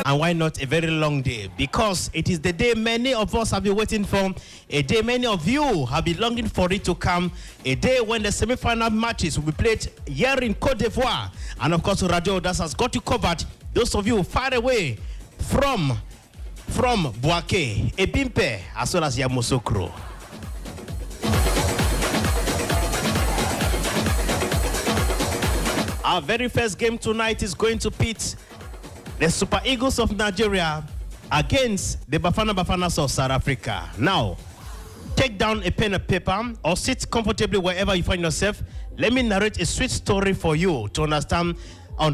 and why not a very long day? Because it is the day many of us have been waiting for, a day many of you have been longing for it to come, a day when the semi-final matches will be played here in Côte d'Ivoire. And of course, Radio AUDACE has got you covered. Those of you far away from Boaké, Ebimpe, as well as Yamoussoukro. Our very first game tonight is going to pit the Super Eagles of Nigeria against the Bafana Bafanas of South Africa. Now, take down a pen and paper or sit comfortably wherever you find yourself. Let me narrate a sweet story for you to understand on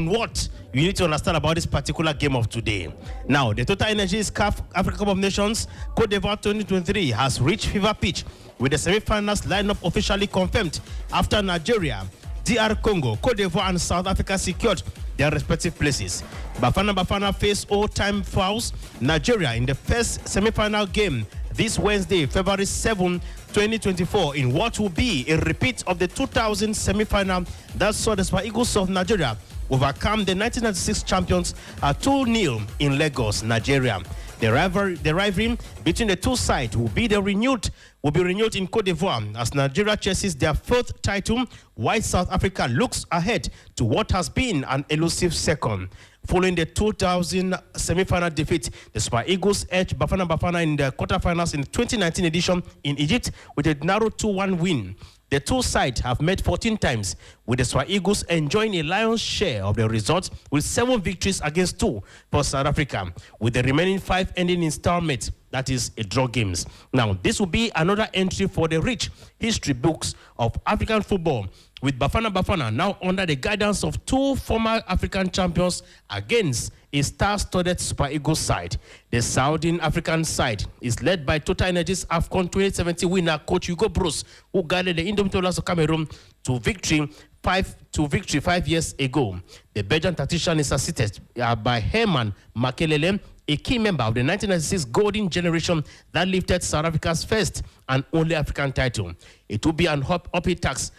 what you need to understand about this particular game of today. Now, the Total Energies CAF Africa Cup of Nations Côte d'Ivoire 2023 has reached fever pitch with the semi-finals lineup officially confirmed after Nigeria, DR Congo, Côte d'Ivoire, and South Africa secured their respective places. Bafana faced all-time fouls Nigeria in the first semi-final game this Wednesday, February 7, 2024, in what will be a repeat of the 2000 semi-final that saw the Super Eagles of Nigeria overcome the 1996 champions 2-0 in Lagos, Nigeria. The rivalry between the two sides will be renewed in Côte d'Ivoire as Nigeria chases their fourth title, while South Africa looks ahead to what has been an elusive second. Following the 2000 semi-final defeat, the Super Eagles edged Bafana in the quarterfinals in the 2019 edition in Egypt with a narrow 2-1 win. The two sides have met 14 times, with the Super Eagles enjoying a lion's share of the results with 7 victories against 2 for South Africa, with the remaining 5 ending in stalemate, that is, a draw games. Now, this will be another entry for the rich history books of African football, with Bafana now under the guidance of 2 former African champions against a star-studded Super Eagles side. The Southern African side is led by Total Energies AFCON 2017 winner coach Hugo Broos, who guided the Indomitables of Cameroon to victory 5 years ago. The Belgian tactician is assisted by Herman Makelele, a key member of the 1996 golden generation that lifted South Africa's first and only African title. It will be an uphill task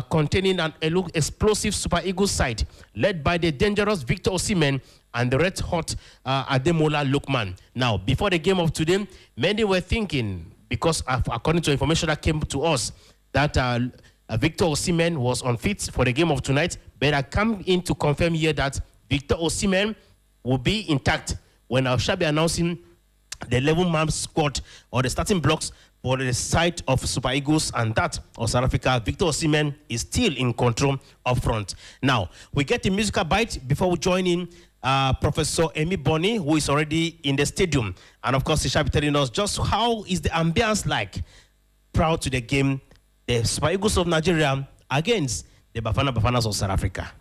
containing an explosive Super Eagles side led by the dangerous Victor Osimhen and the red-hot Ademola Lookman. Now, before the game of today, many were thinking, because according to information that came to us, that Victor Osimhen was unfit for the game of tonight, but I come in to confirm here that Victor Osimhen will be intact when I shall be announcing the 11-man squad or the starting blocks for the side of Super Eagles and that of South Africa. Victor Osimhen is still in control up front. Now, we get a musical bite before we join in Professor Emi Bonny, who is already in the stadium. And of course, he shall be telling us just how is the ambience like prior to the game, the Super Eagles of Nigeria against the Bafanas of South Africa.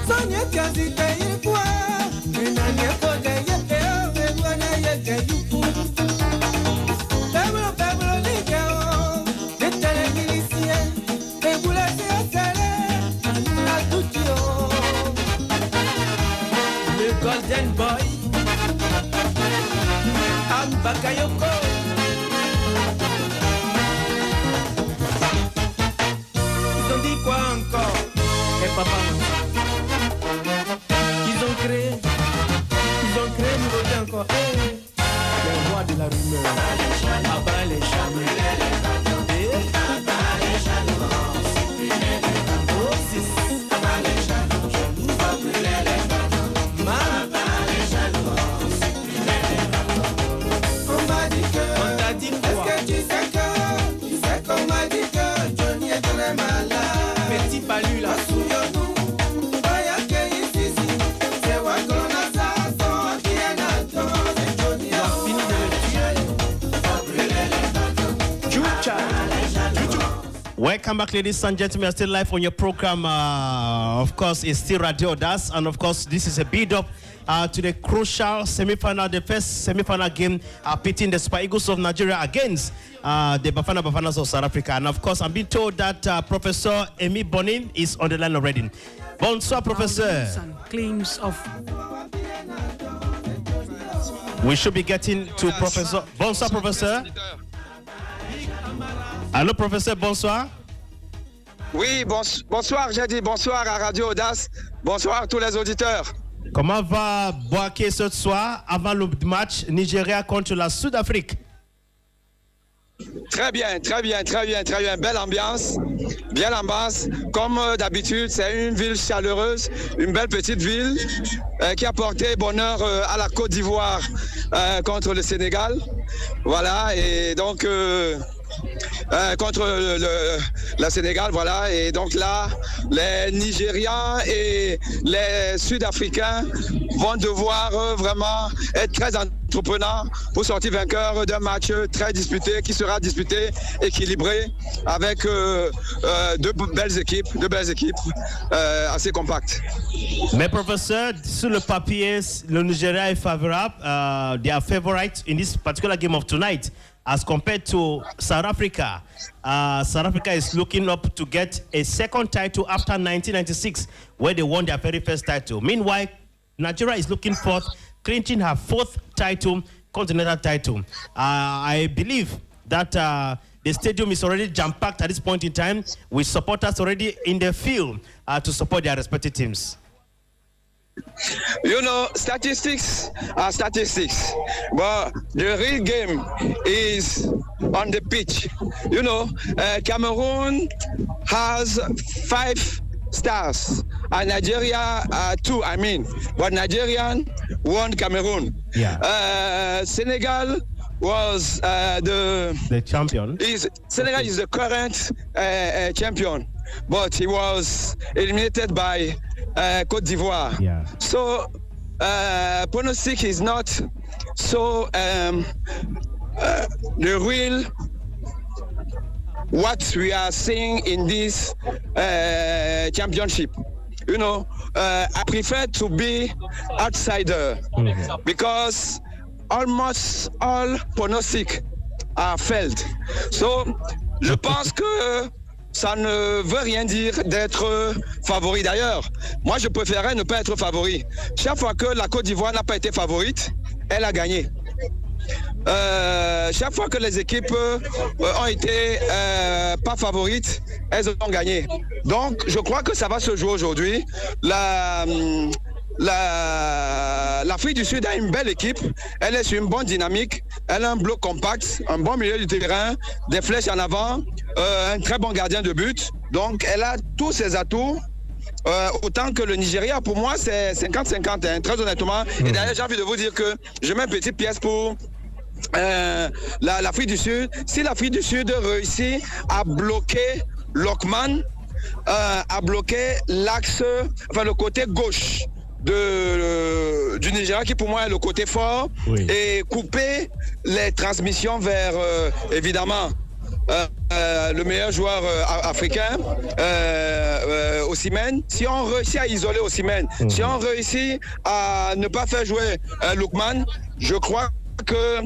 Sonia Kazi Kayekwa, Zen Boy, Am Bakayoko. Ils ont dit quoi encore? Et papa, ils ont créé une nouveauté encore. Hey, les rois de la rumeur. Abat les chameaux. Welcome back, ladies and gentlemen. Still live on your program. Of course, it's still Radio AUDACE, and of course, this is a build-up to the crucial semi-final, the first semi-final game pitting the Super Eagles of Nigeria against the Bafanas of South Africa. And of course, I'm being told that Professor Emi Bonin is on the line already. Bonsoir, Professor. Claims of. We should be getting to Professor. Bonsoir, Professor. Allô, Professeur, bonsoir. Oui, bonsoir, j'ai dit bonsoir à Radio AUDACE. Bonsoir à tous les auditeurs. Comment va Boaké ce soir avant le match Nigeria contre la Sud-Afrique? Très bien. Belle ambiance, bien l'ambiance. Comme d'habitude, c'est une ville chaleureuse, une belle petite ville qui a porté bonheur à la Côte d'Ivoire contre le Sénégal. Voilà, et donc contre le Sénégal, voilà. Et donc là, les Nigérians et les Sud-Africains vont devoir vraiment être très entreprenants pour sortir vainqueurs d'un match très disputé, qui sera disputé, équilibré, avec deux belles équipes assez compactes. Mais professeur, sur le papier, le Nigeria est favorable. They are favorites in this particular game of tonight. As compared to South Africa, South Africa is looking up to get a second title after 1996, where they won their very first title. Meanwhile, Nigeria is looking for clinching her fourth title, continental title. I believe that the stadium is already jam-packed at this point in time, with supporters already in the field to support their respective teams. You know, statistics are statistics, but the real game is on the pitch. You know, Cameroon has 5 stars, and Nigeria 2, but Nigerian won Cameroon. Yeah. Senegal was the champion. Senegal is the current champion, but he was eliminated by Côte d'Ivoire. Yeah. So pronostic is not so the real what we are seeing in this championship. You know, I prefer to be outsider because almost all pronostics are failed. So je pense que ça ne veut rien dire d'être favori. D'ailleurs, moi je préférerais ne pas être favori. Chaque fois que la Côte d'Ivoire n'a pas été favorite, elle a gagné. Chaque fois que les équipes ont été pas favorites, elles ont gagné. Donc je crois que ça va se jouer aujourd'hui. L'Afrique du Sud a une belle équipe, elle est sur une bonne dynamique, elle a un bloc compact, un bon milieu du terrain, des flèches en avant, un très bon gardien de but. Donc elle a tous ses atouts. Autant que le Nigeria, pour moi, c'est 50-50, hein, très honnêtement. Et d'ailleurs, j'ai envie de vous dire que je mets une petite pièce pour l'Afrique du Sud. Si l'Afrique du Sud réussit à bloquer Lockman, à bloquer l'axe, enfin le côté gauche du Nigeria, qui pour moi est le côté fort, et couper les transmissions vers, évidemment, le meilleur joueur africain, Osimhen. Si on réussit à isoler Osimhen, si on réussit à ne pas faire jouer Lookman, je crois que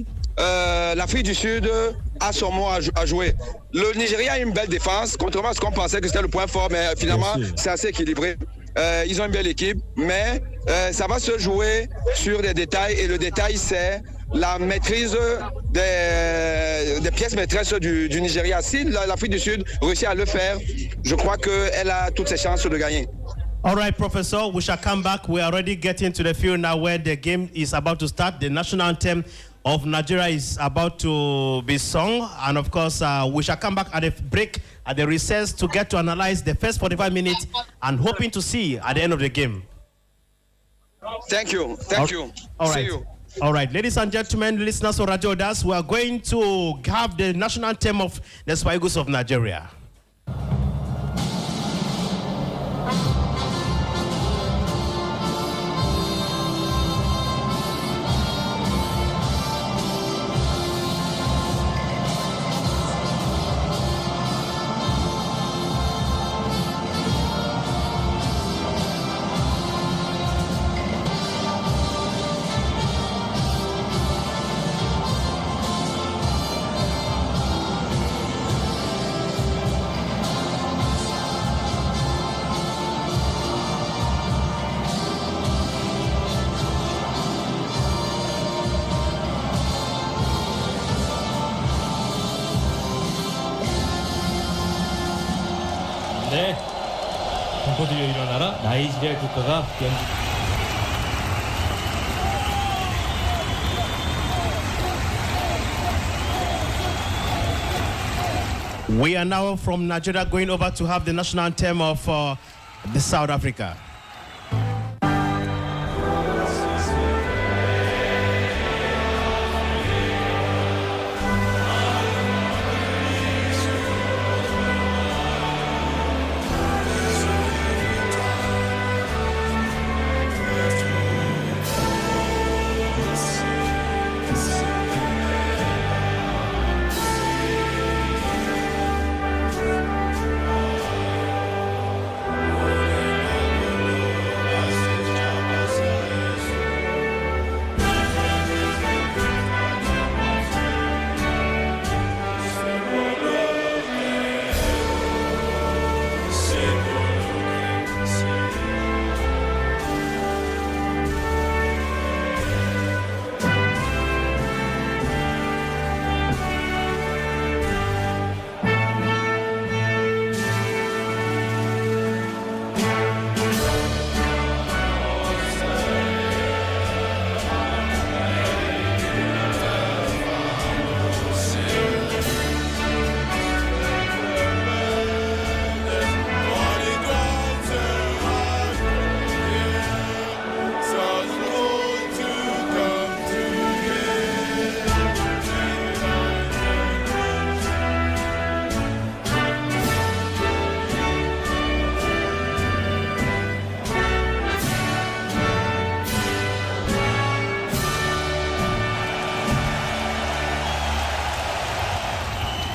l'Afrique du Sud a son mot à jouer. Le Nigeria a une belle défense, contrairement à ce qu'on pensait que c'était le point fort, mais finalement c'est assez équilibré. ils ont une belle équipe, mais ça va se jouer sur des détails, et le détail, c'est la maîtrise des pièces maîtresses du Nigeria. Si l'Afrique du Sud réussit à le faire, je crois qu'elle a toutes ses chances de gagner. All right, Professor, we shall come back. We are already getting to the field now where the game is about to start. The national anthem of Nigeria is about to be sung. And of course, we shall come back at a break, at the recess, to get to analyze the first 45 minutes and hoping to see at the end of the game. Thank you. Thank you. All right. See you. All right, ladies and gentlemen, listeners of Radio AUDACE, we are going to have the national anthem of the Super Eagles of Nigeria. 네, 동포들여 일어나라. 나이지리아 국가가 연주. We are now from Nigeria going over to have the national anthem of the South Africa.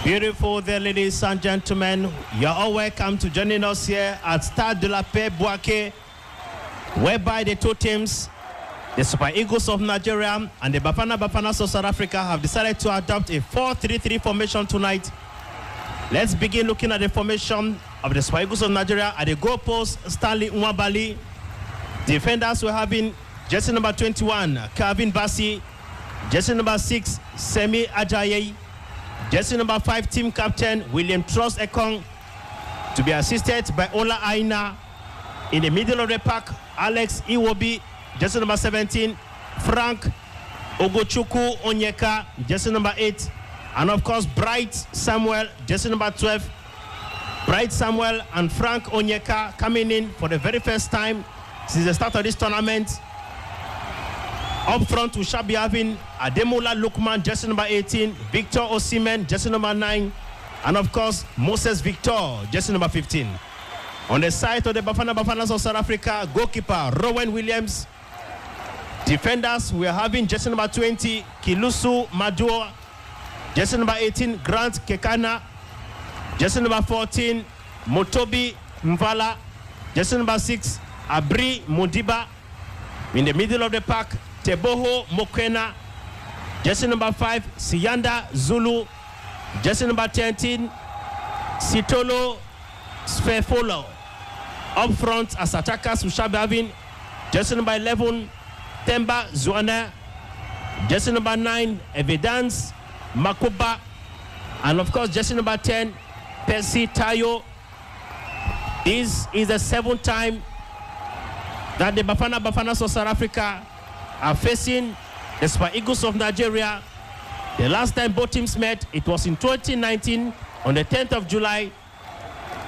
Beautiful there, ladies and gentlemen. You're all welcome to joining us here at Stade de la Paix, Bouaké, whereby the two teams, the Super Eagles of Nigeria and the Bafana Bafanas of South Africa, have decided to adopt a 4-3-3 formation tonight. Let's begin looking at the formation of the Super Eagles of Nigeria. At the goalpost, Stanley Nwabali. Defenders, we're having jersey number 21, Calvin Bassi. Jersey number 6, Semi Ajayi. Jersey number 5, team captain William Trust Ekong, to be assisted by Ola Aina. In the middle of the pack, Alex Iwobi. Jersey number 17, Frank Ogochukwu Onyeka. Jersey number 8, and of course Bright Samuel. Jersey number 12, Bright Samuel and Frank Onyeka coming in for the very first time since the start of this tournament. Up front, we shall be having Ademola Lukman, jersey number 18, Victor Osimhen, jersey number 9, and of course, Moses Victor, jersey number 15. On the side of the Bafana Bafanas of South Africa, goalkeeper Rowan Williams. Defenders, we are having jersey number 20, Kilusu Madua, jersey number 18, Grant Kekana, jersey number 14, Motobi Mvala, jersey number 6, Abri Mudiba. In the middle of the pack, Teboho Mokwena, jersey number 5, Siyanda Zulu, jersey number 13, Sitolo Sfefolo, Up front as attackers, we shall be having jersey number 11, Temba Zwana, jersey number 9, Evidence Makuba, and of course jersey number 10, Percy Tayo. This is the 7th time that the Bafanas of South Africa are facing the Super Eagles of Nigeria. The last time both teams met, it was in 2019 on the 10th of July.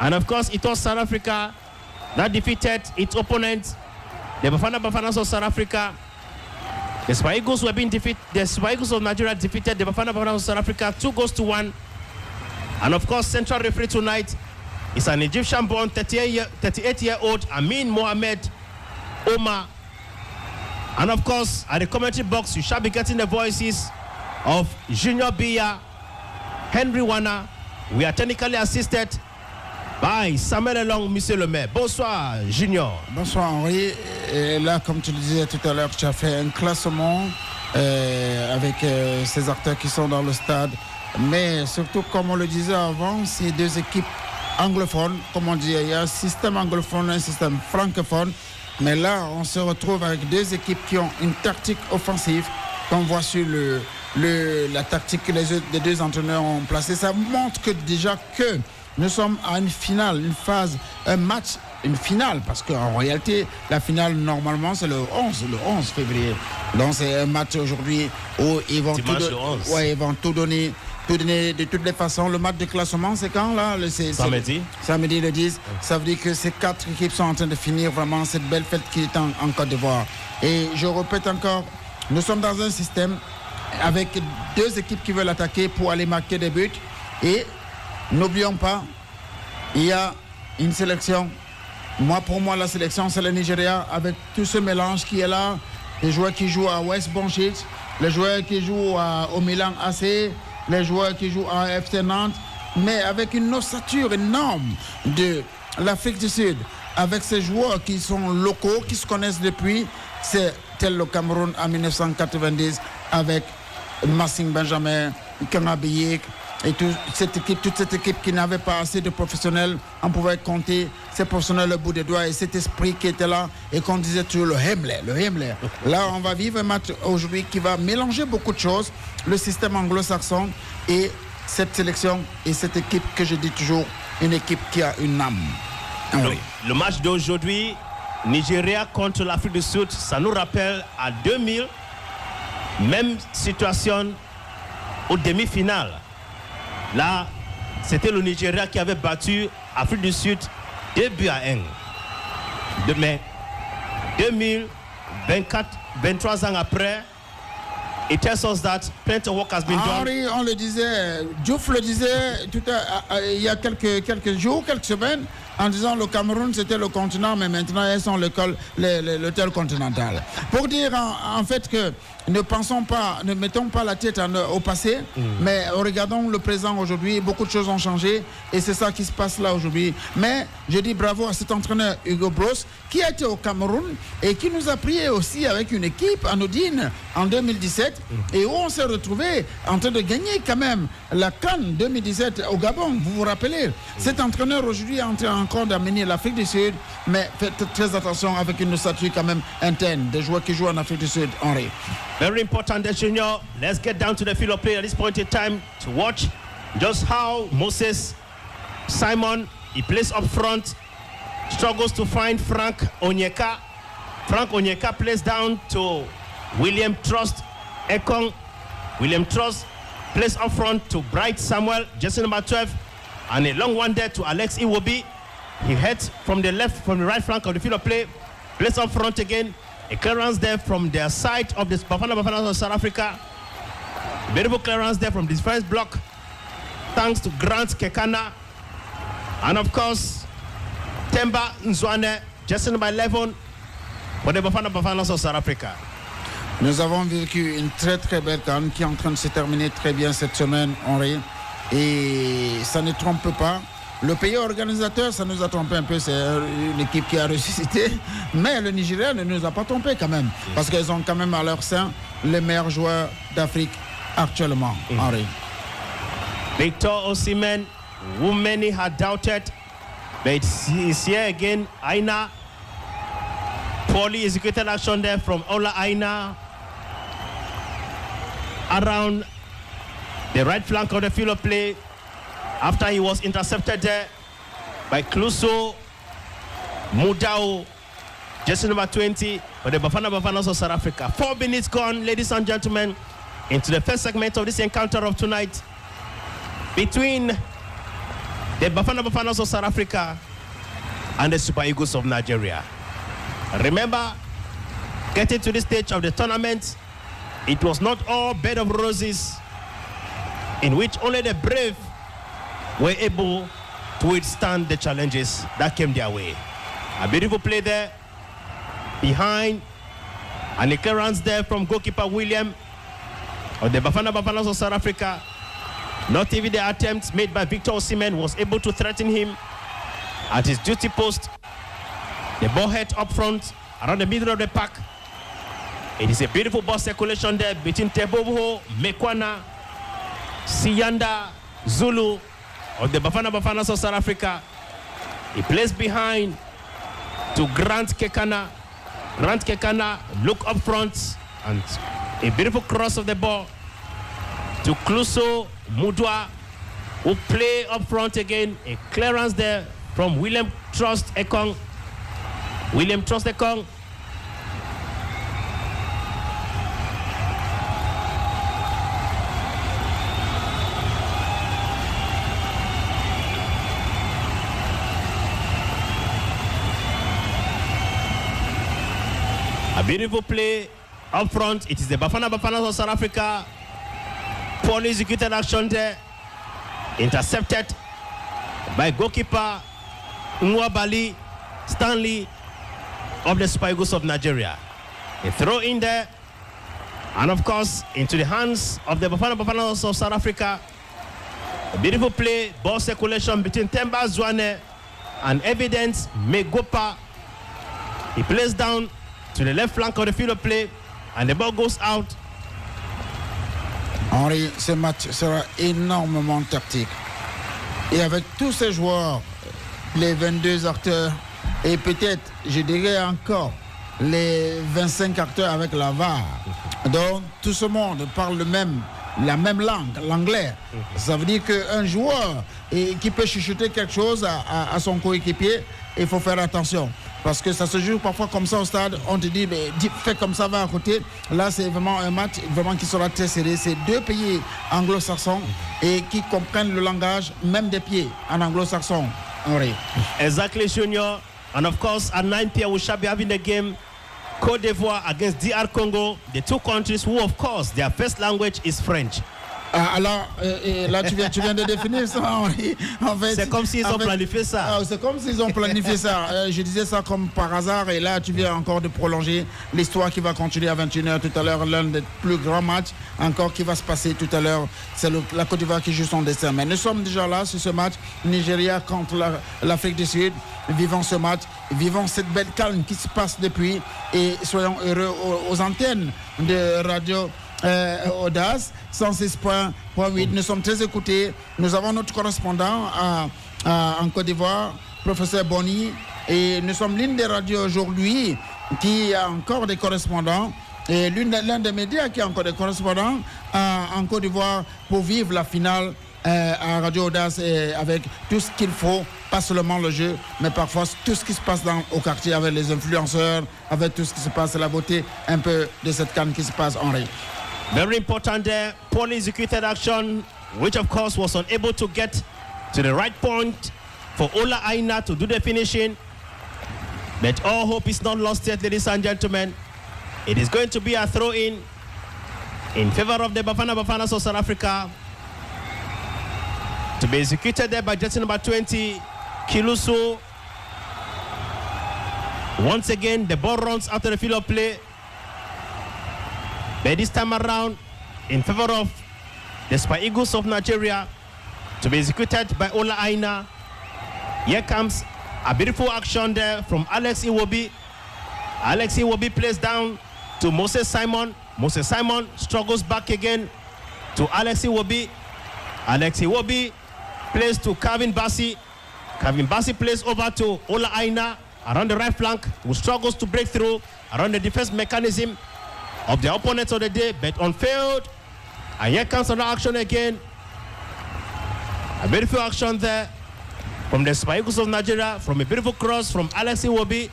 And of course, it was South Africa that defeated its opponent, the Bafanas of South Africa. The Super Eagles were being defeated. The Super Eagles of Nigeria defeated the Bafanas of South Africa 2-1. And of course, central referee tonight is an Egyptian-born 38-year-old Amin Mohamed Omar. And of course, at the commentary box, you shall be getting the voices of Junior Biya, Henry Wana. We are technically assisted by Samuel Elong, Monsieur le Maire. Bonsoir, Junior. Bonsoir, Henri. Et là, comme tu le disais tout à l'heure, tu as fait un classement avec ces acteurs qui sont dans le stade. Mais surtout, comme on le disait avant, c'est deux équipes anglophones. Comme on dit, il y a un système anglophone et un système francophone. Mais là, on se retrouve avec deux équipes qui ont une tactique offensive. Qu'on voit sur la tactique que les deux entraîneurs ont placée. Ça montre que déjà que nous sommes à une finale, une phase, un match, une finale. Parce qu'en réalité, la finale, normalement, c'est le 11 février. Donc, c'est un match aujourd'hui où ils vont tout donner. De toutes les façons, le match de classement, c'est quand là? Samedi. Samedi le 10. Ça veut dire que ces 4 équipes sont en train de finir vraiment cette belle fête qui est en Côte d'Ivoire. Et je répète encore, nous sommes dans un système avec 2 équipes qui veulent attaquer pour aller marquer des buts. Et n'oublions pas, il y a une sélection. Pour moi, la sélection, c'est le Nigeria avec tout ce mélange qui est là. Les joueurs qui jouent à West Bromwich, les joueurs qui jouent au Milan AC, les joueurs qui jouent à FC Nantes, mais avec une ossature énorme de l'Afrique du Sud, avec ces joueurs qui sont locaux, qui se connaissent depuis, c'est tel le Cameroun en 1990, avec Massing Benjamin, Kanabiyek, et toute cette équipe qui n'avait pas assez de professionnels. On pouvait compter ces professionnels au bout des doigts et cet esprit qui était là et qu'on disait toujours le Himmler. Là, on va vivre un match aujourd'hui qui va mélanger beaucoup de choses, le système anglo-saxon et cette sélection et cette équipe que je dis toujours, une équipe qui a une âme. Le match d'aujourd'hui, Nigeria contre l'Afrique du Sud, ça nous rappelle à 2000, même situation aux demi-finales. Là, c'était le Nigeria qui avait battu l'Afrique du Sud 2-1. Mais 23 ans après, it tells us that plenty of work has been done. Henri, on le disait, Diouf le disait il y a quelques jours, quelques semaines, en disant le Cameroun c'était le continent, mais maintenant ils sont l'hôtel continental. Pour dire en fait que ne mettons pas la tête au passé, mais regardons le présent aujourd'hui. Beaucoup de choses ont changé et c'est ça qui se passe là aujourd'hui. Mais je dis bravo à cet entraîneur Hugo Broos qui a été au Cameroun et qui nous a pris aussi avec une équipe anodine en 2017 et où on s'est retrouvé en train de gagner quand même la CAN 2017 au Gabon. Vous vous rappelez? Cet entraîneur aujourd'hui est en train encore d'amener l'Afrique du Sud, mais faites très attention avec une ossature quand même interne des joueurs qui jouent en Afrique du Sud, Henri. Very important, Junior. Let's get down to the field of play at this point in time to watch just how Moses Simon, he plays up front, struggles to find Frank Onyeka. Frank Onyeka plays down to William Trust Ekong. William Trust plays up front to Bright Samuel, jersey number 12, and a long one there to Alex Iwobi. He heads from the right flank of the field of play, plays up front again. A clearance there from their side of the Bafanas of South Africa. Beautiful clearance there from this first block. Thanks to Grant Kekana. And of course, Temba Nzwane, jersey number 11, for the Bafanas of South Africa. Nous avons vécu une très très belle CAN qui est en train de se terminer très bien cette semaine, Henri. Et ça ne trompe pas. Le pays organisateur, ça nous a trompé un peu, c'est une équipe qui a ressuscité, mais le Nigeria ne nous a pas trompé quand même, parce qu'ils ont quand même à leur sein les meilleurs joueurs d'Afrique actuellement, Henri. Victor Osimhen, who many had doubted, But it's here again. Aina. Poorly executed action there from Ola Aina. Around the right flank of the field of play. After he was intercepted there by Kluso Mudao, jersey number 20 for the Bafana Bafanas of South Africa. 4 minutes gone, ladies and gentlemen, into the first segment of this encounter of tonight between the Bafana Bafanas of South Africa and the Super Eagles of Nigeria. Remember, getting to this stage of the tournament, it was not all bed of roses, in which only the brave were able to withstand the challenges that came their way. A beautiful play there behind, and a clearance there from goalkeeper William of the Bafana Bafanas of South Africa. Not even the attempt made by Victor Osimhen was able to threaten him at his duty post. The ball head up front, around the middle of the park. It is a beautiful ball circulation there between Teboho, Mekwana, Siyanda, Zulu of the Bafana Bafanas of South Africa. He plays behind to Grant Kekana. Grant Kekana look up front, and a beautiful cross of the ball to Kluso Mudwa, who play up front again. A clearance there from William Trust Ekong. William Trust Ekong. A beautiful play up front. It is the Bafana Bafanas of South Africa. Poorly executed action there. Intercepted by goalkeeper Nwabali Stanley of the Super Eagles of Nigeria. A throw in there. And of course, into the hands of the Bafana Bafanas of South Africa. A beautiful play. Ball circulation between Temba Zwane and Evidence Megopa. He plays down to the left flank of the field of play, and the ball goes out. Henri, ce match sera énormément tactique. Et avec tous ces joueurs, les 22 acteurs, et peut-être, je dirais encore, les 25 acteurs avec la VAR. Donc, tout ce monde parle la même langue, l'anglais. Ça veut dire qu'un joueur qui peut chuchoter quelque chose à son coéquipier, il faut faire attention. Parce que ça se joue parfois comme ça au stade, on te dit, mais fais comme ça, va à côté. Là, c'est vraiment un match qui sera très serré. C'est deux pays anglo-saxons et qui comprennent le langage, même des pieds en anglo-saxon. Henri. Exactly, Junior. And of course, at 9 p.m. we shall be having the game Côte d'Ivoire against DR Congo. The two countries who, of course, their first language is French. Alors, là, tu viens de définir ça, Henri. En fait, c'est comme s'ils ont planifié ça. C'est comme s'ils ont planifié ça. Je disais ça comme par hasard, et là, tu viens encore de prolonger l'histoire qui va continuer à 21h tout à l'heure. L'un des plus grands matchs encore qui va se passer tout à l'heure. C'est la Côte d'Ivoire qui joue son destin. Mais nous sommes déjà là sur ce match. Nigeria contre l'Afrique du Sud. Vivons ce match. Vivons cette belle calme qui se passe depuis. Et soyons heureux aux antennes de radio. AUDACE 106.8. Nous sommes très écoutés. Nous avons notre correspondant en Côte d'Ivoire, professeur Bonny, et nous sommes l'une des radios aujourd'hui qui a encore des correspondants, et l'un des médias qui a encore des correspondants en Côte d'Ivoire pour vivre la finale à Radio AUDACE, avec tout ce qu'il faut, pas seulement le jeu, mais parfois tout ce qui se passe au quartier avec les influenceurs, avec tout ce qui se passe, la beauté un peu de cette canne qui se passe, Henri. Very important there, poorly executed action, which of course was unable to get to the right point for Ola Aina to do the finishing. But all hope is not lost yet, ladies and gentlemen. It is going to be a throw-in favor of the Bafana Bafanas of South Africa, to be executed there by jersey number 20, Kilusu. Once again, the ball runs out of the field of play. But this time around, in favor of the Super Eagles of Nigeria, to be executed by Ola Aina. Here comes a beautiful action there from Alex Iwobi. Alex Iwobi plays down to Moses Simon. Moses Simon struggles back again to Alex Iwobi. Alex Iwobi plays to Calvin Bassi. Kevin Bassi plays over to Ola Aina around the right flank, who struggles to break through around the defense mechanism of the opponents of the day, but on field. And here comes another action again. A beautiful action there from the Super Eagles of Nigeria, from a beautiful cross from Alex Iwobi.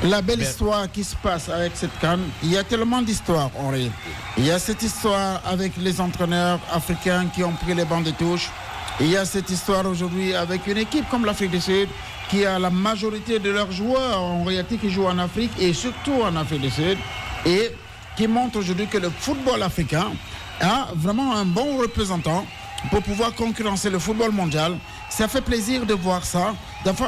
La belle histoire qui se passe avec cette CAN, il y a tellement d'histoires en réalité. Il y a cette histoire avec les entraîneurs africains qui ont pris les bancs de touche. Il y a cette histoire aujourd'hui avec une équipe comme l'Afrique du Sud qui a la majorité de leurs joueurs en réalité qui jouent en Afrique et surtout en Afrique du Sud et qui montre aujourd'hui que le football africain a vraiment un bon représentant pour pouvoir concurrencer le football mondial. Ça fait plaisir de voir ça.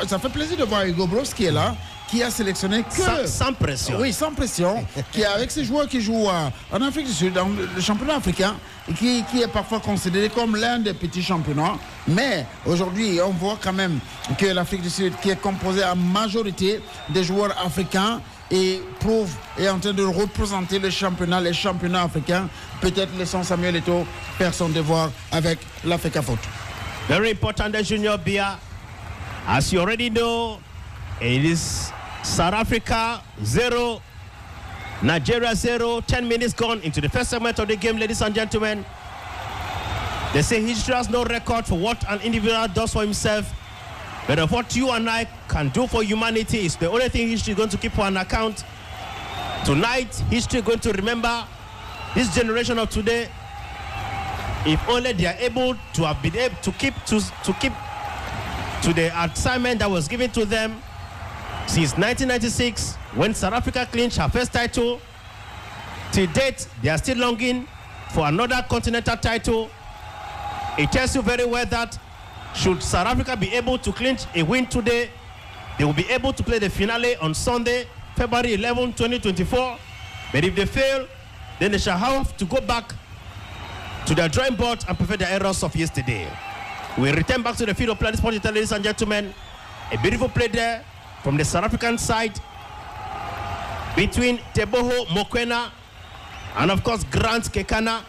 Ça fait plaisir de voir Hugo Bros qui est là, qui a sélectionné que... Sans pression. Oui, sans pression. Qui est avec ces joueurs qui jouent en Afrique du Sud, dans le championnat africain, qui est parfois considéré comme l'un des petits championnats. Mais aujourd'hui, on voit quand même que l'Afrique du Sud, qui est composée en majorité des joueurs africains, et est en train de représenter les championnats africains. Peut-être laissons Samuel Eto'o faire son devoir avec l'Africa Foot. Very important, the Junior Bia. As you already know, it is South Africa 0, Nigeria 0. 10 minutes gone into the first segment of the game, ladies and gentlemen. They say history has no record for what an individual does for himself, but of what you and I can do for humanity is the only thing history is going to keep on account. Tonight, history is going to remember this generation of today. If only they are able to have been able to keep to the assignment that was given to them since 1996, when South Africa clinched her first title. To date, they are still longing for another continental title. It tells you very well that should South Africa be able to clinch a win today, they will be able to play the finale on Sunday, February 11, 2024. But if they fail, then they shall have to go back to their drawing board and perfect the errors of yesterday. We return back to the field of play, ladies and gentlemen. A beautiful play there from the South African side between Teboho Mokoena and of course Grant Kekana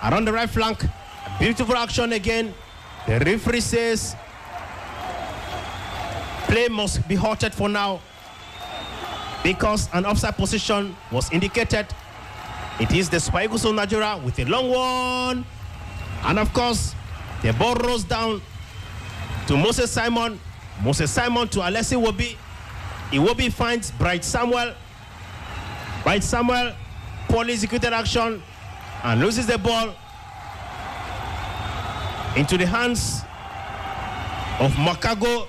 around the right flank. A beautiful action again. The referee says play must be halted for now because an offside position was indicated. It is the Super Eagles of Nigeria with a long one. And of course, the ball rolls down to Moses Simon. Moses Simon to Alessi Iwobi. Iwobi finds Bright Samuel. Bright Samuel, poorly executed action and loses the ball into the hands of Makago.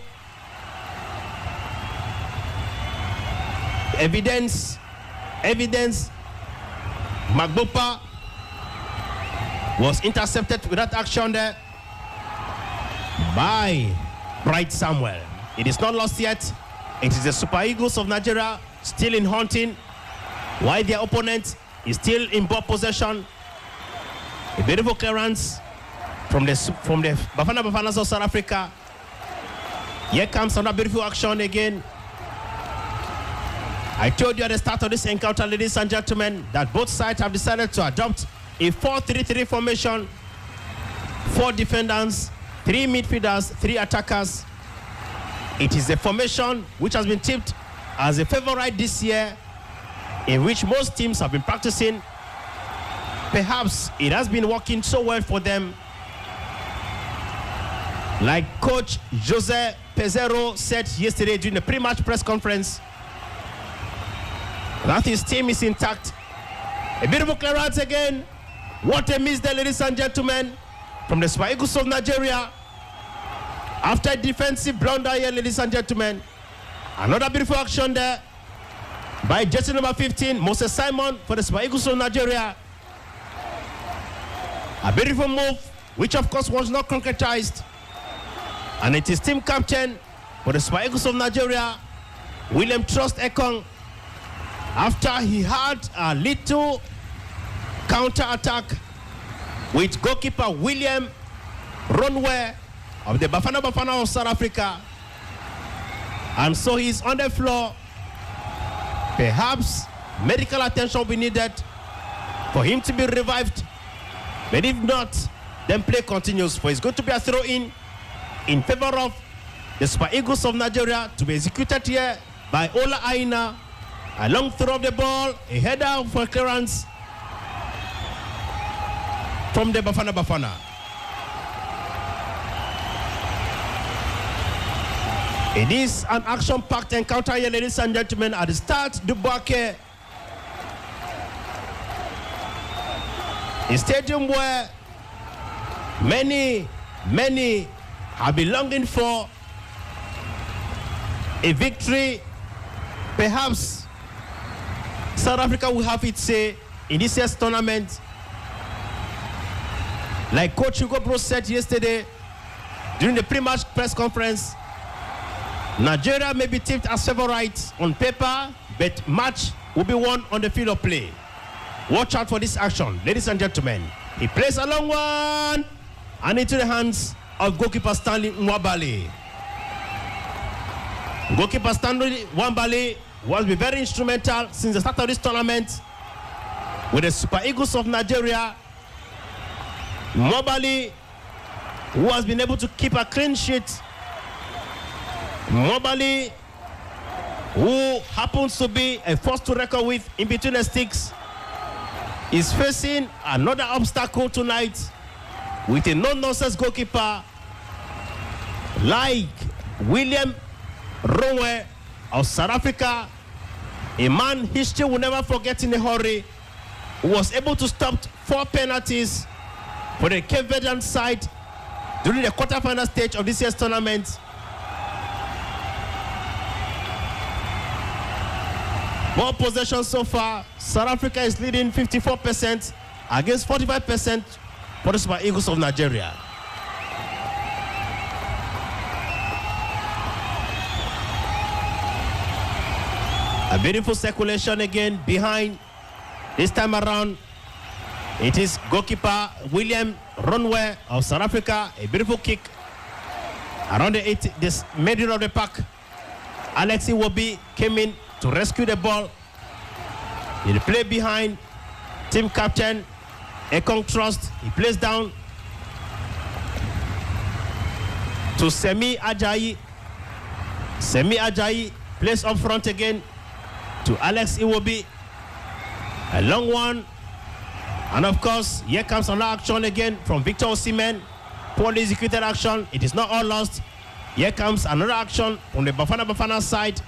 Evidence. Magbopa was intercepted with that action there by Bright Samuel. It is not lost yet. It is the Super Eagles of Nigeria still in hunting, while their opponent is still in ball possession. A beautiful clearance from the Bafana Bafanas of South Africa. Here comes another beautiful action again. I told you at the start of this encounter, ladies and gentlemen, that both sides have decided to adopt a 4-3-3 formation. 4 defenders, 3 midfielders, 3 attackers. It is a formation which has been tipped as a favorite this year, in which most teams have been practicing. Perhaps it has been working so well for them. Like Coach Jose Pezero said yesterday during the pre-match press conference, that his team is intact. A beautiful clearance again. What a miss there, ladies and gentlemen, from the Super Eagles of Nigeria. After a defensive blunder here, ladies and gentlemen. Another beautiful action there by jersey number 15, Moses Simon for the Super Eagles of Nigeria. A beautiful move, which of course was not concretized. And it is team captain for the Super Eagles of Nigeria, William Trust Ekong. After he had a little counter-attack with goalkeeper William Ronwe of the Bafana Bafana of South Africa. And so he's on the floor. Perhaps medical attention will be needed for him to be revived. But if not, then play continues. For it's going to be a throw-in favor of the Super Eagles of Nigeria to be executed here by Ola Aina. A long throw of the ball, a header for clearance from the Bafana Bafana. It is an action-packed encounter here, ladies and gentlemen. At the start, Dubuake, a stadium where many have been longing for a victory. Perhaps South Africa will have its say in this year's tournament. Like Coach Hugo Bros said yesterday during the pre-match press conference, Nigeria may be tipped as favorites on paper, but match will be won on the field of play. Watch out for this action, ladies and gentlemen. He plays a long one and into the hands of goalkeeper Stanley Nwabali. Goalkeeper Stanley Nwabali will be very instrumental since the start of this tournament with the Super Eagles of Nigeria. Nwabali, who has been able to keep a clean sheet. Nwabali, who happens to be a force to reckon with in between the sticks, is facing another obstacle tonight with a no-nonsense goalkeeper like William Rowe of South Africa, a man history will never forget in a hurry, who was able to stop 4 penalties for the Cape Verdean side during the quarterfinal stage of this year's tournament. Ball possession so far, South Africa is leading 54% against 45% for the Super Eagles of Nigeria. A beautiful circulation again behind. This time around, it is goalkeeper William Ronwe of South Africa. A beautiful kick around this middle of the pack. Alex Iwobi came in to rescue the ball. He'll play behind team captain Ekong Trust. He plays down to Semi Ajayi. Semi Ajayi plays up front again to Alex Iwobi. A long one. And of course, here comes another action again from Victor Osimhen. Poorly executed action. It is not all lost. Here comes another action from the Bafana side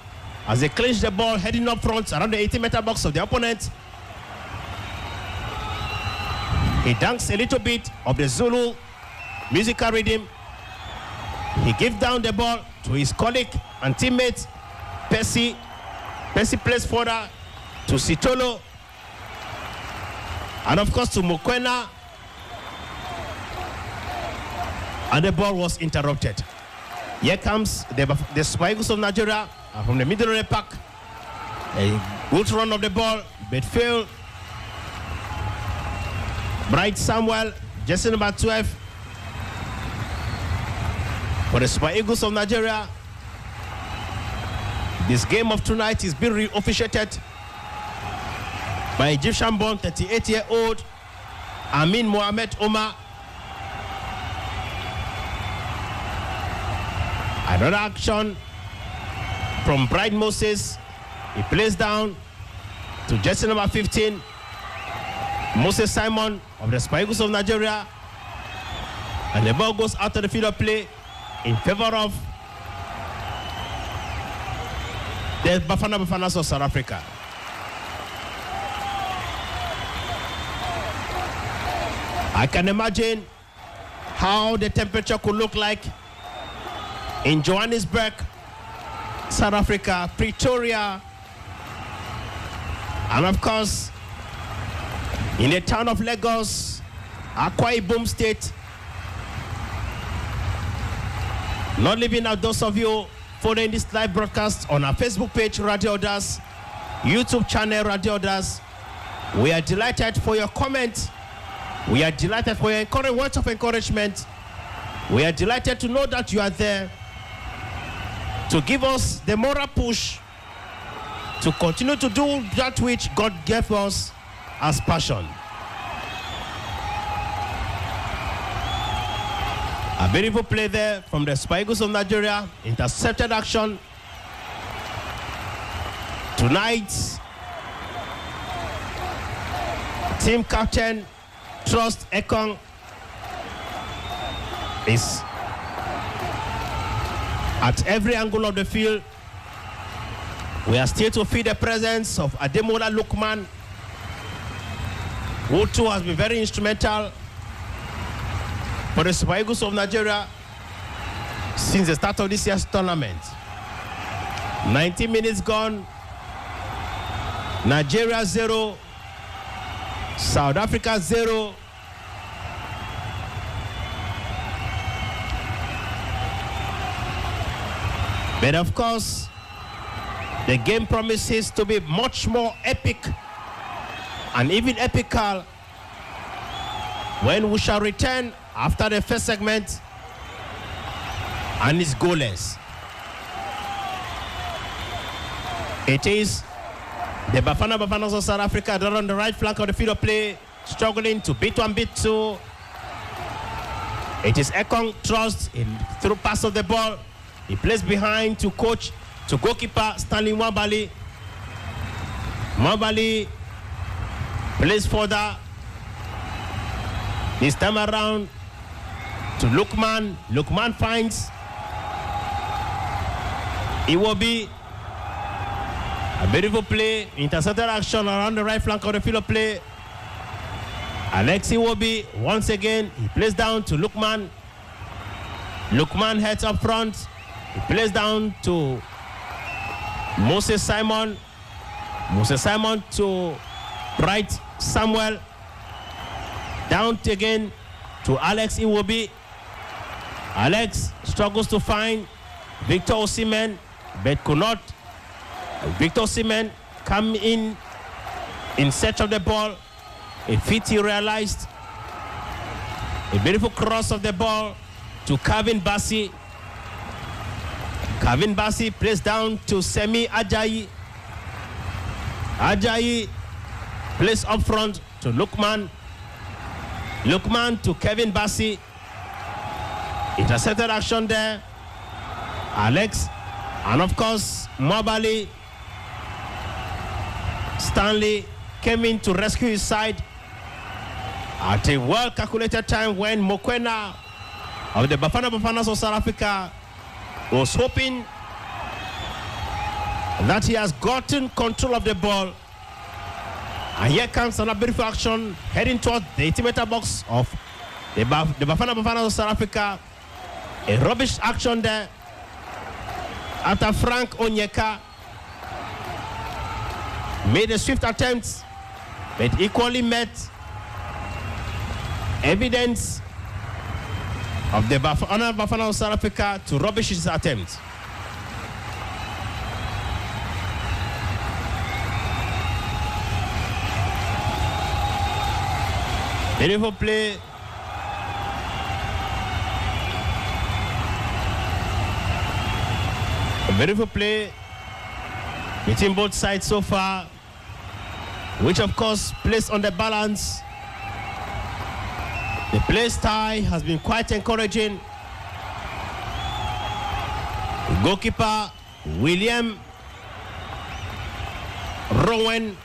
as they clinch the ball heading up front around the 80-meter box of the opponent. He dunks a little bit of the Zulu musical rhythm. He gives down the ball to his colleague and teammate Percy. Percy plays further to Sitolo and of course to Mokwena, and the ball was interrupted. Here comes the Super Eagles of Nigeria from the middle of the pack. A good run of the ball, but failed. Bright Samuel, jersey number 12 for the Super Eagles of Nigeria. This game of tonight is being officiated by Egyptian-born 38-year-old Amin Mohamed Omar. Another action from Bright Moses. He plays down to jersey number 15, Moses Simon of the Super Eagles of Nigeria. And the ball goes out of the field of play in favor of the Bafanas of South Africa. I can imagine how the temperature could look like in Johannesburg, South Africa, Pretoria, and of course in the town of Lagos, Akwa Ibom State. Not leaving out those of you following this live broadcast on our Facebook page, Radio AUDACE, YouTube channel, Radio AUDACE. We are delighted for your comment. We are delighted for your words of encouragement. We are delighted to know that you are there to give us the moral push to continue to do that which God gave us as passion. A beautiful play there from the Super Eagles of Nigeria. Intercepted action. Tonight, team captain Trust Ekong is at every angle of the field. We are still to feel the presence of Ademola Lookman, who too has been very instrumental for the Super Eagles of Nigeria since the start of this year's tournament. 90 minutes gone. Nigeria 0, South Africa 0. But of course, the game promises to be much more epic and even epical when we shall return after the first segment and it's goalless. It is the Bafanas of South Africa that are on the right flank of the field of play, struggling to beat one, beat two. It is Ekong Trust in through pass of the ball. He plays behind to goalkeeper Stanley Mwabali. Mwabali plays further. This time around to Lookman. Lookman finds Iwobi. A beautiful play, intercepted action around the right flank of the field of play. Alex Iwobi, once again, he plays down to Lookman. Lookman heads up front. He plays down to Moses Simon. Moses Simon to Bright Samuel. Down again to Alex Iwobi. Alex struggles to find Victor Osimhen, but could not. Victor Osimhen come in search of the ball. A feat he realized. A beautiful cross of the ball to Kevin Bassi. Kevin Bassi plays down to Semi Ajayi. Ajayi plays up front to Lookman. Lookman to Kevin Bassi. Intercepted action there. Alex. And of course, Mwabali. Stanley came in to rescue his side at a well-calculated time when Mokoena of the Bafanas of South Africa was hoping that he has gotten control of the ball. And here comes another beautiful action heading towards the ultimate box of the Bafanas of South Africa. A rubbish action there after Frank Onyeka made a swift attempt, but equally met evidence of the Bafana of South Africa to rubbish his attempt. Beautiful play. A beautiful play between both sides so far, which of course plays on the balance. The play style has been quite encouraging. The goalkeeper William Rowan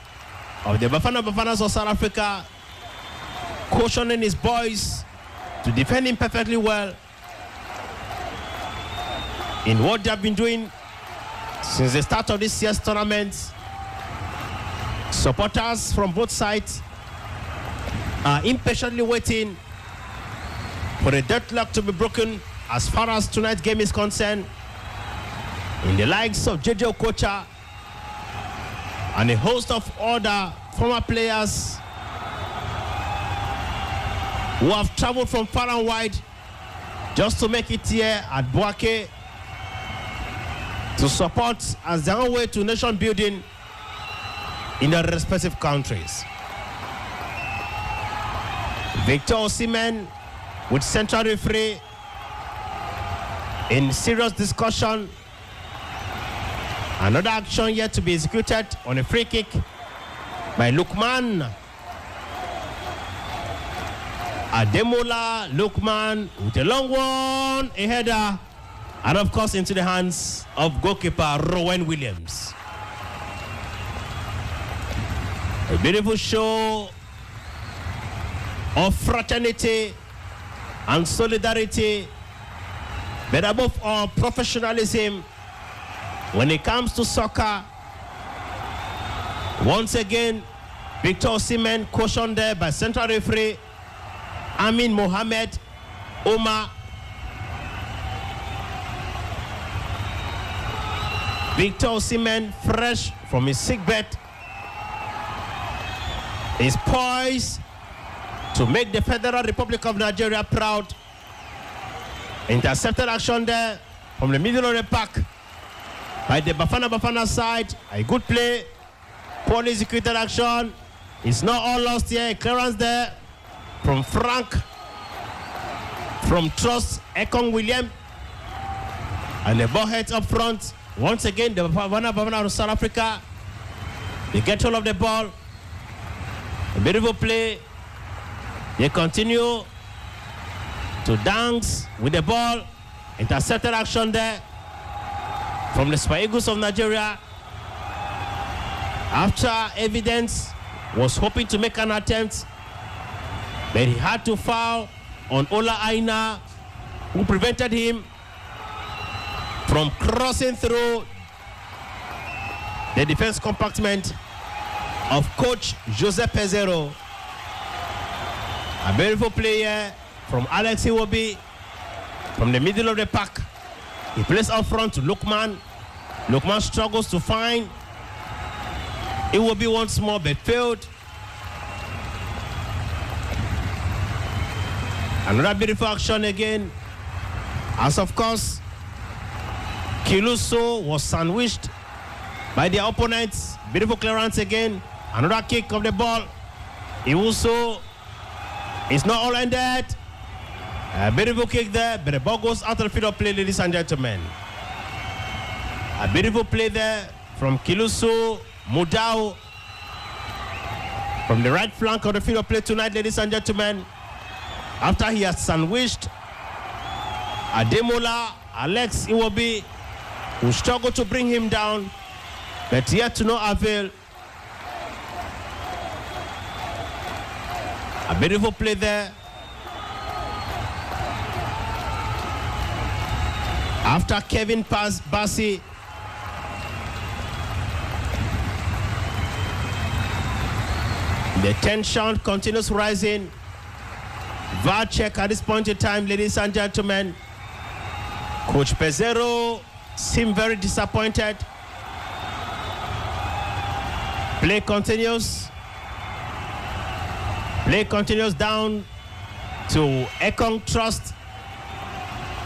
of the Bafanas of South Africa cautioning his boys to defend him perfectly well in what they have been doing since the start of this year's tournament. Supporters from both sides are impatiently waiting for the deadlock to be broken as far as tonight's game is concerned. In the likes of JJ Okocha and a host of other former players who have traveled from far and wide just to make it here at Boake to support as their own way to nation building in their respective countries. Victor Osimhen with central referee in serious discussion. Another action yet to be executed on a free kick by Lookman. Ademola Lookman with a long one, a header, and of course into the hands of goalkeeper Rowan Williams. A beautiful show of fraternity and solidarity, but above all professionalism when it comes to soccer. Once again, Victor Osimhen cautioned there by central referee Amin Mohamed Omar. Victor Osimhen, fresh from his sickbed, is poised to make the Federal Republic of Nigeria proud. Intercepted action there from the middle of the pack by the Bafana side. A good play, poorly executed action. It's not all lost here. Clearance there from Frank, from Trust Ekong William, and the ball heads up front. Once again, the Bafana of South Africa, they get hold of the ball. A beautiful play. They continue to dance with the ball. Intercepted action there from the Super Eagles of Nigeria. After Evidence was hoping to make an attempt, but he had to foul on Ola Aina, who prevented him from crossing through the defense compartment of coach Jose Pezero. A beautiful player from Alex Iwobi from the middle of the pack. He plays up front to Lookman. Lookman struggles to find Iwobi once more, but failed. Another beautiful action again, as of course Kiluso was sandwiched by the opponents. Beautiful clearance again. Another kick of the ball. Iwuso is not all ended. A beautiful kick there, but the ball goes out of the field of play, ladies and gentlemen. A beautiful play there from Kiluso Mudau from the right flank of the field of play tonight, ladies and gentlemen. After he has sandwiched Ademola Alex Iwobi, who struggled to bring him down, but yet to no avail. A beautiful play there. After Kevin Bassi, the tension continues rising. VAR check at this point in time, ladies and gentlemen. Coach Pezero seemed very disappointed. Play continues. Play continues down to Ekong Trust,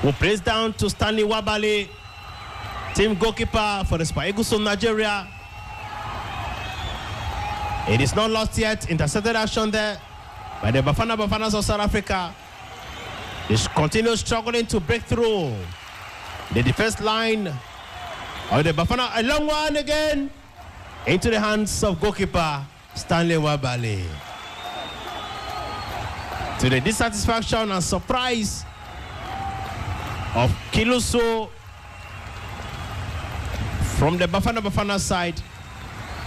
who plays down to Stanley Wabale, team goalkeeper for the Super Eagles of Nigeria. It is not lost yet. Intercepted action there by the Bafanas of South Africa. They continue struggling to break through the defense line of the Bafana. A long one again into the hands of goalkeeper Stanley Wabale. To the dissatisfaction and surprise of Kiluso from the Bafana side,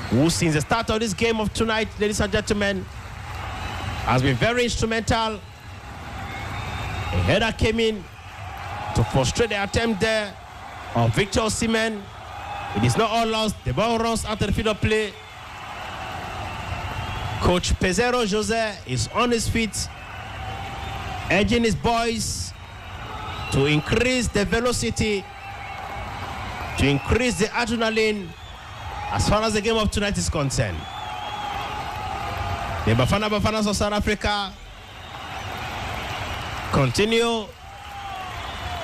who since the start of this game of tonight, ladies and gentlemen, has been very instrumental. A header came in to frustrate the attempt there of Victor Osimhen. It is not all lost. The ball runs out of the field of play. Coach Pezero Jose is on his feet, urging his boys to increase the velocity, to increase the adrenaline as far as the game of tonight is concerned. The Bafanas of South Africa continue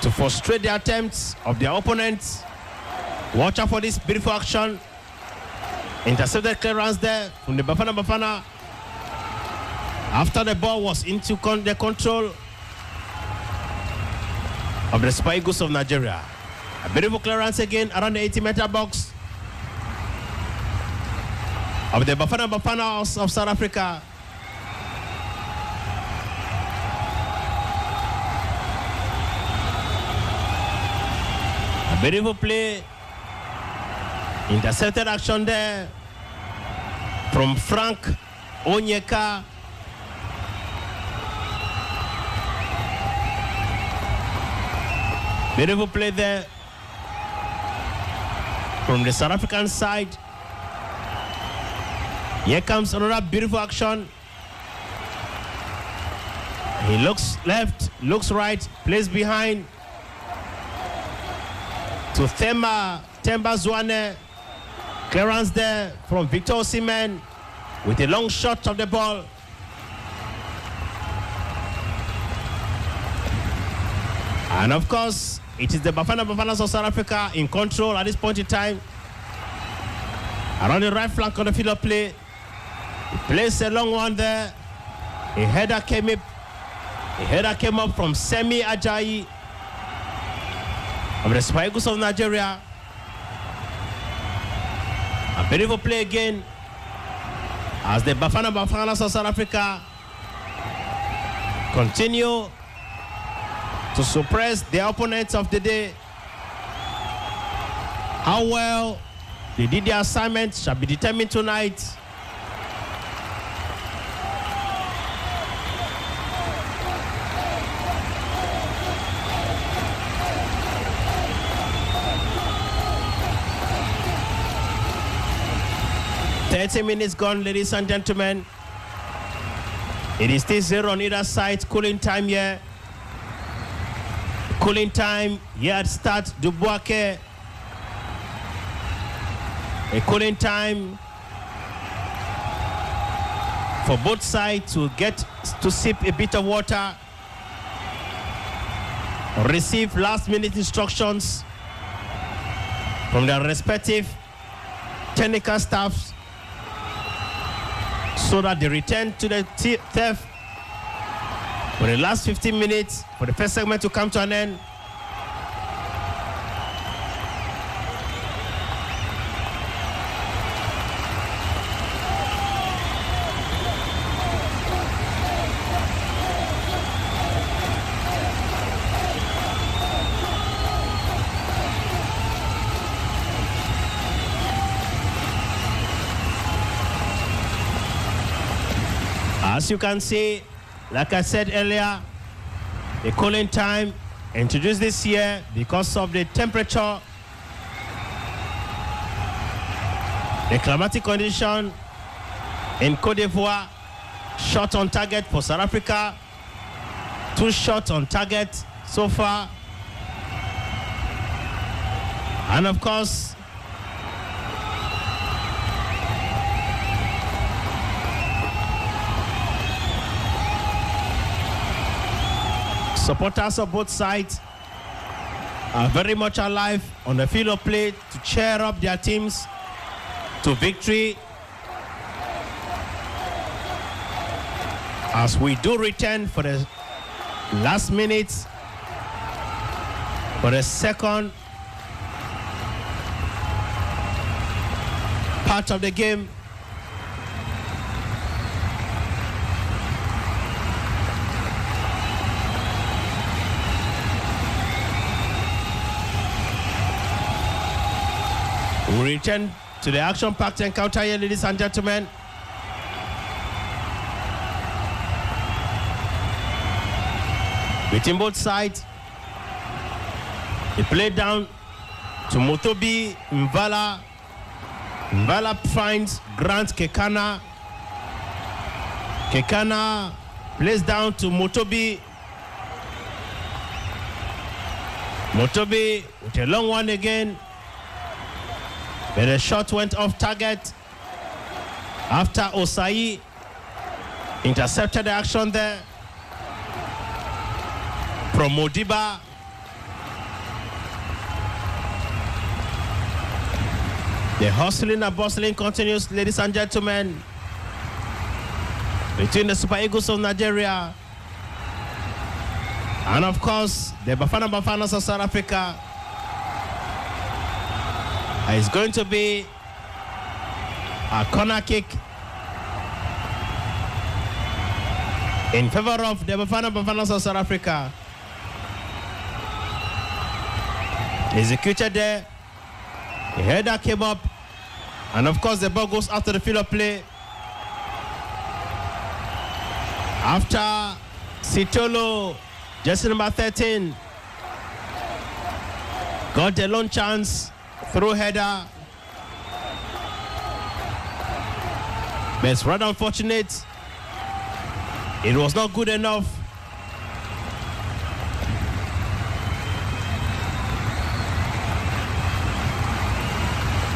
to frustrate the attempts of their opponents. Watch out for this beautiful action. Intercepted clearance there from the Bafana. After the ball was into the control of the Super Eagles of Nigeria. A beautiful clearance again around the 80-meter box of the Bafana of South Africa. A beautiful play. Intercepted action there from Frank Onyeka. Beautiful play there from the South African side. Here comes another beautiful action. He looks left, looks right, plays behind to Themba Zwane. Clearance there from Victor Osimhen with a long shot of the ball. And of course, it is the Bafanas of South Africa in control at this point in time. Around the right flank of the field of play. He plays a long one there. A header came up from Semi Ajayi of the Super Eagles of Nigeria. A beautiful play again as the Bafanas of South Africa continue to suppress the opponents of the day. How well they did their assignment shall be determined tonight. "30 minutes gone, ladies and gentlemen. It is still 0 on either side. Cooling time here. Cooling time here at start Dubuake. A cooling time for both sides to get to sip a bit of water, receive last-minute instructions from their respective technical staffs so that they return to the turf for the last 15 minutes for the first segment to come to an end. As you can see, like I said earlier, the cooling time introduced this year because of the temperature, the climatic condition in Côte d'Ivoire. Shot on target for South Africa, 2 shots on target so far, and of course supporters of both sides are very much alive on the field of play to cheer up their teams to victory. As we do return for the last minutes for the second part of the game. We return to the action-packed encounter here, ladies and gentlemen. Between both sides, he played down to Motobi Mvala. Mvala finds Grant Kekana. Kekana plays down to Motobi. Motobi with a long one again. But the shot went off target after Osai intercepted the action there from Modiba. The hustling and bustling continues, ladies and gentlemen, between the Super Eagles of Nigeria and, of course, the Bafanas of South Africa. It's going to be a corner kick in favor of the Bafanas of South Africa. Executed there. The header came up. And of course, the ball goes after the field of play. After Sitolo, jersey number 13, got the long chance through header. But it's rather unfortunate. It was not good enough.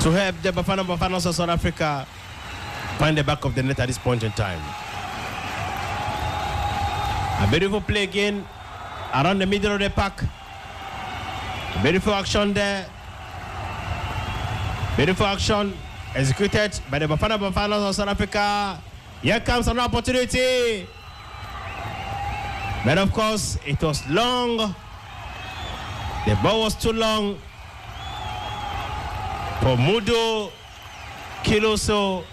To help the Bafanas of South Africa find the back of the net at this point in time. A beautiful play again around the middle of the park. Beautiful action there. Beautiful action executed by the Bafanas of South Africa. Here comes an opportunity. But of course, it was long. The ball was too long for Mudo Kiloso,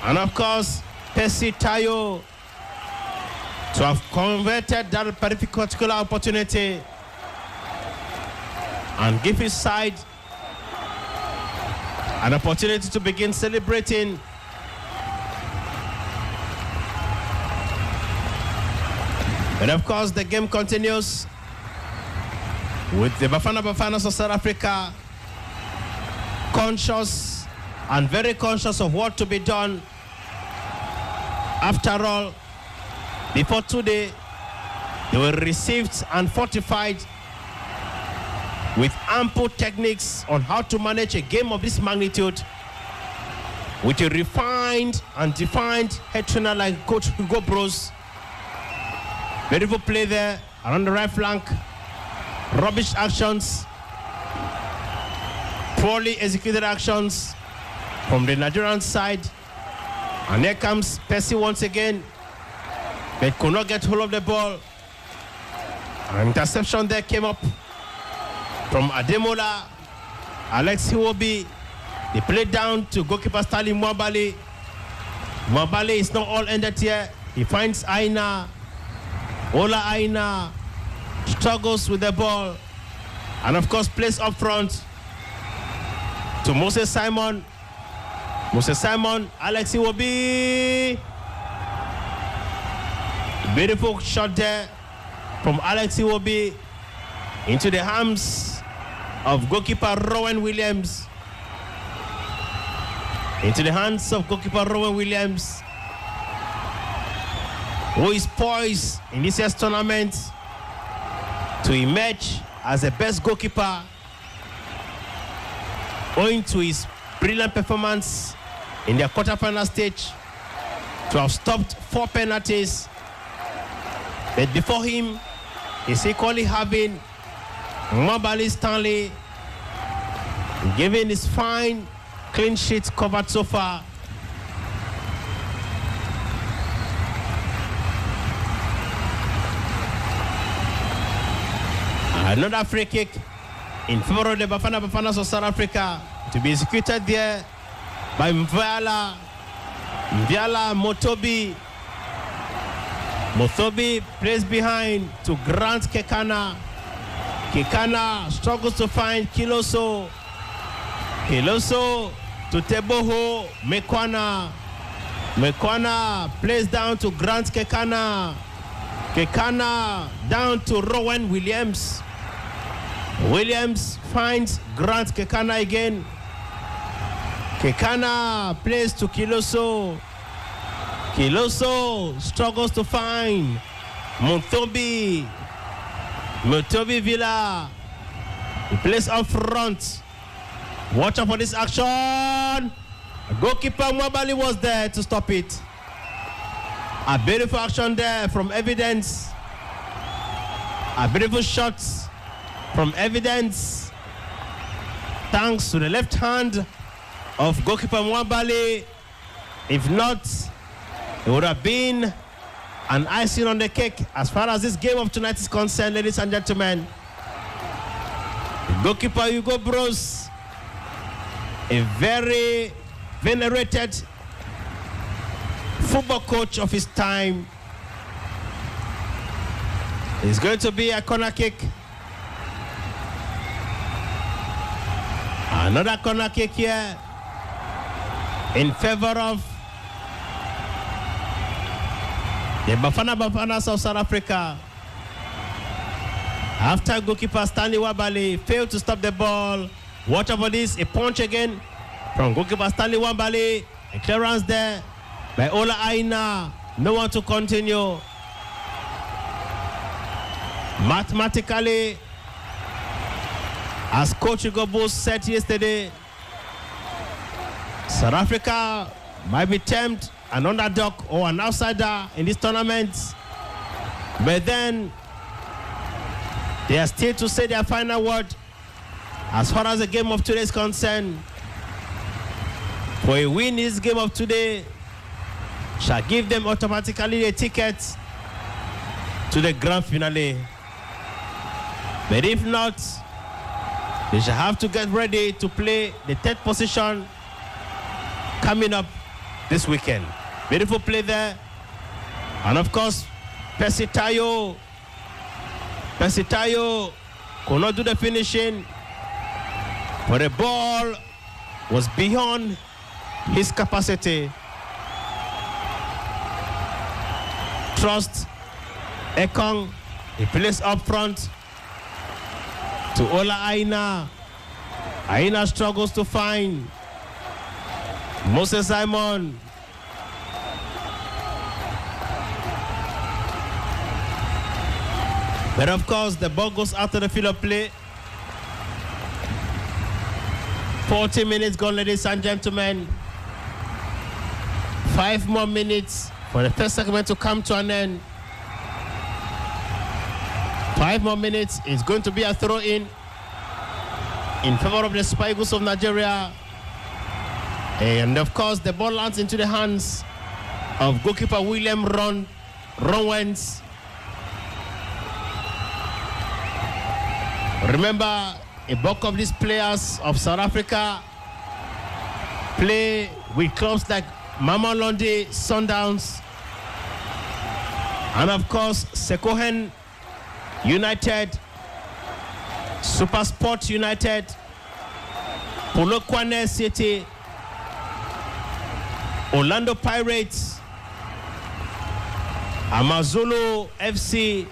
and of course, Percy Tayo to have converted that particular opportunity and give his side an opportunity to begin celebrating. But of course, the game continues with the Bafanas of South Africa conscious and very conscious of what to be done. After all, before today, they were received and fortified with ample techniques on how to manage a game of this magnitude with a refined and defined head trainer like Coach Hugo Bros. Beautiful play there around the right flank. Rubbish actions. Poorly executed actions from the Nigerian side. And here comes Percy once again. But could not get hold of the ball. An interception there came up from Ademola. Alex Iwobi. They played down to goalkeeper Stanley Mwabali. Mwabali is not all ended here. He finds Aina. Ola Aina struggles with the ball. And of course plays up front to Moses Simon. Moses Simon, Alex Iwobi. Beautiful shot there from Alex Iwobi into the hands of goalkeeper Rowan Williams. Into the hands of goalkeeper Rowan Williams, who is poised in this year's tournament to emerge as the best goalkeeper owing to his brilliant performance in their quarterfinal stage, to have stopped 4 penalties. But before him is equally having Mwabali Stanley, given his fine clean sheet covered so far. Another free kick in favor of the Bafanas of South Africa to be executed there by Mviala Motobi. Motobi plays behind to Grant Kekana. Kekana struggles to find Kiloso. Kiloso to Teboho Mekwana. Mekwana plays down to Grant Kekana. Kekana down to Rowan Williams. Williams finds Grant Kekana again. Kekana plays to Kiloso. Kiloso struggles to find Montobi. Montobi Villa. He plays up front. Watch out for this action. Goalkeeper Mwabali was there to stop it. A beautiful action there from Evidence. A beautiful shot from Evidence. Thanks to the left hand of goalkeeper Mwabali. If not, it would have been an icing on the cake as far as this game of tonight is concerned, ladies and gentlemen. The goalkeeper Hugo Bros, a very venerated football coach of his time. It's going to be a corner kick. Another corner kick here in favor of the Bafanas of South Africa. After goalkeeper Stanley Wambale failed to stop the ball. Watch out for this, a punch again from goalkeeper Stanley Wambale. A clearance there by Ola Aina. No one to continue. Mathematically, as Coach Hugo Boss said yesterday, South Africa might be termed an underdog or an outsider in this tournament. But then, they are still to say their final word as far as the game of today is concerned. For a win in this game of today shall give them automatically a ticket to the grand finale. But if not, they shall have to get ready to play the third position coming up this weekend. Beautiful play there. And of course, Percy Taiwo could not do the finishing, but the ball was beyond his capacity. Trust Ekong, he plays up front to Ola Aina. Aina struggles to find Moses Simon. But of course, the ball goes out of the field of play. 40 minutes gone, ladies and gentlemen. 5 more minutes for the first segment to come to an end. 5 more minutes. It's going to be a throw-in favor of the Super Eagles of Nigeria. And of course, the ball lands into the hands of goalkeeper William Ronwens. Remember, a bulk of these players of South Africa play with clubs like Mamelodi Sundowns and of course Sekohen United, SuperSport United, Polokwane City, Orlando Pirates, Amazulu FC.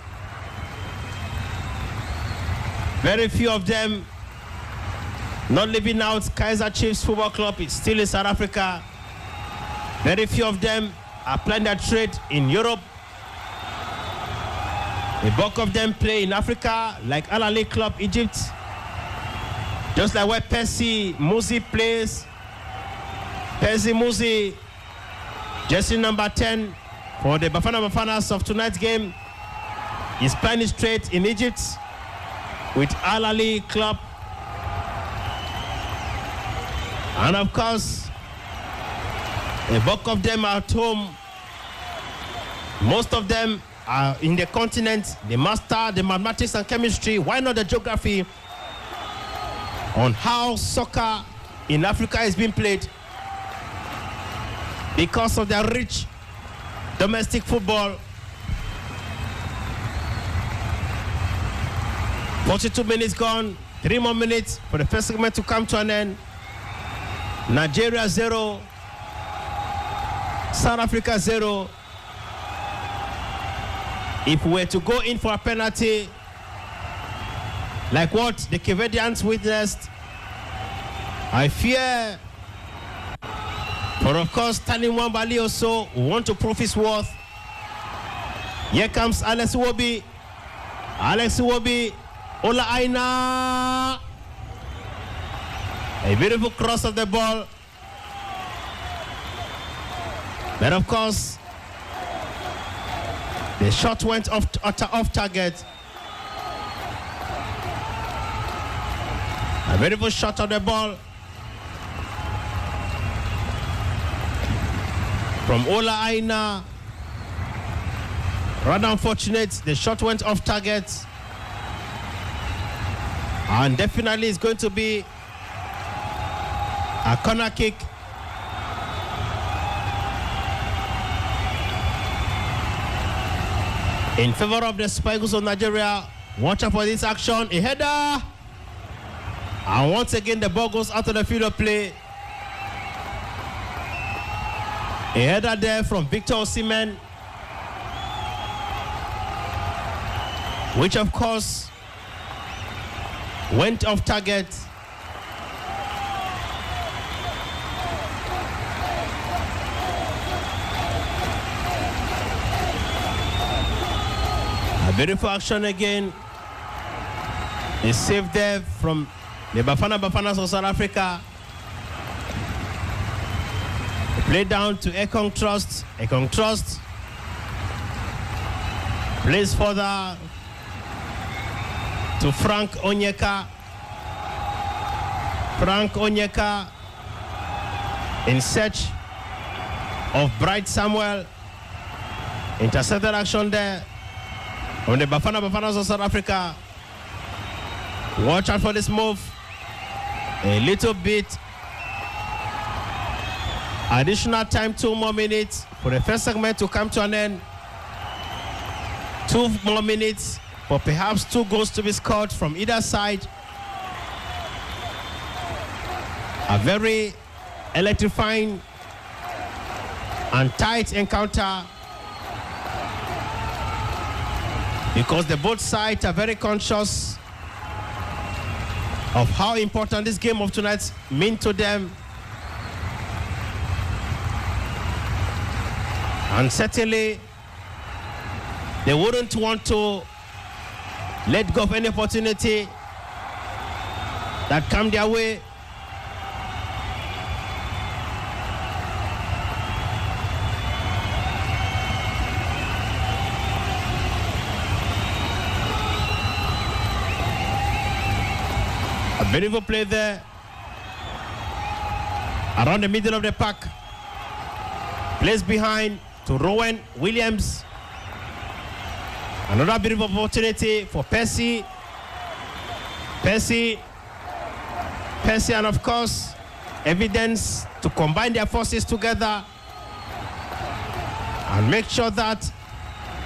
Very few of them not living out Kaizer Chiefs Football Club. It's still in South Africa. Very few of them are playing their trade in Europe. A bulk of them play in Africa, like Al Ahly Club Egypt. Just like where Percy Muzi plays. Percy Muzi, jersey number 10 for the Bafanas of tonight's game. He's playing his trade in Egypt with Al Ahly Club. And of course, a bulk of them are at home. Most of them are in the continent. They master the mathematics and chemistry. Why not the geography on how soccer in Africa is being played? Because of their rich domestic football. 42 minutes gone, 3 more minutes for the first segment to come to an end. Nigeria 0, South Africa 0. If we were to go in for a penalty, like what the Cavadians witnessed, I fear, for of course, Stanley Wambale also want to prove his worth. Here comes Alex Iwobi. Ola Aina. A beautiful cross of the ball. But of course, the shot went off target. A beautiful shot of the ball from Ola Aina. Rather unfortunate, the shot went off target. And definitely it's going to be a corner kick. In favor of the Super Eagles of Nigeria. Watch out for this action. A header. And once again, the ball goes out of the field of play. A header there from Victor Osimhen, which of course went off target. A beautiful action again. A save there from the Bafanas of South Africa. Play down to Ekong Trust. Ekong Trust plays further to Frank Onyeka. Frank Onyeka in search of Bright Samuel. Intercepted action there on the Bafanas of South Africa. Watch out for this move. A little bit. Additional time, 2 more minutes for the first segment to come to an end. 2 more minutes for perhaps 2 goals to be scored from either side. A very electrifying and tight encounter, because the both sides are very conscious of how important this game of tonight means to them. And certainly, they wouldn't want to let go of any opportunity that come their way. A beautiful play there around the middle of the pack. Plays behind to Rowan Williams. Another beautiful opportunity for Percy, and of course, Evidence to combine their forces together and make sure that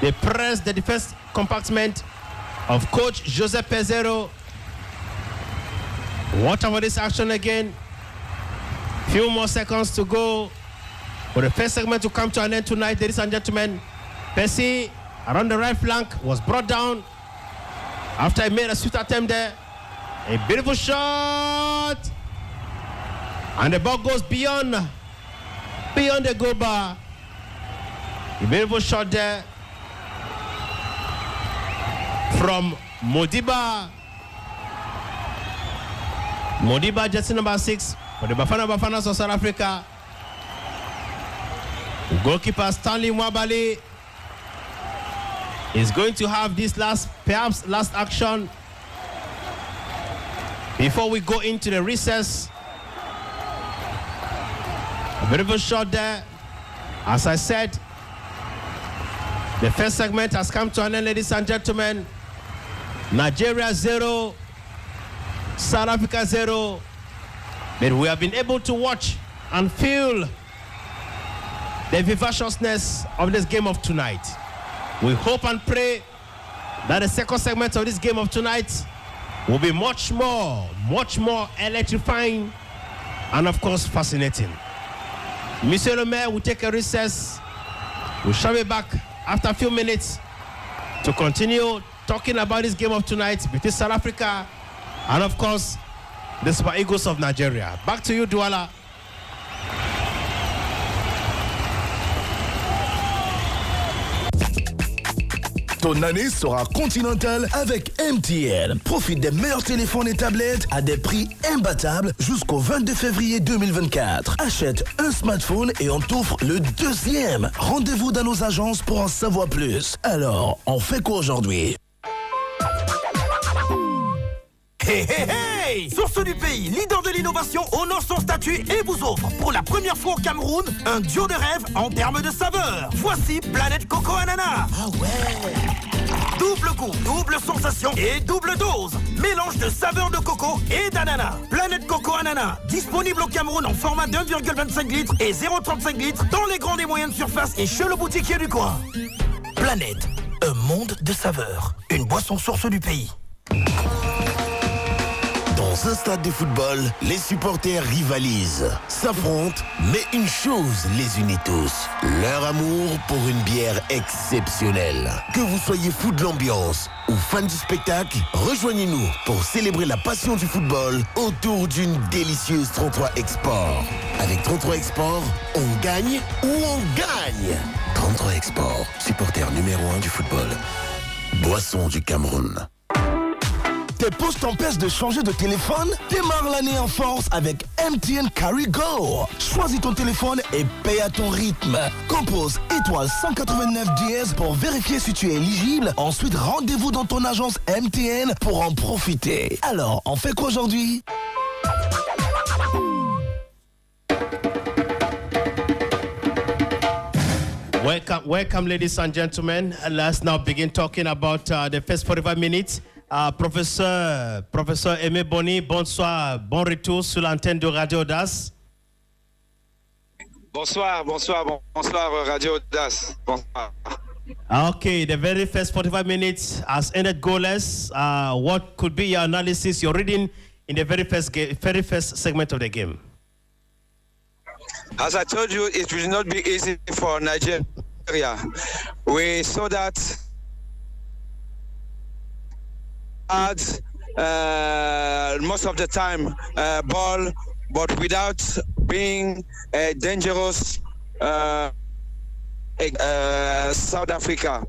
they press the defense compartment of coach Joseph Pezero. Watch out for this action again. Few more seconds to go for the first segment to come to an end tonight, ladies and gentlemen. Percy around the right flank was brought down after he made a swift attempt there. A beautiful shot, and the ball goes beyond the goal bar. A beautiful shot there from Modiba, jersey number 6 for the Bafanas of South Africa. Goalkeeper Stanley Mwabali is going to have this perhaps last action before we go into the recess. A beautiful shot there. As I said, the first segment has come to an end, ladies and gentlemen. Nigeria 0, South Africa 0. But we have been able to watch and feel the vivaciousness of this game of tonight. We hope and pray that the second segment of this game of tonight will be much more electrifying and, of course, fascinating. Monsieur le Maire will take a recess. We shall be back after a few minutes to continue talking about this game of tonight between South Africa and, of course, the Super Eagles of Nigeria. Back to you, Douala. Ton année sera continentale avec MTN. Profite des meilleurs téléphones et tablettes à des prix imbattables jusqu'au 22 février 2024. Achète un smartphone et on t'offre le deuxième. Rendez-vous dans nos agences pour en savoir plus. Alors, on fait quoi aujourd'hui? Hey, hey, hey! Source du pays, leader de l'innovation, honore son statut et vous offre pour la première fois au Cameroun un duo de rêve en termes de saveur. Voici Planète Coco Ananas. Ah ouais! Double goût, double sensation et double dose. Mélange de saveurs de coco et d'ananas. Planète Coco Ananas, disponible au Cameroun en format de 1,25 litres et 0,35 litres dans les grandes et moyennes surfaces et chez le boutiquier du coin. Planète, un monde de saveurs. Une boisson source du pays. Dans un stade de football, les supporters rivalisent, s'affrontent, mais une chose les unit tous, leur amour pour une bière exceptionnelle. Que vous soyez fou de l'ambiance ou fan du spectacle, rejoignez-nous pour célébrer la passion du football autour d'une délicieuse 33 Export. Avec 33 Export, on gagne ou on gagne. 33 Export, supporter numéro 1 du football. Boisson du Cameroun. Tes pauses t'empêchent de changer de téléphone? Démarre l'année en force avec MTN Carry Go. Choisis ton téléphone et paye à ton rythme. Compose étoile 189 dièse pour vérifier si tu es éligible. Ensuite, rendez-vous dans ton agence MTN pour en profiter. Alors, on fait quoi aujourd'hui? Welcome, ladies and gentlemen. Let's now begin talking about the first 45 minutes. Professeur Aimé Boni, bonsoir, bon retour sur l'antenne de Radio AUDACE. Bonsoir, Radio AUDACE. Bonsoir. Okay, the very first 45 minutes has ended goalless. What could be your analysis, your reading in the very first segment of the game? As I told you, it will not be easy for Nigeria. We saw that most of the time ball, but without being dangerous. South Africa.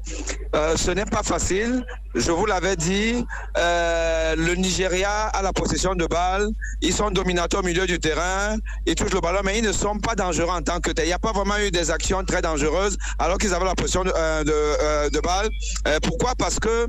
Ce n'est pas facile, je vous l'avais dit. Le Nigeria a la possession de balle, ils sont dominateurs au milieu du terrain, ils touchent le ballon, mais ils ne sont pas dangereux en tant que tel. Il n'y a pas vraiment eu des actions très dangereuses alors qu'ils avaient la possession de balle. Pourquoi? Parce que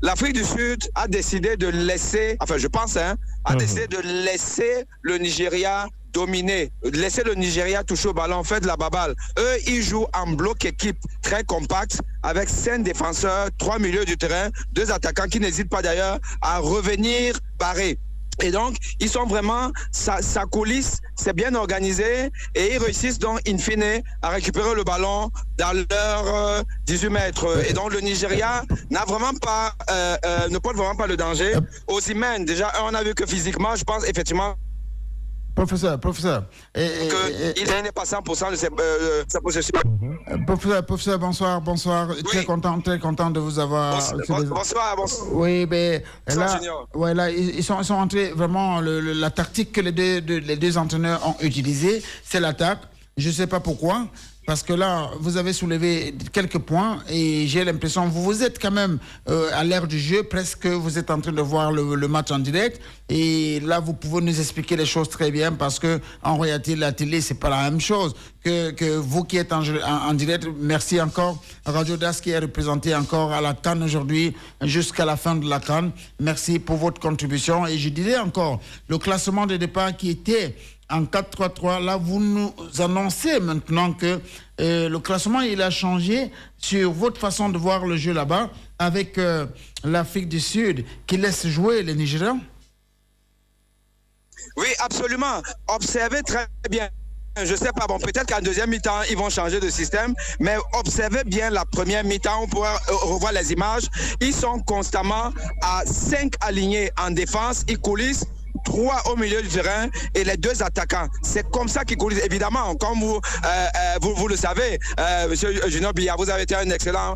l'Afrique du Sud a décidé de laisser, enfin je pense, a décidé de laisser le Nigeria dominer, laisser le Nigeria toucher au ballon, faire de la baballe. Eux, ils jouent en bloc équipe très compact avec 5 défenseurs, 3 milieux du terrain, 2 attaquants qui n'hésitent pas d'ailleurs à revenir barrer. Et donc, ils sont vraiment, ça coulisse, c'est bien organisé et ils réussissent donc, in fine, à récupérer le ballon dans leurs 18 mètres. Et donc, le Nigeria n'a vraiment pas, ne porte vraiment pas le danger. Osimhen, déjà, on a vu que physiquement, je pense effectivement, Professeur. Il n'est pas 100% de sa possession. Professeur, bonsoir. Oui. Très content de vous avoir. Bonsoir. Oui, mais bonsoir, là, ils sont entrés vraiment. La tactique que les deux entraîneurs ont utilisée, c'est l'attaque. Je ne sais pas pourquoi. Parce que là, vous avez soulevé quelques points et j'ai l'impression que vous êtes quand même à l'ère du jeu, presque vous êtes en train de voir le match en direct. Et là, vous pouvez nous expliquer les choses très bien parce que en réalité, la télé, c'est pas la même chose que vous qui êtes en direct. Merci encore à Radio AUDACE qui est représenté encore à la CAN aujourd'hui jusqu'à la fin de la CAN. Merci pour votre contribution. Et je dirais encore, le classement de départ qui était en 4-3-3, là, vous nous annoncez maintenant que le classement, il a changé sur votre façon de voir le jeu là-bas avec l'Afrique du Sud qui laisse jouer les Nigérians. Oui, absolument. Observez très bien. Je sais pas, bon, peut-être qu'en deuxième mi-temps, ils vont changer de système, mais observez bien la première mi-temps, on pourra revoir les images. Ils sont constamment à 5 alignés en défense, ils coulissent 3 au milieu du terrain et les 2 attaquants. C'est comme ça qu'ils coulissent. Évidemment, comme vous le savez, Monsieur Junior Billard, vous avez été un excellent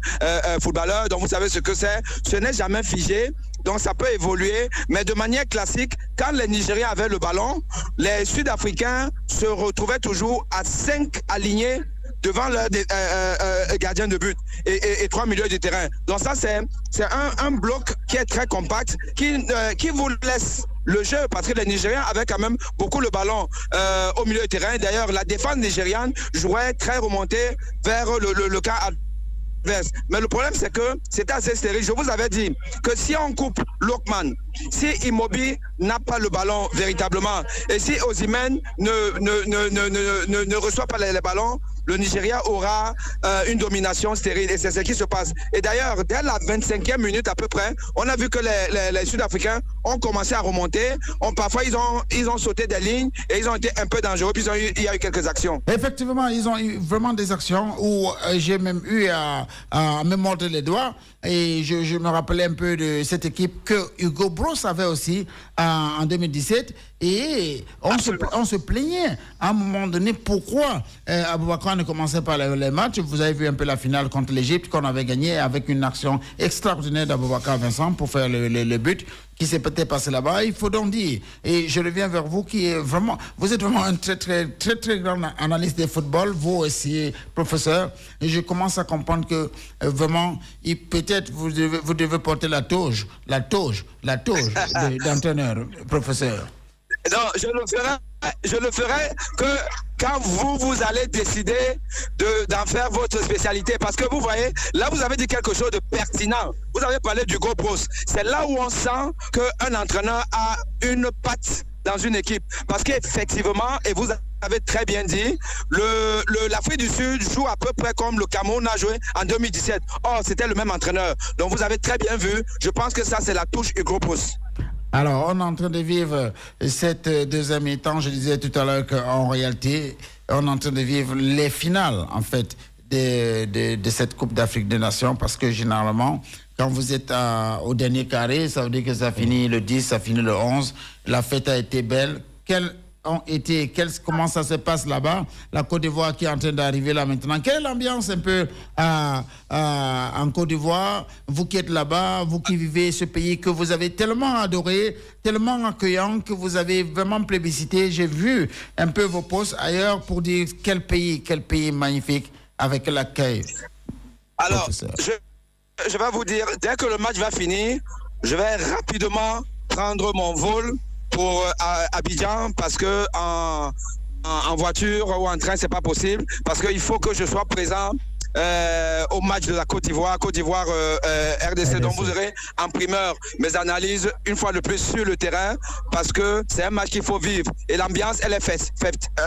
footballeur, donc vous savez ce que c'est. Ce n'est jamais figé. Donc ça peut évoluer, mais de manière classique, quand les Nigériens avaient le ballon, les Sud-Africains se retrouvaient toujours à 5 alignés devant leur gardien de but et 3 milieux de terrain. Donc ça, c'est un bloc qui est très compact, qui vous laisse le jeu, parce que les Nigériens avaient quand même beaucoup le ballon au milieu de terrain. D'ailleurs, la défense nigériane jouait très remontée vers le camp adverse. Mais le problème, c'est que c'était assez stérile. Je vous avais dit que si on coupe Lookman, si Immobile n'a pas le ballon véritablement, et si Osimhen ne reçoit pas les ballons, le Nigeria aura une domination stérile. Et c'est ce qui se passe. Et d'ailleurs, dès la 25e minute à peu près, on a vu que les Sud-Africains ont commencé à remonter. Parfois, ils ont sauté des lignes et ils ont été un peu dangereux. Puis il y a eu quelques actions. Effectivement, ils ont eu vraiment des actions où j'ai même eu à me mordre les doigts. Et je me rappelais un peu de cette équipe que Hugo Bros avait aussi en 2017. Et on se plaignait à un moment donné pourquoi Aboubakar ne commençait pas les matchs. Vous avez vu un peu la finale contre l'Égypte qu'on avait gagné avec une action extraordinaire d'Aboubacar Vincent pour faire le but qui s'est peut-être passé là-bas. Il faut donc dire, et je reviens vers vous, vous êtes vraiment un très grand analyste de football, vous aussi, professeur, et je commence à comprendre que vraiment, peut-être vous devez porter la toge d'entraîneur, professeur. Non, je le ferai que quand vous allez décider d'en faire votre spécialité. Parce que vous voyez, là vous avez dit quelque chose de pertinent. Vous avez parlé du gros bros. C'est là où on sent qu'un entraîneur a une patte dans une équipe. Parce qu'effectivement, et vous avez très bien dit, l'Afrique du Sud joue à peu près comme le Cameroun a joué en 2017. Or, c'était le même entraîneur. Donc vous avez très bien vu. Je pense que ça, c'est la touche du gros bros. Alors, on est en train de vivre cette deuxième mi-temps. Je disais tout à l'heure qu'en réalité, on est en train de vivre les finales, en fait, de cette Coupe d'Afrique des Nations, parce que généralement, quand vous êtes au dernier carré, ça veut dire que ça finit le 10, ça finit le 11. La fête a été belle. Comment ça se passe là-bas? La Côte d'Ivoire qui est en train d'arriver là maintenant. Quelle est l'ambiance un peu en Côte d'Ivoire? Vous qui êtes là-bas, vous qui vivez ce pays que vous avez tellement adoré, tellement accueillant, que vous avez vraiment plébiscité. J'ai vu un peu vos posts ailleurs pour dire quel pays magnifique avec l'accueil. Alors, je vais vous dire, dès que le match va finir, je vais rapidement prendre mon vol pour Abidjan, parce que en voiture ou en train c'est pas possible, parce qu'il faut que je sois présent au match de la Côte d'Ivoire RDC. Donc vous aurez en primeur mes analyses une fois de plus sur le terrain, parce que c'est un match qu'il faut vivre et l'ambiance elle est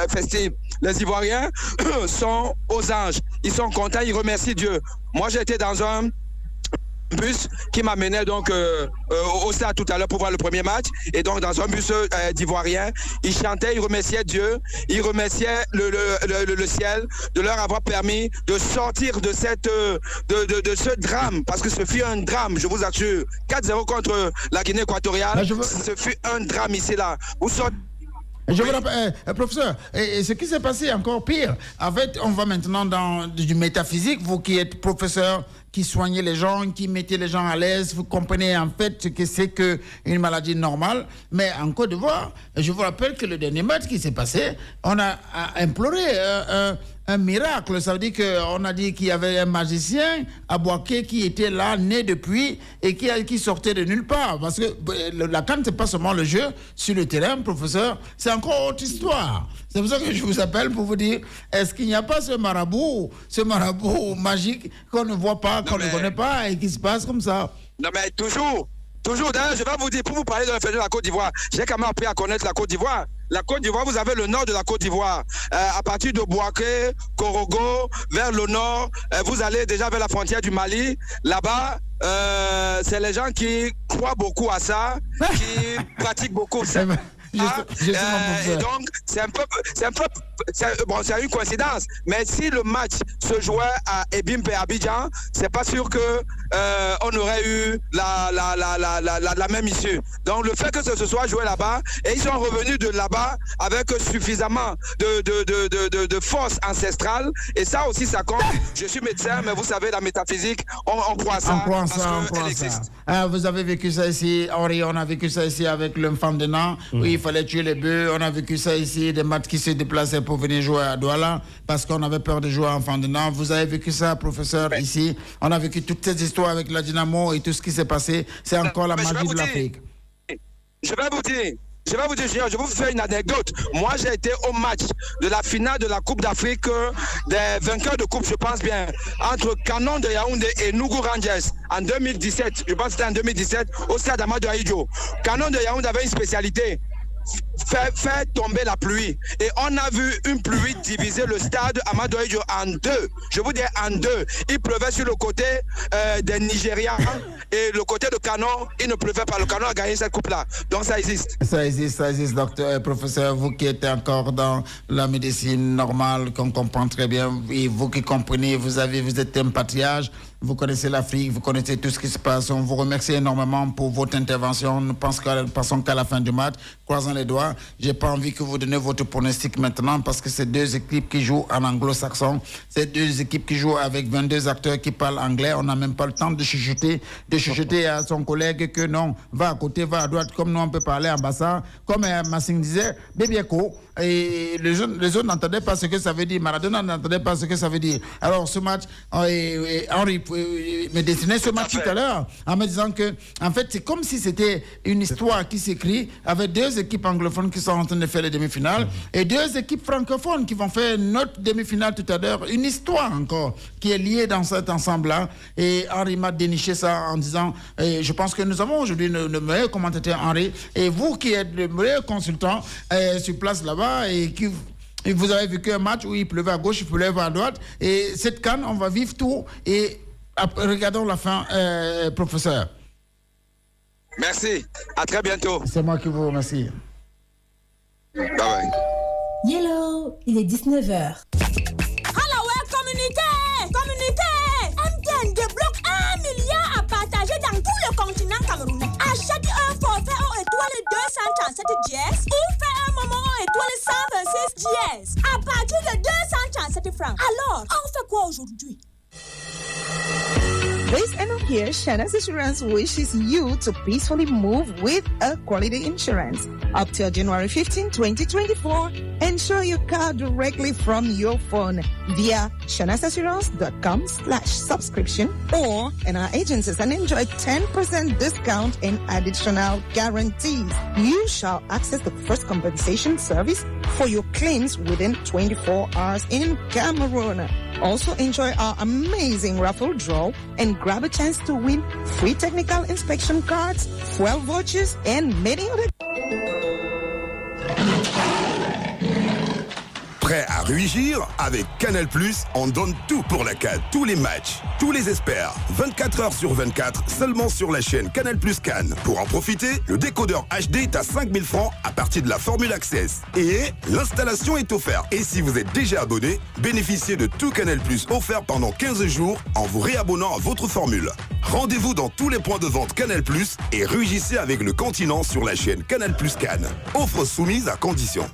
festive. Les Ivoiriens sont aux anges, ils sont contents, ils remercient Dieu. Moi j'ai été dans un bus qui m'amenait donc au stade tout à l'heure pour voir le premier match, et donc dans un bus d'Ivoiriens, ils chantaient, ils remerciaient Dieu, ils remerciaient le ciel de leur avoir permis de sortir de ce drame, parce que ce fut un drame, je vous assure. 4-0 contre la Guinée équatoriale, ce fut un drame ici là. Vous sortez. Je vous rappelle, professeur, et ce qui s'est passé encore pire. En fait, on va maintenant dans du métaphysique. Vous qui êtes professeur, qui soignez les gens, qui mettez les gens à l'aise, vous comprenez en fait ce que c'est qu'une maladie normale. Mais en Côte d'Ivoire, je vous rappelle que le dernier match qui s'est passé, on a imploré un miracle. Ça veut dire qu'on a dit qu'il y avait un magicien à Boaké qui était là, né depuis, et qui sortait de nulle part. Parce que la CAN, c'est pas seulement le jeu sur le terrain, professeur, c'est encore autre histoire. C'est pour ça que je vous appelle pour vous dire, est-ce qu'il n'y a pas ce marabout magique qu'on ne voit pas, qu'on ne connaît pas, et qui se passe comme ça? Non mais toujours, d'ailleurs, je vais vous dire, pour vous parler de la fête de la Côte d'Ivoire, j'ai quand même appris à connaître la Côte d'Ivoire. La Côte d'Ivoire, vous avez le nord de la Côte d'Ivoire. À partir de Boaké, Korogo, vers le nord, vous allez déjà vers la frontière du Mali. Là-bas, c'est les gens qui croient beaucoup à ça, qui pratiquent beaucoup ça. Et donc, c'est une coïncidence. Mais si le match se jouait à Ebimpe et Abidjan, c'est pas sûr que on aurait eu la même issue. Donc, le fait que ce soit joué là-bas, et ils sont revenus de là-bas avec suffisamment de force ancestrale, et ça aussi, ça compte. Je suis médecin, mais vous savez, la métaphysique, on croit ça. On croit ça. Vous avez vécu ça ici, Henri, on a vécu ça ici avec l'enfant de Nan, où il fallait tuer les bœufs. On a vécu ça ici, des matchs qui se déplaçaient pour venir jouer à Douala parce qu'on avait peur de jouer à enfant de Nan. Vous avez vécu ça, professeur, ici. On a vécu toutes ces histoires avec la Dynamo et tout ce qui s'est passé. C'est encore la magie de l'Afrique. Je vais vous dire, Junior, je vais vous faire une anecdote. Moi, j'ai été au match de la finale de la Coupe d'Afrique des vainqueurs de Coupe, je pense bien, entre Canon de Yaoundé et Nougou Rangers en 2017. Je pense que c'était en 2017 au stade Amadou Ahidjo. Canon de Yaoundé avait une spécialité. faire tomber la pluie. Et on a vu une pluie diviser le stade Amadou Ahidjo en deux. Je vous dis en deux. Il pleuvait sur le côté des Nigérians et le côté de Canon, il ne pleuvait pas. Le Canon a gagné cette coupe-là. Donc ça existe. Ça existe, docteur, professeur. Vous qui êtes encore dans la médecine normale, qu'on comprend très bien, et vous qui comprenez, vous êtes un patriarche. Vous connaissez l'Afrique, vous connaissez tout ce qui se passe. On vous remercie énormément pour votre intervention. Nous pensons qu'à la fin du match, croisons les doigts. Je n'ai pas envie que vous donniez votre pronostic maintenant parce que c'est deux équipes qui jouent en anglo-saxon. C'est deux équipes qui jouent avec 22 acteurs qui parlent anglais. On n'a même pas le temps de chuchoter à son collègue que non, va à côté, va à droite, comme nous on peut parler en bassin. Comme Massing disait, Bébieko. Et les autres n'entendaient pas ce que ça veut dire. Maradona n'entendait pas ce que ça veut dire. Alors ce match, Henri me dessinait ce match tout à l'heure en me disant que, en fait, c'est comme si c'était une histoire qui s'écrit avec deux équipes anglophones qui sont en train de faire les demi-finales et deux équipes francophones qui vont faire notre demi-finale tout à l'heure. Une histoire encore qui est liée dans cet ensemble-là. Et Henri m'a déniché ça en disant, je pense que nous avons aujourd'hui le meilleur commentateur, Henri, et vous qui êtes le meilleur consultant sur place là-bas, et vous avez vécu un match où il pleuvait à gauche, il pleuvait à droite. Et cette CAN, on va vivre tout. Et regardons la fin, professeur. Merci. À très bientôt. C'est moi qui vous remercie. Bye bye. Yellow, il est 19h. Hello, communauté! MTN débloque 1 milliard à partager dans tout le continent camerounais. Achète un forfait aux étoiles 237 dièses ou fais un moment aux étoiles 126 dièses à partir de 237 francs. Alors, on fait quoi aujourd'hui? This end here, Shana's Insurance wishes you to peacefully move with a quality insurance. Up till January 15, 2024, insure your car directly from your phone via shanasassurance.com/subscription or in our agencies and enjoy 10% discount and additional guarantees. You shall access the first compensation service for your claims within 24 hours in Cameroon. Also enjoy our amazing raffle draw and grab a chance to win free technical inspection cards, fuel vouchers, and many other. Prêt à rugir? Avec Canal+, on donne tout pour la CAN. Tous les matchs, tous les experts. 24 heures sur 24, seulement sur la chaîne Canal+ Cannes. Pour en profiter, le décodeur HD est à 5 000 francs à partir de la formule Access. Et l'installation est offerte. Et si vous êtes déjà abonné, bénéficiez de tout Canal+ offert pendant 15 jours en vous réabonnant à votre formule. Rendez-vous dans tous les points de vente Canal+ et rugissez avec le continent sur la chaîne Canal+ Cannes. Offre soumise à condition.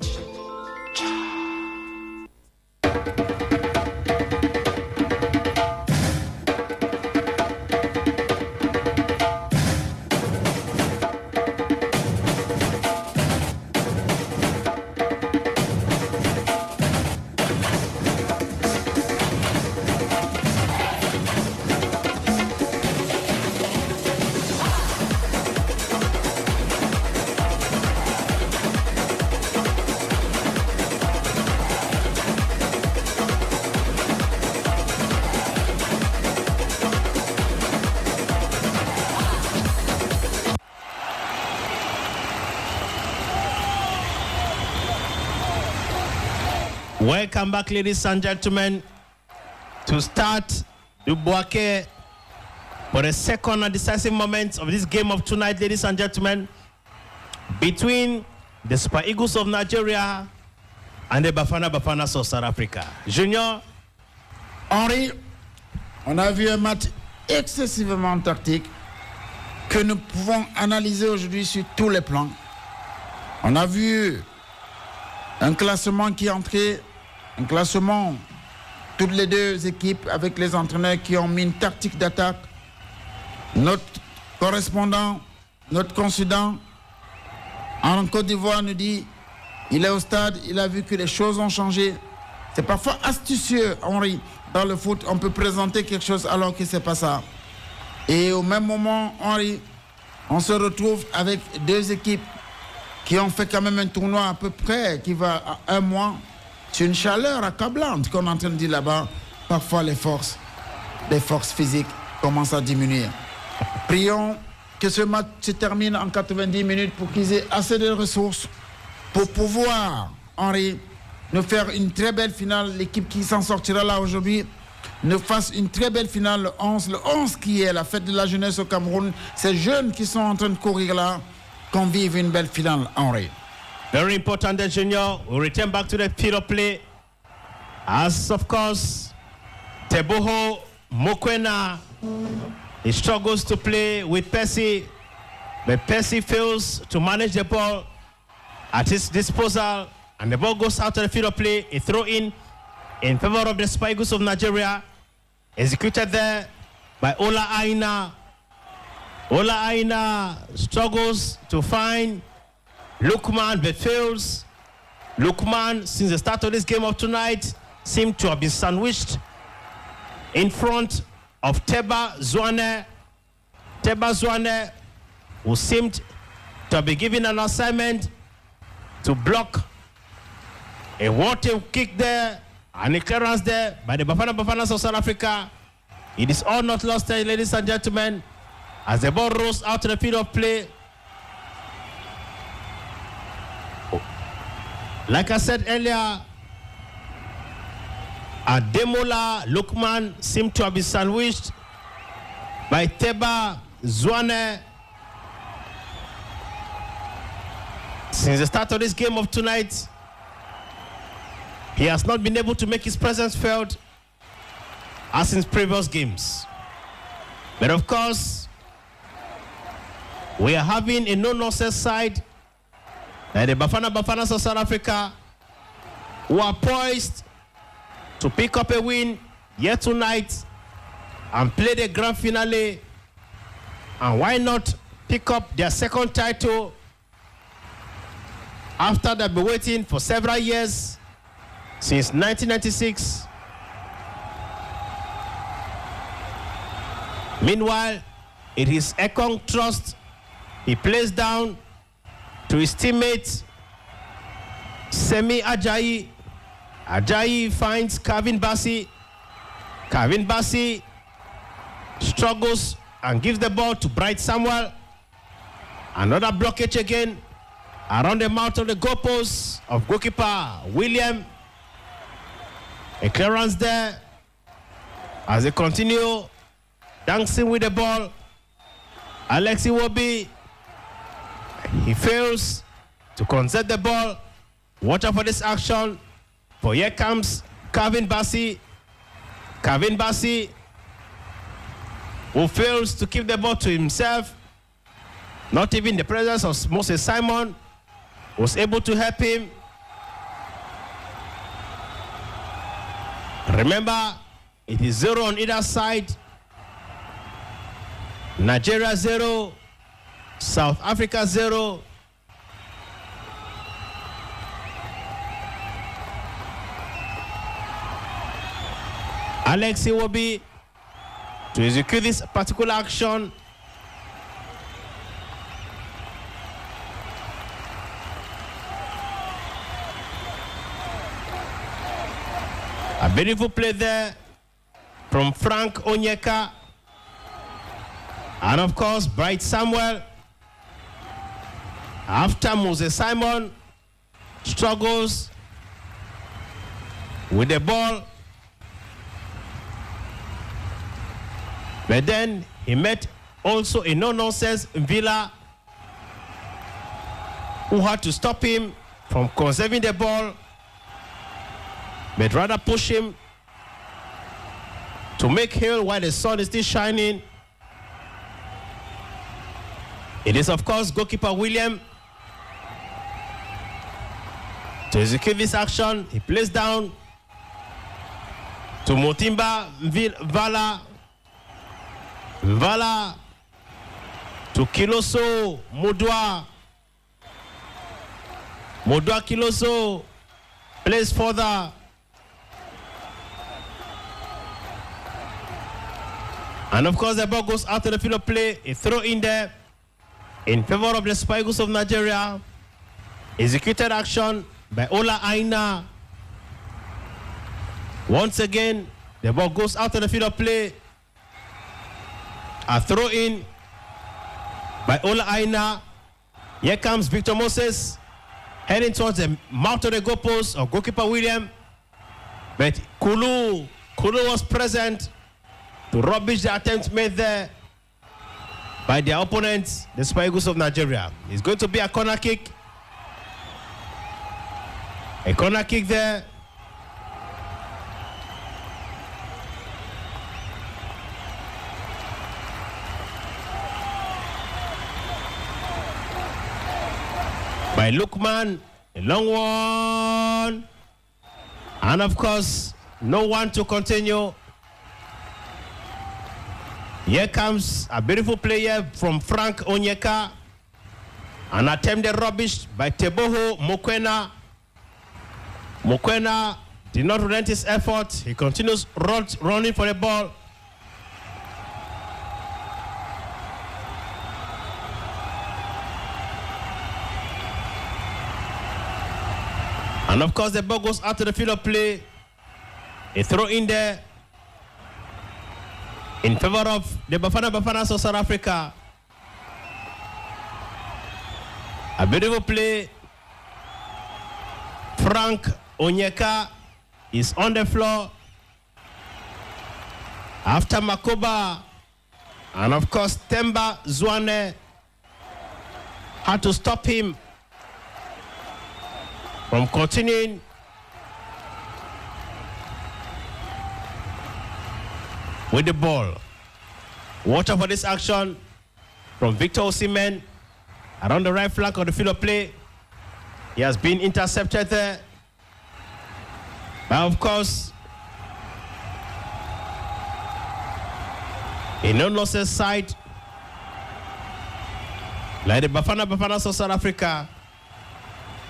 Welcome back, ladies and gentlemen, to start the Bouaké for the second and decisive moment of this game of tonight, ladies and gentlemen, between the Super Eagles of Nigeria and the Bafana Bafanas of South Africa. Junior. Henri, on a vu un match excessivement tactique que nous pouvons analyser aujourd'hui sur tous les plans. On a vu un classement qui est entré, un classement, toutes les deux équipes avec les entraîneurs qui ont mis une tactique d'attaque. Notre correspondant, notre consultant en Côte d'Ivoire nous dit, il est au stade, il a vu que les choses ont changé. C'est parfois astucieux, Henri, dans le foot, on peut présenter quelque chose alors que c'est pas ça. Et au même moment, Henri, on se retrouve avec deux équipes qui ont fait quand même un tournoi à peu près, qui va à un mois, sur une chaleur accablante qu'on est en train de dire là-bas. Parfois les forces physiques commencent à diminuer. Prions que ce match se termine en 90 minutes pour qu'ils aient assez de ressources pour pouvoir, Henri, nous faire une très belle finale. L'équipe qui s'en sortira là aujourd'hui nous fasse une très belle finale le 11. Le 11 qui est la fête de la jeunesse au Cameroun. Ces jeunes qui sont en train de courir là, qu'on vive une belle finale, Henri. Very important that Junior will return back to the field of play. As of course, Teboho Mokwena, he struggles to play with Percy, but Percy fails to manage the ball at his disposal, and the ball goes out to the field of play. A throw in favor of the Super Eagles of Nigeria, executed there by Ola Aina. Ola Aina struggles to find Lukman, but fails. Lukman, since the start of this game of tonight, seemed to have been sandwiched in front of Teba Zwane. Teba Zwane, who seemed to have been given an assignment to block a water kick there and a clearance there by the Bafanas of South Africa. It is all not lost, ladies and gentlemen, as the ball rolls out to the field of play. Like I said earlier, Ademola Lukman seemed to have been sandwiched by Teba Zwane. Since the start of this game of tonight, he has not been able to make his presence felt as in previous games. But of course, we are having a no-nonsense side, like the Bafanas of South Africa, who are poised to pick up a win yet tonight and play the grand finale. And why not pick up their second title after they've been waiting for several years, since 1996. Meanwhile, it is Ekong Trust. He plays down to his teammate Semi Ajayi. Ajayi finds Kevin Bassi. Kevin Bassi struggles and gives the ball to Bright Samuel. Another blockage again around the mouth of the goalpost of goalkeeper William. A clearance there as they continue dancing with the ball. Alexi Wobi, he fails to conserve the ball. Watch out for this action. For here comes Kevin Bassi. Kevin Bassi, who fails to keep the ball to himself. Not even the presence of Moses Simon was able to help him. Remember, it is 0 on either side. Nigeria 0, South Africa 0. Alex Iwobi to execute this particular action. A beautiful play there from Frank Onyeka. And of course, Bright Samuel. After Moses Simon struggles with the ball. But then he met also a no-nonsense Villa, who had to stop him from conserving the ball, but rather push him to make hay while the sun is still shining. It is, of course, goalkeeper William to execute this action. He plays down to Mutimba Vala. Vala to Kiloso Mudwa. Mudwa Kiloso plays further. And of course, the ball goes out to the field of play. A throw in there in favor of the Super Eagles of Nigeria. Executed action by Ola Aina. Once again, the ball goes out to the field of play. A throw in by Ola Aina. Here comes Victor Moses. heading towards the mouth of the goalpost of goalkeeper William. But Kulu was present to rubbish the attempt made there by their opponents, the Super Eagles of Nigeria. It's going to be a corner kick. A corner kick there. By Lukman, a long one. And of course, no one to continue. Here comes a beautiful player from Frank Onyeka. An attempted rubbish by Teboho Mokwena. Mokwena did not relent his effort. He continues running for the ball. And of course, the ball goes out to the field of play. A throw in there in favor of the Bafanas of South Africa. A beautiful play. Frank Onyeka is on the floor after Makoba. And of course, Temba Zwane had to stop him from continuing. With the ball. Watch out for this action from Victor Osimhen around the right flank of the field of play. He has been intercepted there. But of course, a no-losses side like the Bafanas of South Africa,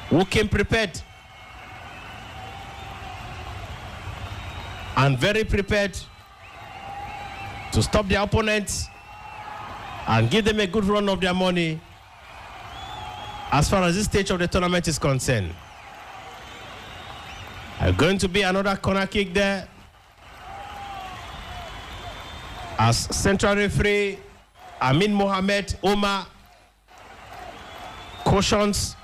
who came prepared and very prepared to stop their opponents and give them a good run of their money as far as this stage of the tournament is concerned. Going to be another corner kick there as central referee Amin Mohamed Omar cautions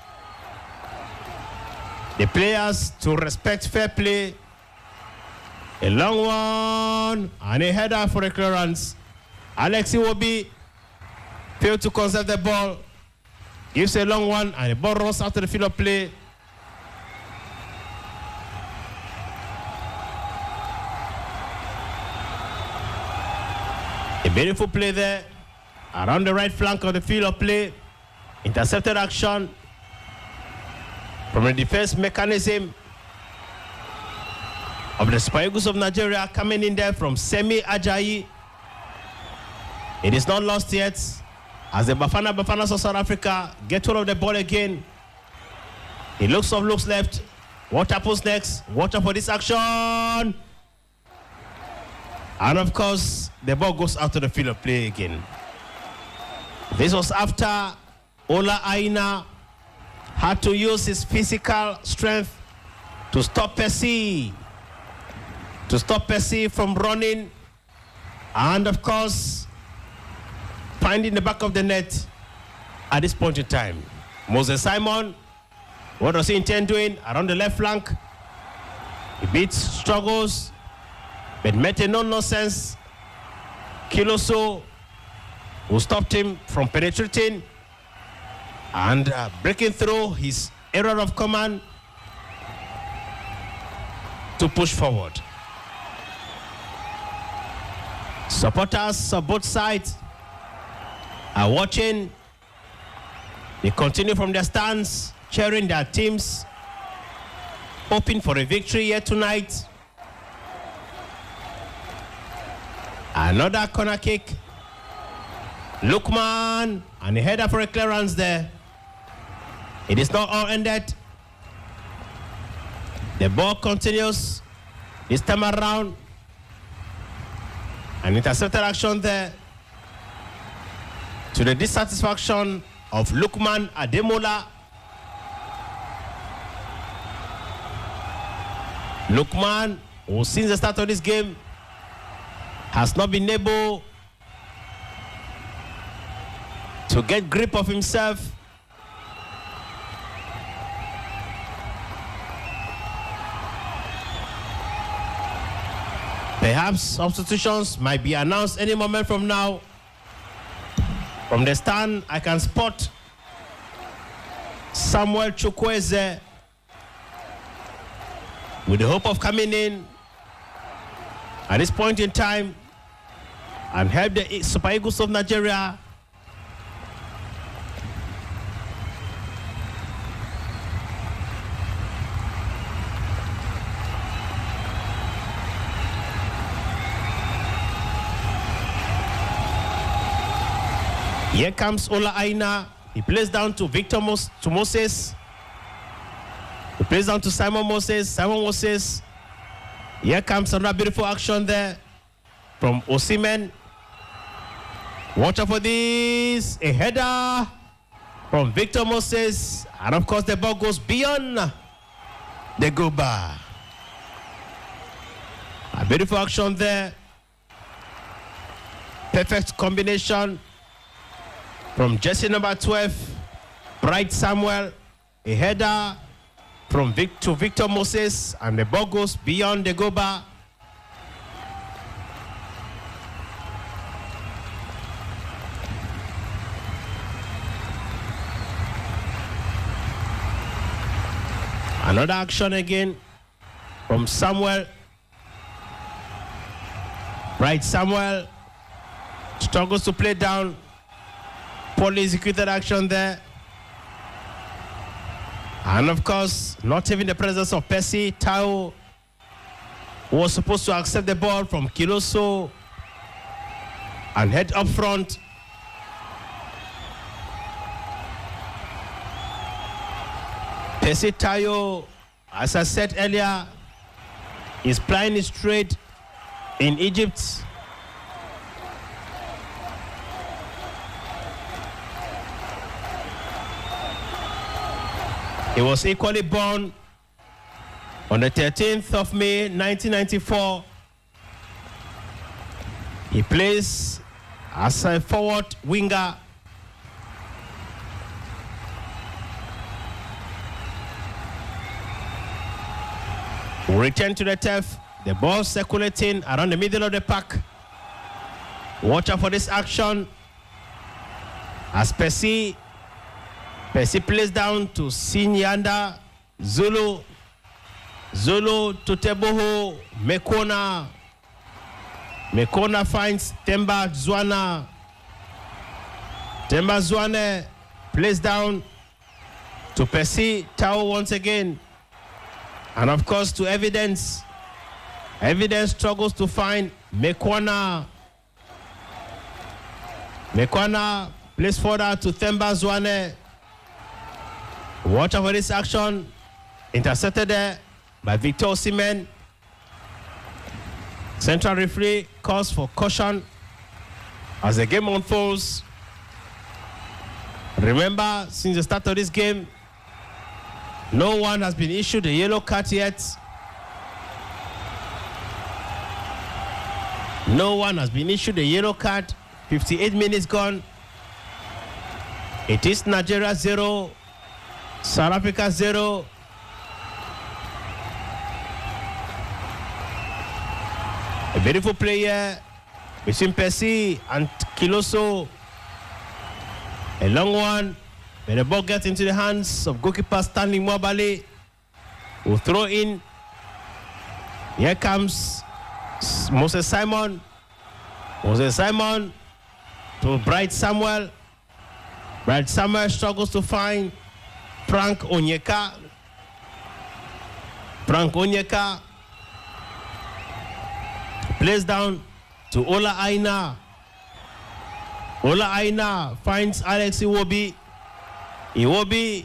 the players to respect fair play. A long one and a header for a clearance. Alex Iwobi failed to conserve the ball. Gives a long one and the ball runs out to the field of play. A beautiful play there around the right flank of the field of play. Intercepted action from the defense mechanism of the Super Eagles of Nigeria, coming in there from Semi Ajayi. It is not lost yet as the Bafanas of South Africa get hold of the ball again. It looks left. What happens next? Watch out for this action. And of course, the ball goes out to the field of play again. This was after Ola Aina had to use his physical strength to stop Percy. To stop Percy from running. And of course, finding the back of the net at this point in time. Moses Simon, what does he intend doing? Around the left flank. He beats, struggles, but met a no-nonsense Kiloso, who stopped him from penetrating and breaking through his error of command to push forward. Supporters of both sides are watching. They continue from their stands, cheering their teams, hoping for a victory here tonight. Another corner kick. Lukman, and a header for a clearance there. It is not all ended. The ball continues this time around. An intercepted action there to the dissatisfaction of Lukman Ademola. Lukman, who since the start of this game has not been able to get grip of himself. Perhaps substitutions might be announced any moment from now. From the stand, I can spot Samuel Chukwueze with the hope of coming in at this point in time and help the Super Eagles of Nigeria Here comes Ola Aina. He plays down to Moses. He plays down to Simon Moses. Here comes another beautiful action there from Osimhen. Watch out for this. A header from Victor Moses. And of course the ball goes beyond the goalbar. A beautiful action there. Perfect combination from jersey number 12, Bright Samuel. A header from Victor Moses, and the ball goes beyond the goalbar. Another action again from Samuel. Bright Samuel struggles to play down. Poorly executed action there. And of course, not even the presence of Percy Tao, who was supposed to accept the ball from Kiloso and head up front. Percy Tao, as I said earlier, is plying his trade in Egypt. He was equally born on the 13th of May, 1994. He plays as a forward winger. We return to the turf. The ball circulating around the middle of the park. Watch out for this action as Percy plays down to Sinyanda. Zulu to Teboho. Mekona finds Temba Zwana. Temba Zwane plays down to Percy Tao once again. And of course to Evidence. Evidence struggles to find Mekwana. Mekwana plays further to Temba Zwane. Watch out for this action. Intercepted there by Victor Osimhen. Central referee calls for caution as the game unfolds. Remember, since the start of this game, no one has been issued a yellow card yet. No one has been issued a yellow card. 58 minutes gone. It is Nigeria 0, South Africa 0. A beautiful player between Percy and Kiloso. A long one. When the ball gets into the hands of goalkeeper Stanley Mwabale, will throw in. Here comes Moses Simon. Moses Simon to Bright Samuel. Bright Samuel struggles to find Frank Onyeka. Frank Onyeka plays down to Ola Aina. Ola Aina finds Alex Iwobi. Iwobi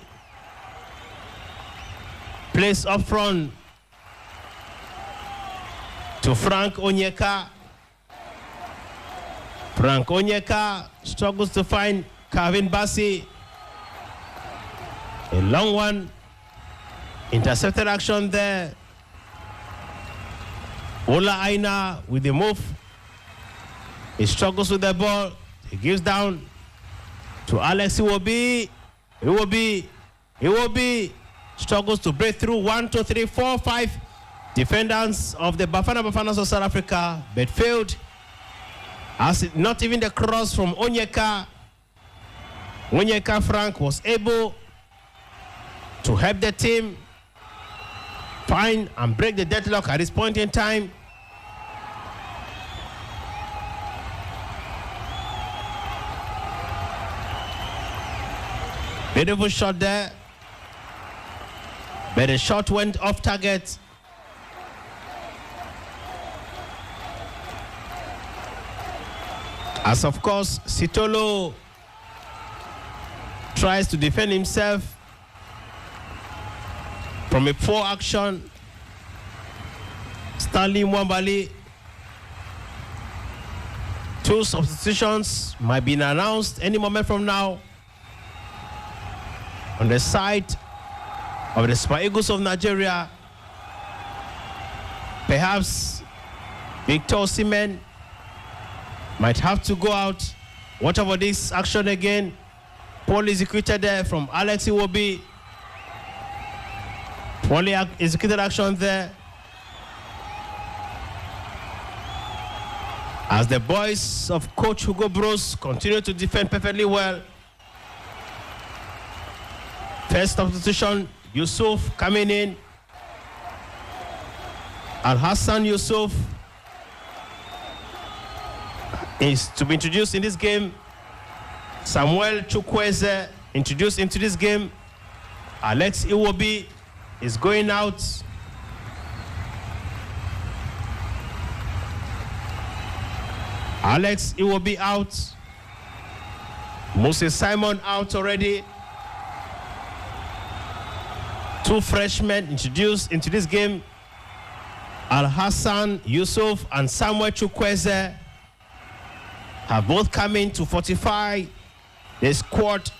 plays up front to Frank Onyeka. Frank Onyeka struggles to find Calvin Bassey. A long one. Intercepted action there. Ola Aina with the move. He struggles with the ball. He gives down to Alex Iwobi. Iwobi struggles to break through. 1, 2, 3, 4, 5. Defenders of the Bafanas of South Africa, but failed. As not even the cross from Onyeka Frank was able to help the team find and break the deadlock at this point in time. Beautiful shot there, but the shot went off target. As of course, Sitolo tries to defend himself from a poor action. Stanley Mwambali. 2 substitutions might be announced any moment from now. On the side of the Super Eagles of Nigeria, perhaps Victor Osimhen might have to go out. Watch out for this action again. Poorly executed there from Alex Iwobi. Poorly executed action there. As the boys of Coach Hugo Bros continue to defend perfectly well. First substitution, Yusuf coming in. Al-Hassan Yusuf is to be introduced in this game. Samuel Chukwueze introduced into this game. Alex Iwobi is going out. Alex Iwobi out. Moses Simon out already. 2 freshmen introduced into this game. Al-Hassan Yusuf and Samuel Chukwueze have both come in to fortify the squad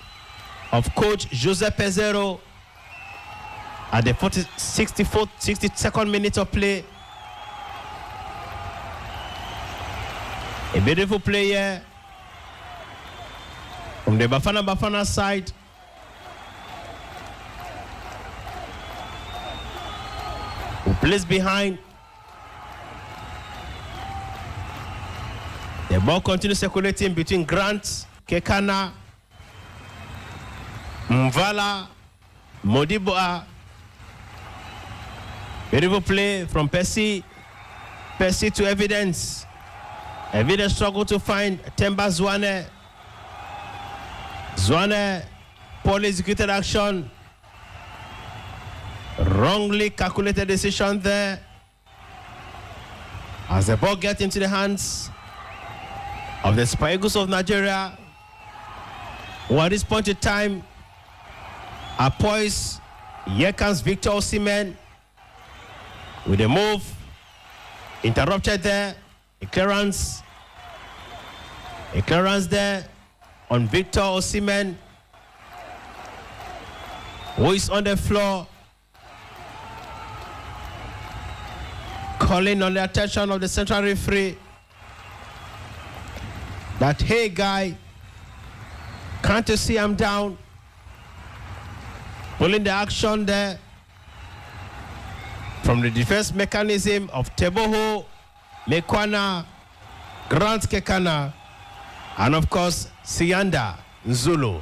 of Coach Jose Pezero at the 62nd minute of play. A beautiful player from the Bafana side. Who plays behind. The ball continues circulating between Grant, Kekana, Mvala, Modiboa. Beautiful play from Percy. Percy to Evidence. Evidence struggle to find Temba Zwane. Zwane, poorly executed action. Wrongly calculated decision there. As the ball gets into the hands of the Super Eagles of Nigeria, who at this point in time are poised. Here comes Victor Osimhen with a move. Interrupted there. A clearance there on Victor Osimhen, who is on the floor, calling on the attention of the central referee that, hey guy, can't you see I'm down? Pulling the action there from the defense mechanism of Teboho, Mekwana, Grant Kekana, and of course, Sianda Nzulu.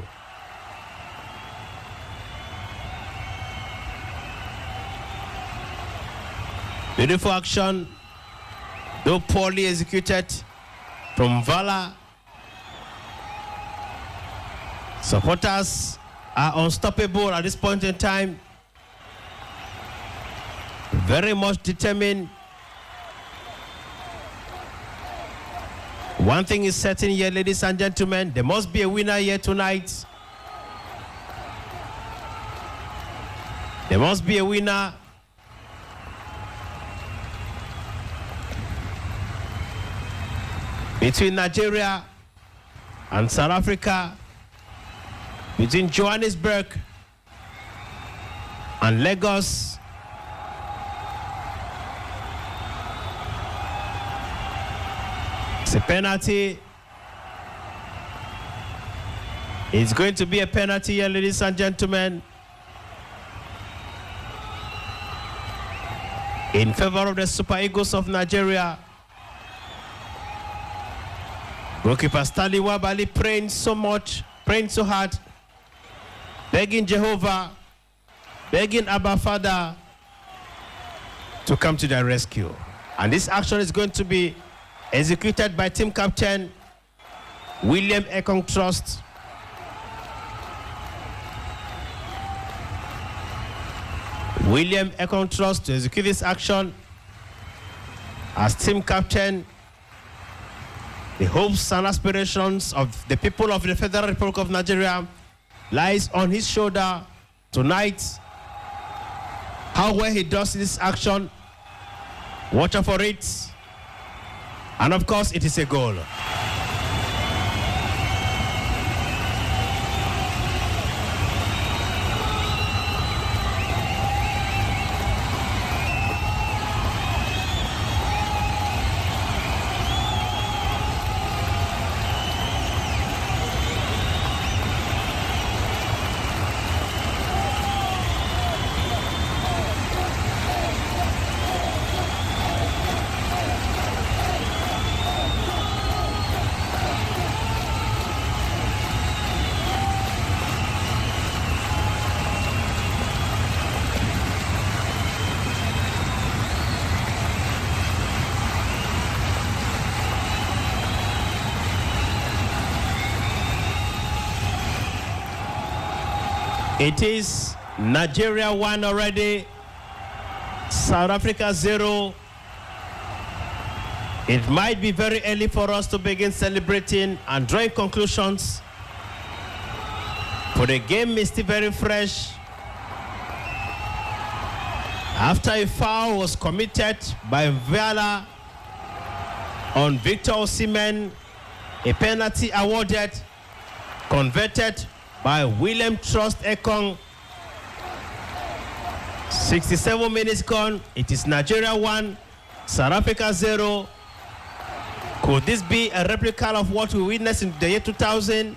Beautiful action, though poorly executed from Vala. Supporters are unstoppable at this point in time. Very much determined. One thing is certain here, ladies and gentlemen, there must be a winner here tonight. There must be a winner. Between Nigeria and South Africa, between Johannesburg and Lagos. It's a penalty. It's going to be a penalty here, ladies and gentlemen. in favor of the Super Eagles of Nigeria. Goalkeeper Stanley Wabali praying so much, praying so hard, begging Jehovah, begging Abba Father to come to their rescue. And this action is going to be executed by team captain William Ekong Trust. William Ekong Trust to execute this action as team captain. The hopes and aspirations of the people of the Federal Republic of Nigeria lies on his shoulder tonight. How well he does this action, watch out for it. And of course, it is a goal. It is Nigeria 1 already, South Africa 0. It might be very early for us to begin celebrating and drawing conclusions, for the game is still very fresh. After a foul was committed by Vela on Victor Osimhen, a penalty awarded, converted by William Trust Ekong. 67 minutes gone. It is Nigeria 1, South Africa 0. Could this be a replica of what we witnessed in the year 2000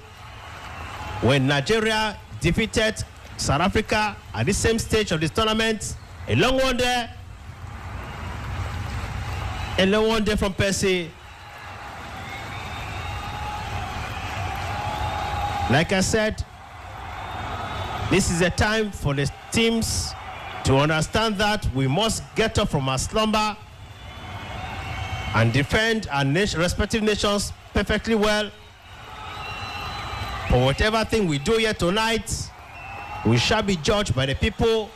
when Nigeria defeated South Africa at the same stage of this tournament? A long one there. A long one there from Percy. Like I said, this is a time for the teams to understand that we must get up from our slumber and defend our respective nations perfectly well. For whatever thing we do here tonight, we shall be judged by the people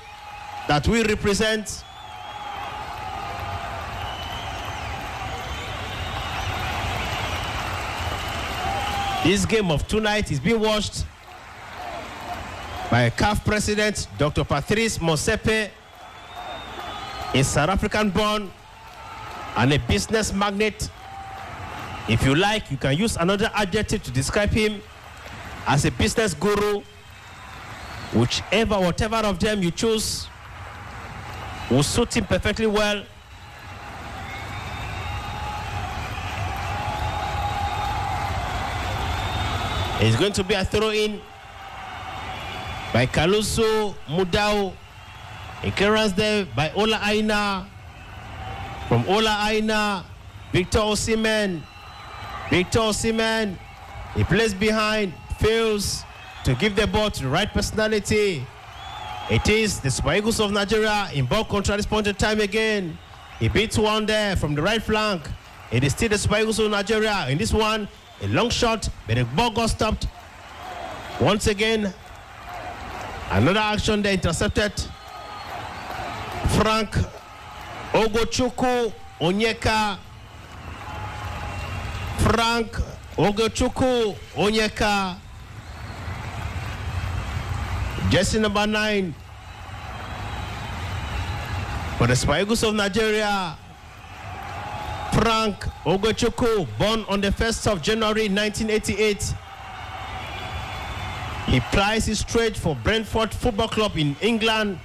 that we represent. This game of tonight is being watched by CAF President Dr. Patrice Motsepe, a South African born and a business magnate. If you like, you can use another adjective to describe him as a business guru. Whatever of them you choose will suit him perfectly well. It's going to be a throw-in by Kaluso Mudau. A clearance there by Ola Aina. From Ola Aina, Victor Osimhen. Victor Osimhen, he plays behind, fails to give the ball to the right personality. It is the Super Eagles of Nigeria in ball control at this point in time again. He beats one there from the right flank. It is still the Super Eagles of Nigeria. In this one, a long shot, but the ball got stopped. Once again, another action there intercepted. Frank Ogochukwu Onyeka. Frank Ogochukwu Onyeka. Jersey number 9 for the Super Eagles of Nigeria. Frank Ogochukwu, born on the 1st of January 1988. He plies his trade for Brentford Football Club in England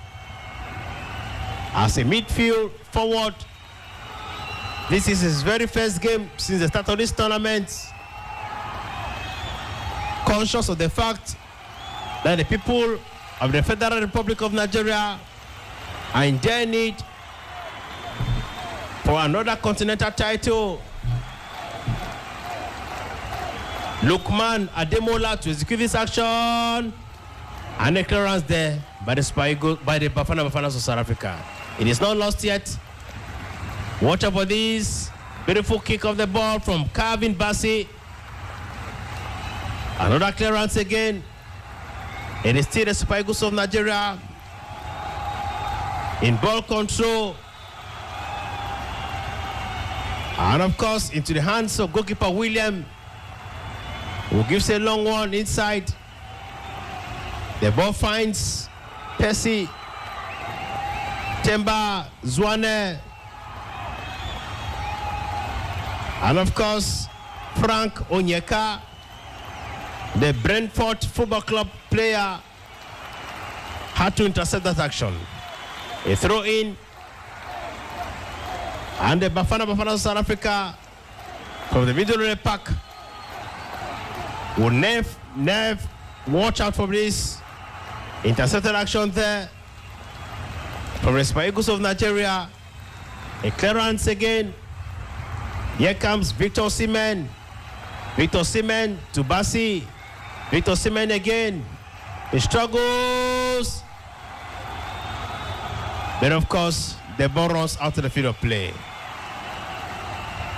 as a midfield forward. This is his very first game since the start of this tournament. Conscious of the fact that the people of the Federal Republic of Nigeria are in dire need for another continental title. Lukman Ademola to execute this action. And a clearance there by the Bafana Bafanas of South Africa. It is not lost yet. Watch out for this. Beautiful kick of the ball from Calvin Bassey. Another clearance again. It is still the Super Eagles of Nigeria in ball control. And of course, into the hands of goalkeeper William, who gives a long one inside. The ball finds Percy Temba Zwane. And of course, Frank Onyeka, the Brentford Football Club player, had to intercept that action. A throw in. And the Bafana of South Africa from the middle of the pack will never watch out for this. Intercepted action there from the Super Eagles of Nigeria. A clearance again. Here comes Victor Osimhen. Victor Osimhen to Bassi. Victor Osimhen again. He struggles. But of course, the ball runs out of the field of play.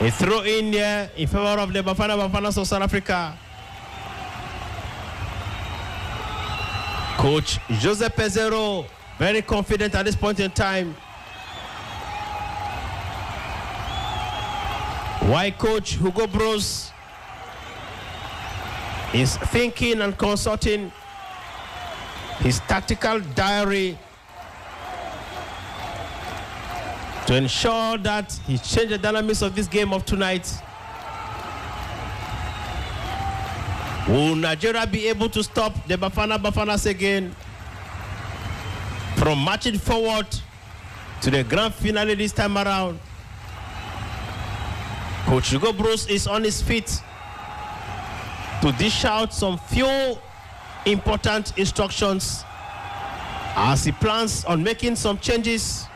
A throw in here in favor of the Bafanas of South Africa. Coach Jose Pezzero, very confident at this point in time. Why Coach Hugo Bros is thinking and consulting his tactical diary to ensure that he changed the dynamics of this game of tonight. Will Nigeria be able to stop the Bafanas again from marching forward to the grand finale this time around? Coach Hugo Bros is on his feet to dish out some few important instructions as he plans on making some changes.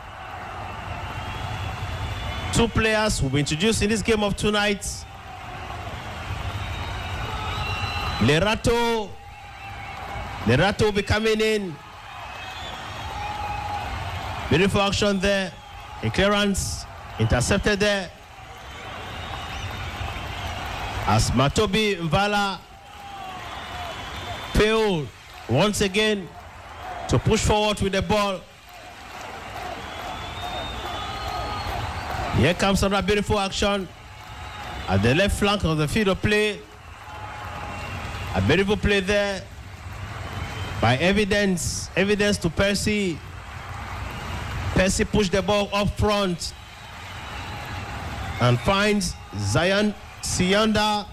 Two players will be introduced in this game of tonight. Lerato will be coming in. Beautiful action there. A clearance intercepted there. As Matobi Mvala failed once again to push forward with the ball. Here comes another beautiful action at the left flank of the field of play. A beautiful play there by Evidence to Percy. Percy pushed the ball up front and finds Zion Sianda.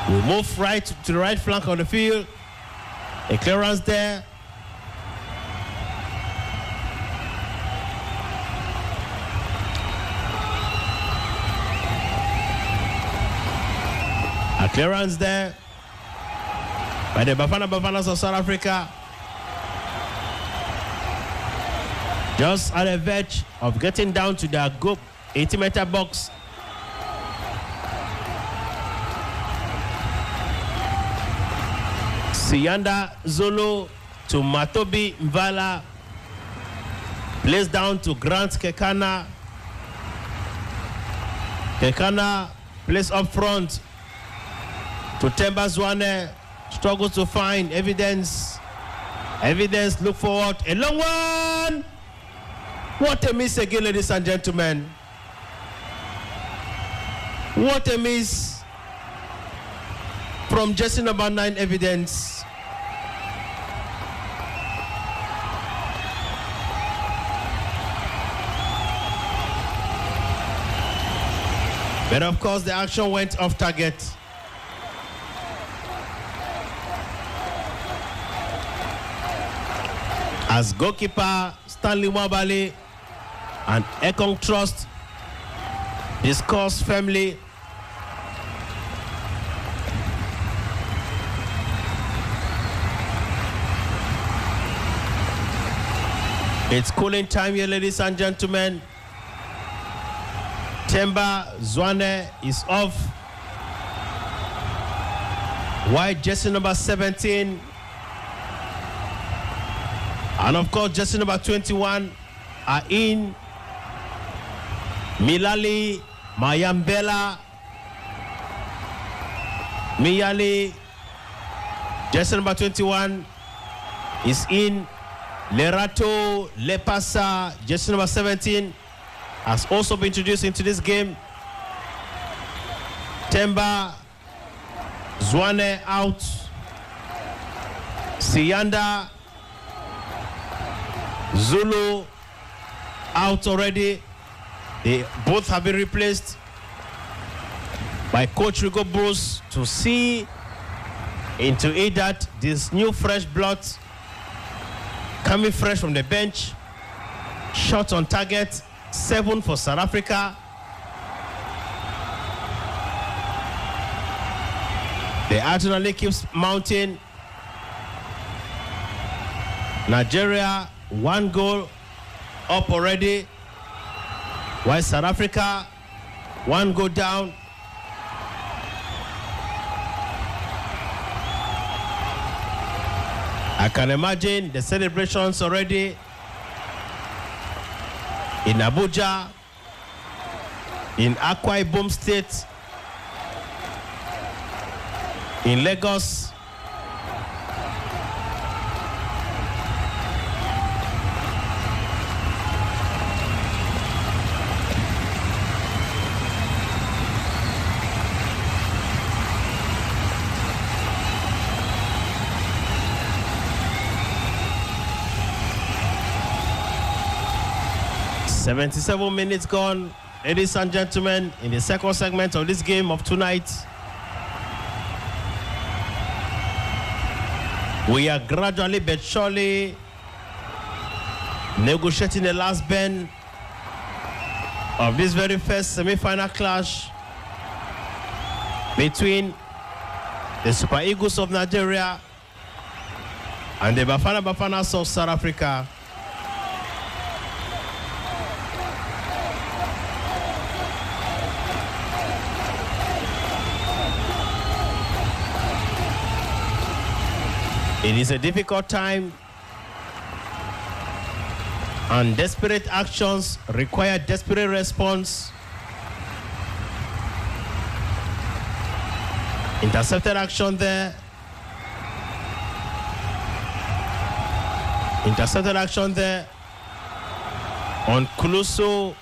We move right to the right flank of the field. A clearance there. A clearance there by the Bafanas of South Africa. Just at the verge of getting down to their goal 80-meter box. Siyanda Zolo to Matobi Mvala. Plays down to Grant Kekana. Kekana plays up front to Temba Zwane. Struggles to find Evidence. Evidence look forward. A long one. What a miss again, ladies and gentlemen. What a miss from jersey number 9, Evidence. But of course, the action went off target. As goalkeeper Stanley Mwabali and Ekong Trust discuss firmly. It's cooling time here, ladies and gentlemen. Temba Zwane is off. White jersey number 17. And of course, jersey number 21 are in. Milali Mayambela. Miyali, jersey number 21 is in. Lerato Lepasa, jersey number 17, has also been introduced into this game. Temba Zwane out. Siyanda Zulu out already. They both have been replaced by Coach Rigo Bruce to see into it that this new fresh blood coming fresh from the bench. Shot on target, 7 for South Africa. The adrenaline keeps mounting. Nigeria 1 goal up already, while South Africa 1 goal down. I can imagine the celebrations already in Abuja, in Akwa Ibom State, in Lagos. "77 minutes gone, ladies and gentlemen, in the second segment of this game of tonight. We are gradually but surely negotiating the last bend of this very first semi-final clash between the Super Eagles of Nigeria and the Bafana Bafanas of South Africa. It is a difficult time, and desperate actions require desperate response. Intercepted action there. Intercepted action there on Kulusu.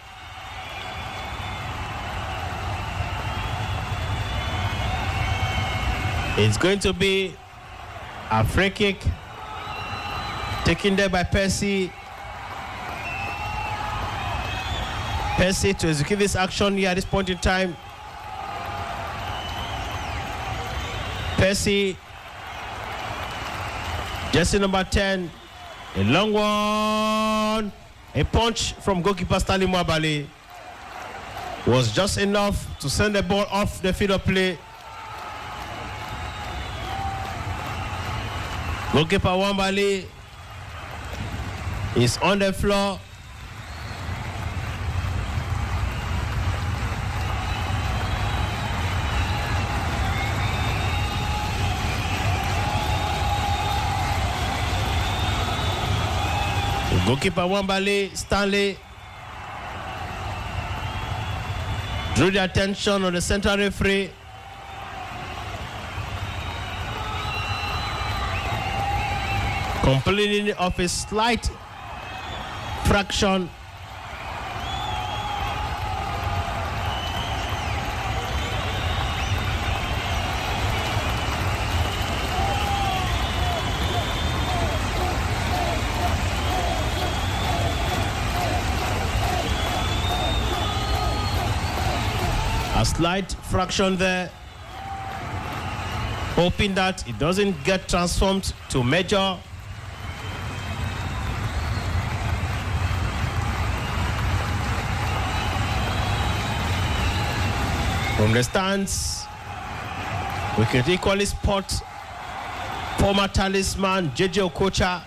It's going to be a free kick taken there by Percy. Percy to execute this action here at this point in time. Percy, jersey number 10, a long one, a punch from goalkeeper Stanley Mwabali was just enough to send the ball off the field of play. Goalkeeper Wambali is on the floor. Goalkeeper Wambali, Stanley, drew the attention of the central referee. Complaining of a slight fraction. A slight fraction there, hoping that it doesn't get transformed to major. From the stands, we could equally spot former talisman JJ Okocha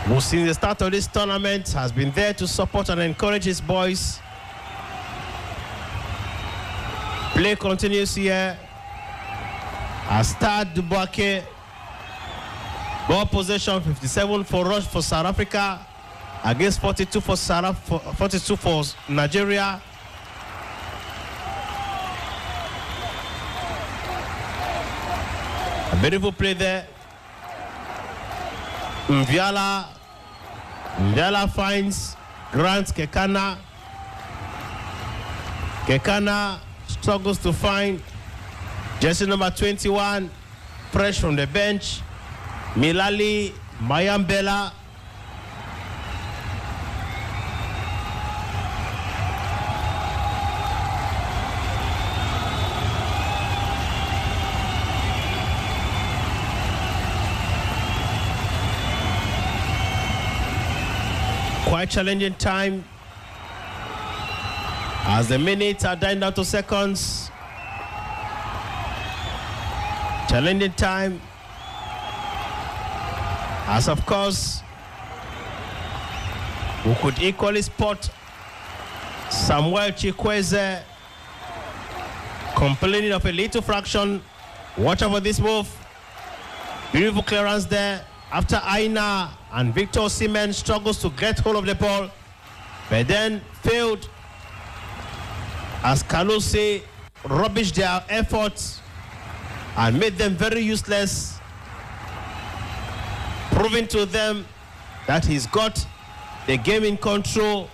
who since the start of this tournament has been there to support and encourage his boys. Play continues here. Stade Dubuake. Ball possession 57 for rush for South Africa against 42 for 42 for Nigeria. A beautiful play there. Mviala finds Grant Kekana. Kekana struggles to find jersey number 21, fresh from the bench, Milali Mayambela. Quite challenging time as the minutes are dying down to seconds. Challenging time as, of course, we could equally spot Samuel Chikweze complaining of a little fraction. Watch out for this move. Beautiful clearance there after Aina and Victor Osimhen struggles to get hold of the ball, but then failed as Kalusi rubbished their efforts and made them very useless, proving to them that he's got the game in control.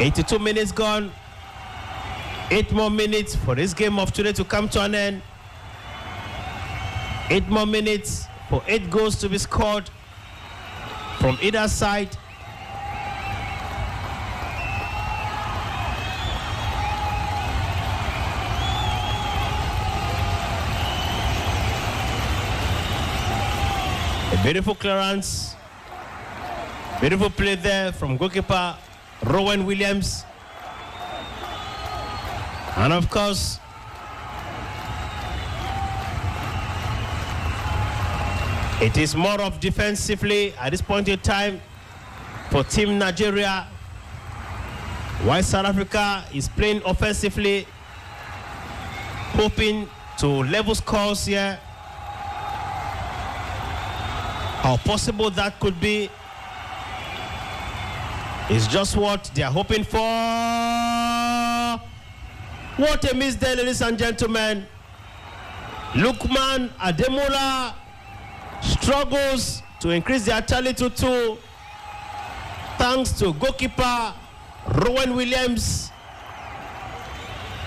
82 minutes gone. 8 more minutes for this game of today to come to an end. 8 more minutes for 8 goals to be scored from either side. A beautiful clearance. Beautiful play there from goalkeeper Rowan Williams. And of course, it is more of defensively at this point in time for Team Nigeria, while South Africa is playing offensively, hoping to level scores here. How possible that could be is just what they are hoping for. What a miss there, ladies and gentlemen. Lukman Ademola struggles to increase their tally to 2 thanks to goalkeeper Rowan Williams.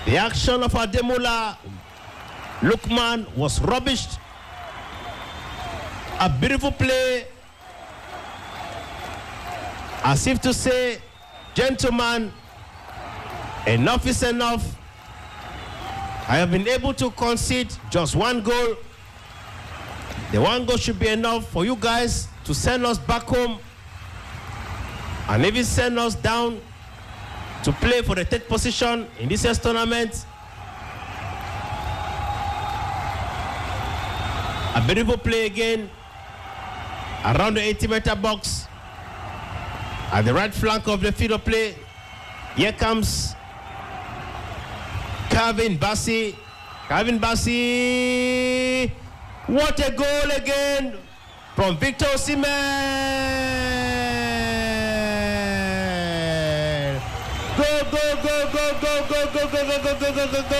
The action of Ademola Lukman was rubbished. A beautiful play, as if to say, gentlemen, enough is enough. I have been able to concede just 1 goal. The 1 goal should be enough for you guys to send us back home and even send us down to play for the 3rd position in this year's tournament. A beautiful play again around the 80-meter box at the right flank of the field of play. Here comes Calvin Bassey. Calvin Bassey. What a goal again from Victor Osimhen. Go, go, go, go, go, go, go, go, go, go, go, go, go.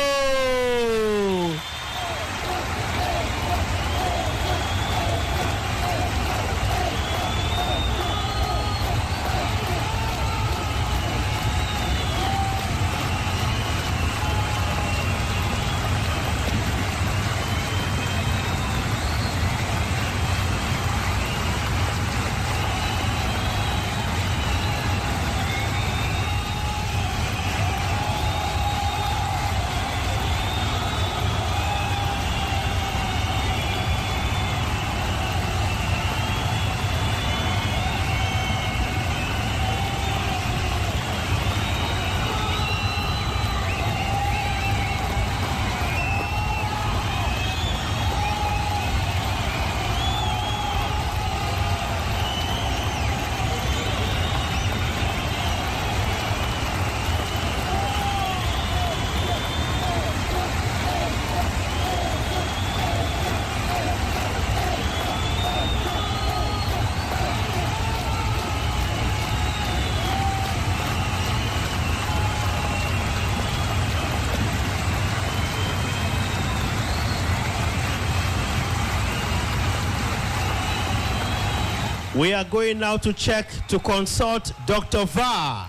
We are going now to check, to consult Dr. VAR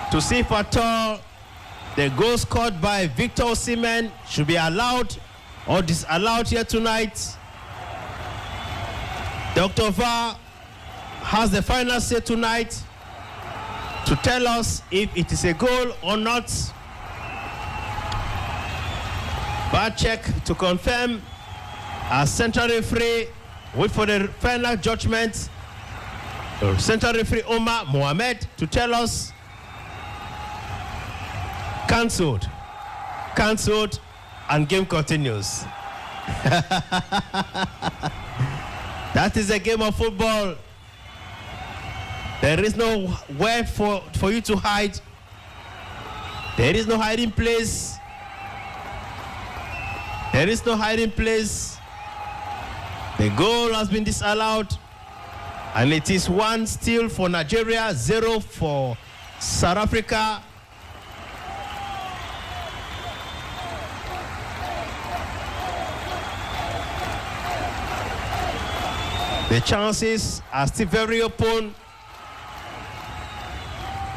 to see if at all the goal scored by Victor Osimhen should be allowed or disallowed here tonight. Dr. VAR has the final say tonight to tell us if it is a goal or not. VAR check to confirm. As central referee, wait for the final judgment. Central referee Omar Mohamed to tell us cancelled, and game continues. That is a game of football. There is nowhere for you to hide. There is no hiding place. There is no hiding place. The goal has been disallowed, and it is 1 still for Nigeria, 0 for South Africa. The chances are still very open.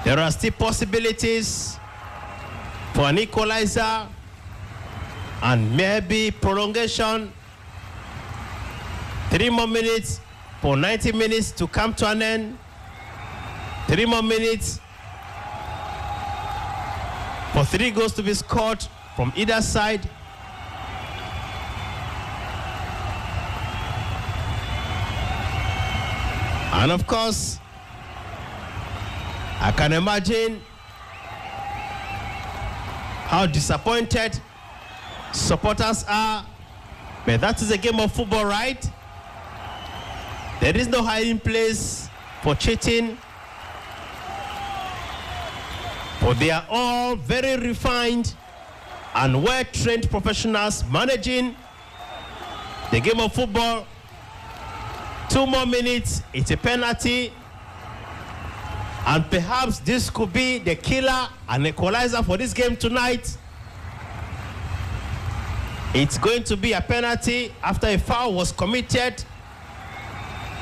There are still possibilities for an equalizer and maybe prolongation. 3 more minutes for 90 minutes to come to an end. 3 more minutes for 3 goals to be scored from either side. And of course, I can imagine how disappointed supporters are. But that is a game of football, right? There is no hiding place for cheating. But they are all very refined and well-trained professionals managing the game of football. 2 more minutes, it's a penalty. And perhaps this could be the killer and equalizer for this game tonight. It's going to be a penalty after a foul was committed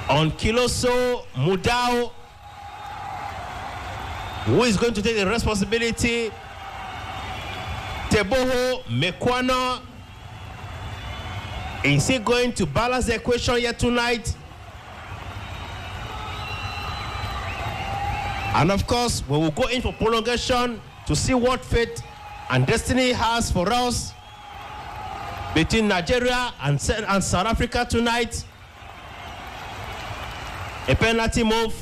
on Kiloso Mudao, who is going to take the responsibility. Teboho Mekwano, is he going to balance the equation here tonight? And of course, we will go in for prolongation to see what fate and destiny has for us between Nigeria and South Africa tonight. A penalty move.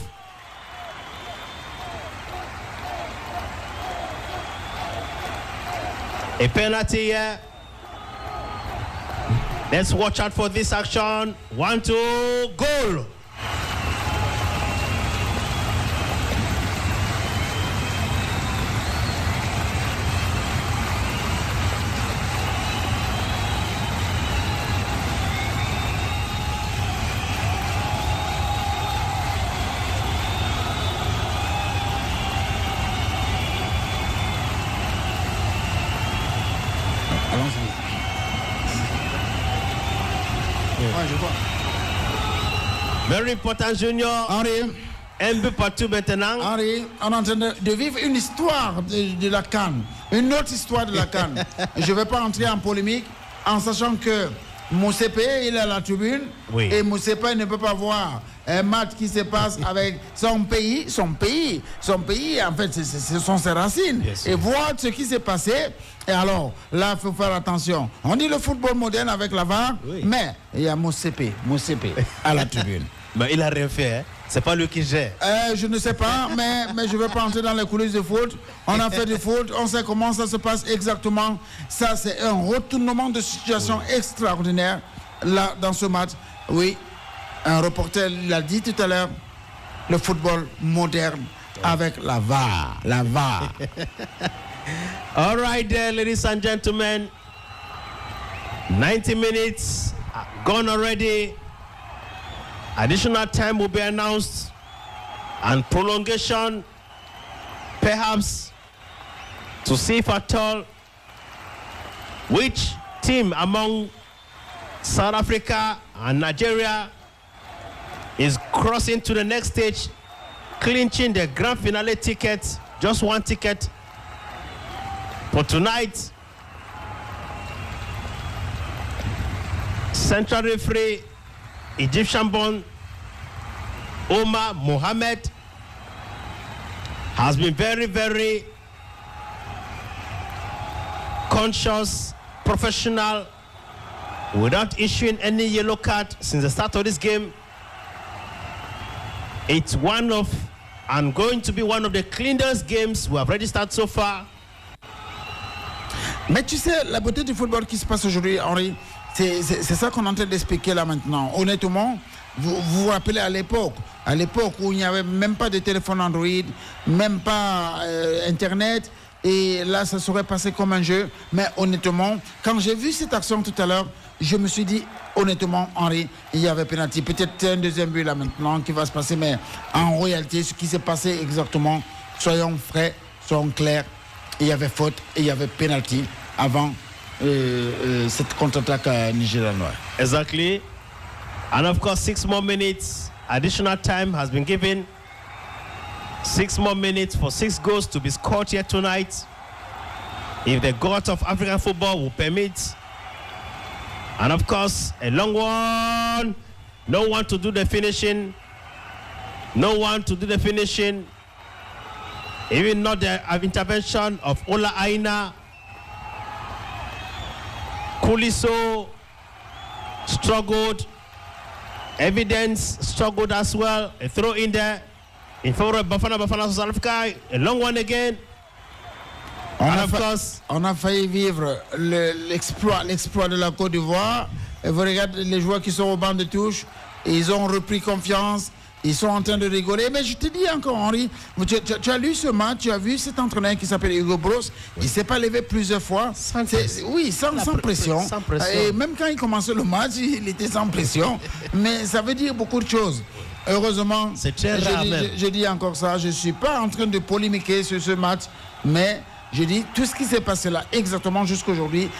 A penalty here. Let's watch out for this action. 1-2, goal. Very important, Junior. Henri, Un but partout maintenant. Henri, on est en train de vivre une histoire de la CAN, une autre histoire de la CAN. Je ne vais pas entrer en polémique en sachant que Moussepe, il est à la tribune, oui. Et Moussepe ne peut pas voir un match qui se passe avec son pays, en fait, ce sont ses racines. Yes, et voir ce qui s'est passé. Et alors, là, il faut faire attention. On dit le football moderne avec la VAR, oui. Mais il y a Moussepe à la tribune. Mais il n'a rien fait, hein? C'est pas lui qui gère. Je ne sais pas, mais je ne vais pas entrer dans les coulisses de foot. On a fait du foot, on sait comment ça se passe exactement. Ça, c'est un retournement de situation extraordinaire là, dans ce match. Oui, un reporter l'a dit tout à l'heure, le football moderne avec la VAR. La VAR. All right there, ladies and gentlemen. 90 minutes gone already. Additional time will be announced and prolongation, perhaps, to see if at all which team among South Africa and Nigeria is crossing to the next stage, clinching the grand finale ticket, just one ticket for tonight. Central referee, Egyptian-born Omar Mohammed, has been very, very conscious, professional, without issuing any yellow card since the start of this game. It's one of, and going to be one of the cleanest games we have registered so far. Mais tu sais, la beauté du football qui se passe aujourd'hui, Henri, c'est ça qu'on est en train d'expliquer là maintenant. Honnêtement, vous vous rappelez à l'époque où il n'y avait même pas de téléphone Android, même pas Internet, et là ça serait passé comme un jeu. Mais honnêtement, quand j'ai vu cette action tout à l'heure, je me suis dit, honnêtement, Henri, il y avait pénalty. Peut-être un deuxième but là maintenant qui va se passer, mais en réalité, ce qui s'est passé exactement, soyons frais, soyons clairs, il y avait faute et il y avait pénalty avant cette contre-attaque nigériane. Exactly. And of course, 6 more minutes, additional time has been given. 6 more minutes for 6 goals to be scored here tonight. If the gods of African football will permit. And of course, a long one. No one to do the finishing. No one to do the finishing. Even not the intervention of Ola Aina. Kuliso struggled. Evidence struggled as well. A throw in there in favor of Bafana South Africa. A long one again. On a failli vivre l'exploit de la Côte d'Ivoire. Et vous regardez les joueurs qui sont au banc de touche. Ils ont repris confiance. Ils sont en train de rigoler. Mais je te dis encore, Henri, tu as lu ce match, tu as vu cet entraîneur qui s'appelle Hugo Bros. Il ne s'est pas levé plusieurs fois. Sans pression. Et même quand il commençait le match, il était sans pression. Mais ça veut dire beaucoup de choses. Heureusement, je dis encore ça. Je ne suis pas en train de polémiquer sur ce match. Mais je dis tout ce qui s'est passé là, exactement jusqu'aujourd'hui,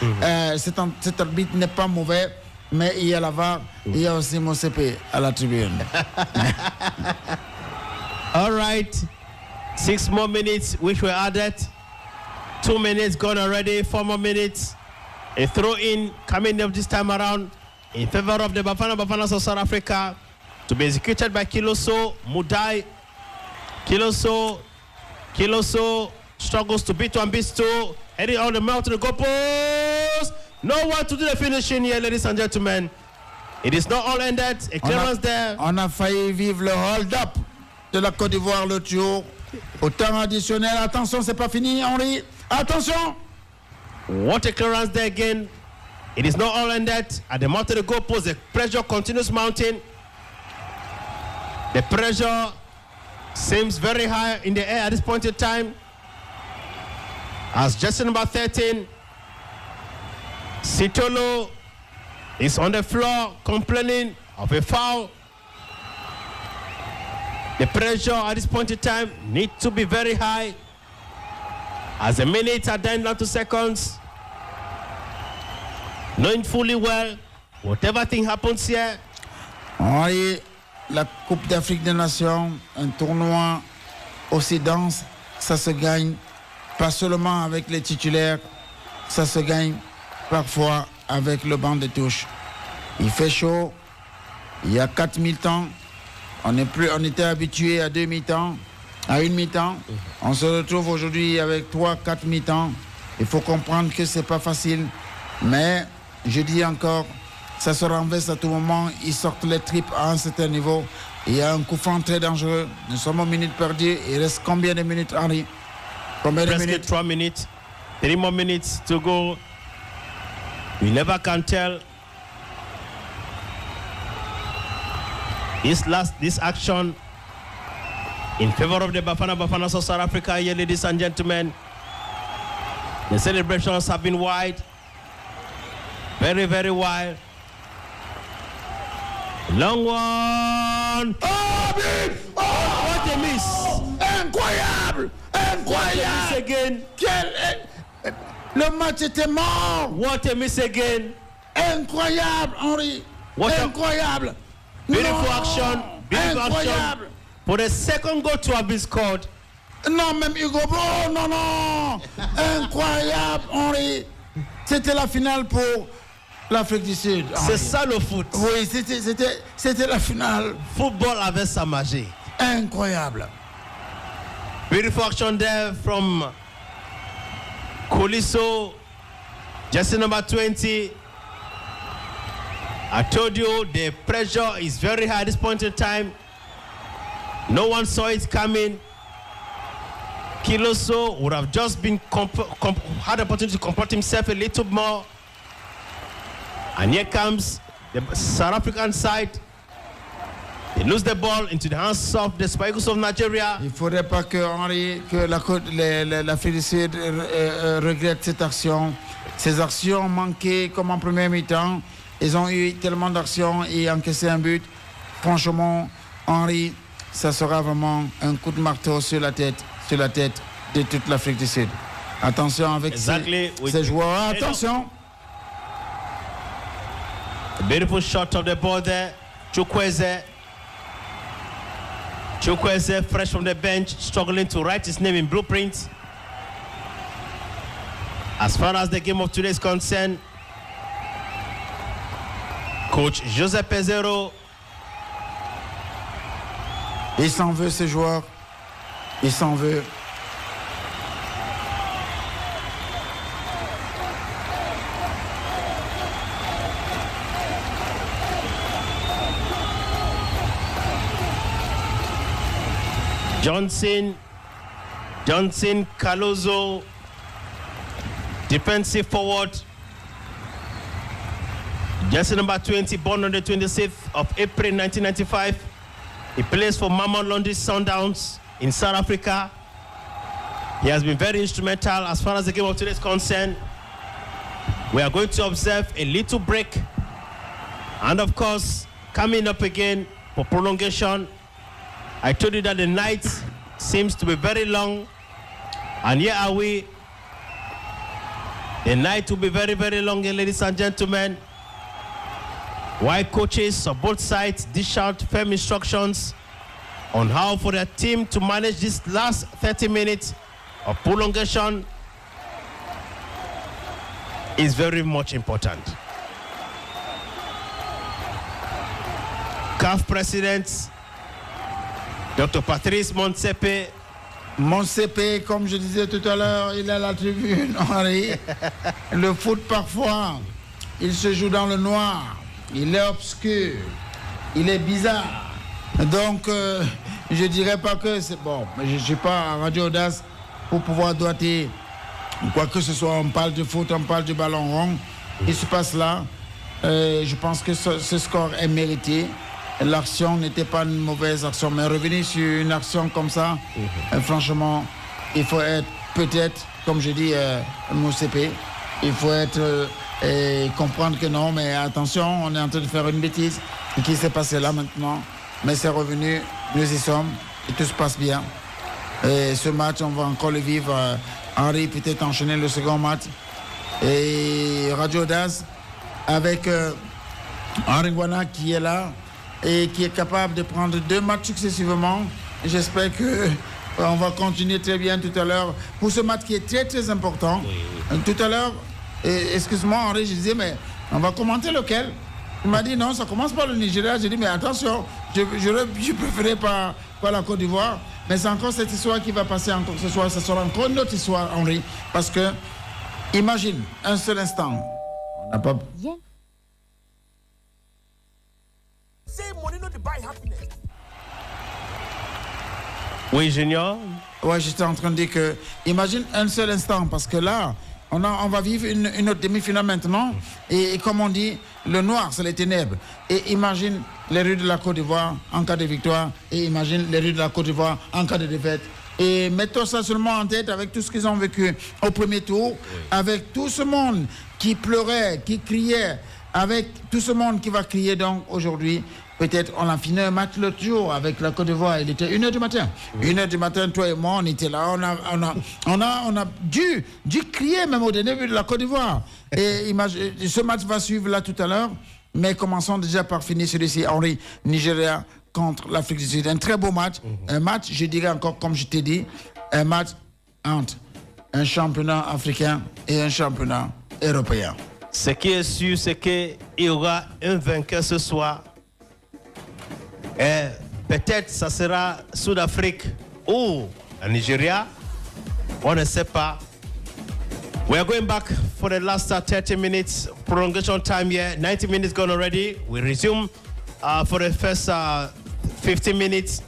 cet arbitre n'est pas mauvais. Mais il y a la VAR, il y a aussi mon CP à la tribune. All right. 6 more minutes which were added. 2 minutes gone already. 4 more minutes. A throw in coming up this time around in favor of the Bafana of South Africa to be executed by Kiloso Mudai. Kiloso struggles to beat one, beats two. Heading on the mouth to the goal post. No one to do the finishing here, ladies and gentlemen. It is not all ended. A clearance there. On a failli vivre le hold-up de la Côte d'Ivoire l'autre jour. Au temps additionnel. Attention, c'est pas fini, Henri. Attention. What a clearance there again. It is not all ended. At the mouth of the goal post, the pressure continues mounting. The pressure seems very high in the air at this point in time. As jersey number 13, Sitolo is on the floor complaining of a foul. The pressure at this point in time needs to be very high. As the minutes are down to seconds, knowing fully well, whatever thing happens here. Oui, la Coupe d'Afrique des Nations, un tournoi aussi dense, ça se gagne pas seulement avec les titulaires, ça se gagne parfois avec le banc de touche. Il fait chaud, il y a 4 mi-temps, on était habitué à 2 mi-temps, à une mi-temps. On se retrouve aujourd'hui avec 3-4 mi-temps. Il faut comprendre que c'est pas facile, mais je dis encore, ça se renverse à tout moment, ils sortent les tripes à un certain niveau. Il y a un coup franc très dangereux. Nous sommes aux minutes perdues. Il reste combien de minutes, Henri? Combien de minutes? 3 minutes. 3 more minutes to go. We never can tell. This action in favor of the Bafana South Africa here, ladies and gentlemen. The celebrations have been wide. Very, very wide. Long one. Oh, what a miss. Incroyable. Incroyable. Miss again. Le match était mort. What a miss again. Incroyable, Henri. Incroyable. Beautiful action. Incroyable. For the second goal to have been scored. Non, même Hugo, oh non, non. Incroyable, Henri. C'était la finale pour l'Afrique du Sud. C'est ça le foot. Oui, c'était la finale. Football avait sa magie. Incroyable. Beautiful action there from Colisso, jersey number 20. I told you the pressure is very high at this point in time. No one saw it coming. Kiloso would have just been had the opportunity to comport himself a little more. And here comes the South African side. They lose the ball into the hands of the Super Eagles of Nigeria. Il ne faudrait pas que Henri, que l'Afrique du Sud regrette cette action. Ces actions manquées comme en première mi-temps. Ils ont eu tellement d'actions et encaissé un but. Franchement, Henri, ça sera vraiment un coup de marteau sur la tête de toute l'Afrique du Sud. Attention avec ces joueurs. Attention. A beautiful shot of the ball there. Chukwueze, fresh from the bench, struggling to write his name in blueprint. As far as the game of today is concerned, Coach Joseph Pezero. Il s'en veut, ce joueur. Il s'en veut. Johnson Calozo, defensive forward. Jersey number 20, born on the 26th of April 1995. He plays for Mamelodi Sundowns in South Africa. He has been very instrumental as far as the game of today is concerned. We are going to observe a little break. And of course, coming up again for prolongation. I told you that the night seems to be very long. And here are we. The night will be very, very long, ladies and gentlemen. While coaches of both sides dish out firm instructions on how for their team to manage this last 30 minutes of prolongation is very much important. CAF President Dr. Patrice Motsepe. Motsepe, comme je disais tout à l'heure, il est à la tribune, Henri. Le foot, parfois, il se joue dans le noir. Il est obscur. Il est bizarre. Donc, je ne dirais pas que c'est bon. Mais je ne suis pas à Radio AUDACE pour pouvoir doiter quoi que ce soit. On parle de foot, on parle du ballon rond. Il se passe là. Je pense que ce score est mérité. L'action n'était pas une mauvaise action, mais revenir sur une action comme ça, franchement, il faut être peut-être, comme je dis, Motsepe, il faut être comprendre que non, mais attention, on est en train de faire une bêtise. Et qui s'est passé là maintenant? Mais c'est revenu, nous y sommes, et tout se passe bien. Et ce match, on va encore le vivre. Henri peut-être enchaîner le second match. Et Radio AUDACE avec Henri Ngwana qui est là et qui est capable de prendre 2 matchs successivement. J'espère qu'on va continuer très bien tout à l'heure pour ce match qui est très très important. Oui. Tout à l'heure, excuse-moi Henri, je disais, mais on va commenter lequel? Il m'a dit non, ça commence par le Nigeria. J'ai dit, mais attention, je préférais pas la Côte d'Ivoire. Mais c'est encore cette histoire qui va passer encore ce soir. Ce sera encore une autre histoire, Henri. Parce que, imagine, un seul instant, on n'a pas... Yeah. Oui, Junior. Ouais, j'étais en train de dire que, imagine un seul instant, parce que là, on va vivre une autre demi-finale maintenant. Et comme on dit, le noir, c'est les ténèbres. Et imagine les rues de la Côte d'Ivoire en cas de victoire. Et imagine les rues de la Côte d'Ivoire en cas de défaite. Et mettons ça seulement en tête avec tout ce qu'ils ont vécu au premier tour, avec tout ce monde qui pleurait, qui criait, avec tout ce monde qui va crier donc aujourd'hui. Peut-être on a fini un match l'autre jour avec la Côte d'Ivoire. Il était 1h du matin. 1h du matin, toi et moi, on était là. On a dû crier même au début de la Côte d'Ivoire. Et ce match va suivre là tout à l'heure. Mais commençons déjà par finir celui-ci. Henri, Nigeria contre l'Afrique du Sud. Un très beau match. Un match, je dirais encore, comme je t'ai dit, un match entre un championnat africain et un championnat européen. Ce qui est sûr, c'est qu'il y aura un vainqueur ce soir. Et peut-être ça sera Sud-Afrique ou le Nigeria. On ne sait pas. We are going back for the last 30 minutes prolongation time here. 90 minutes gone already. We resume for the first 15 minutes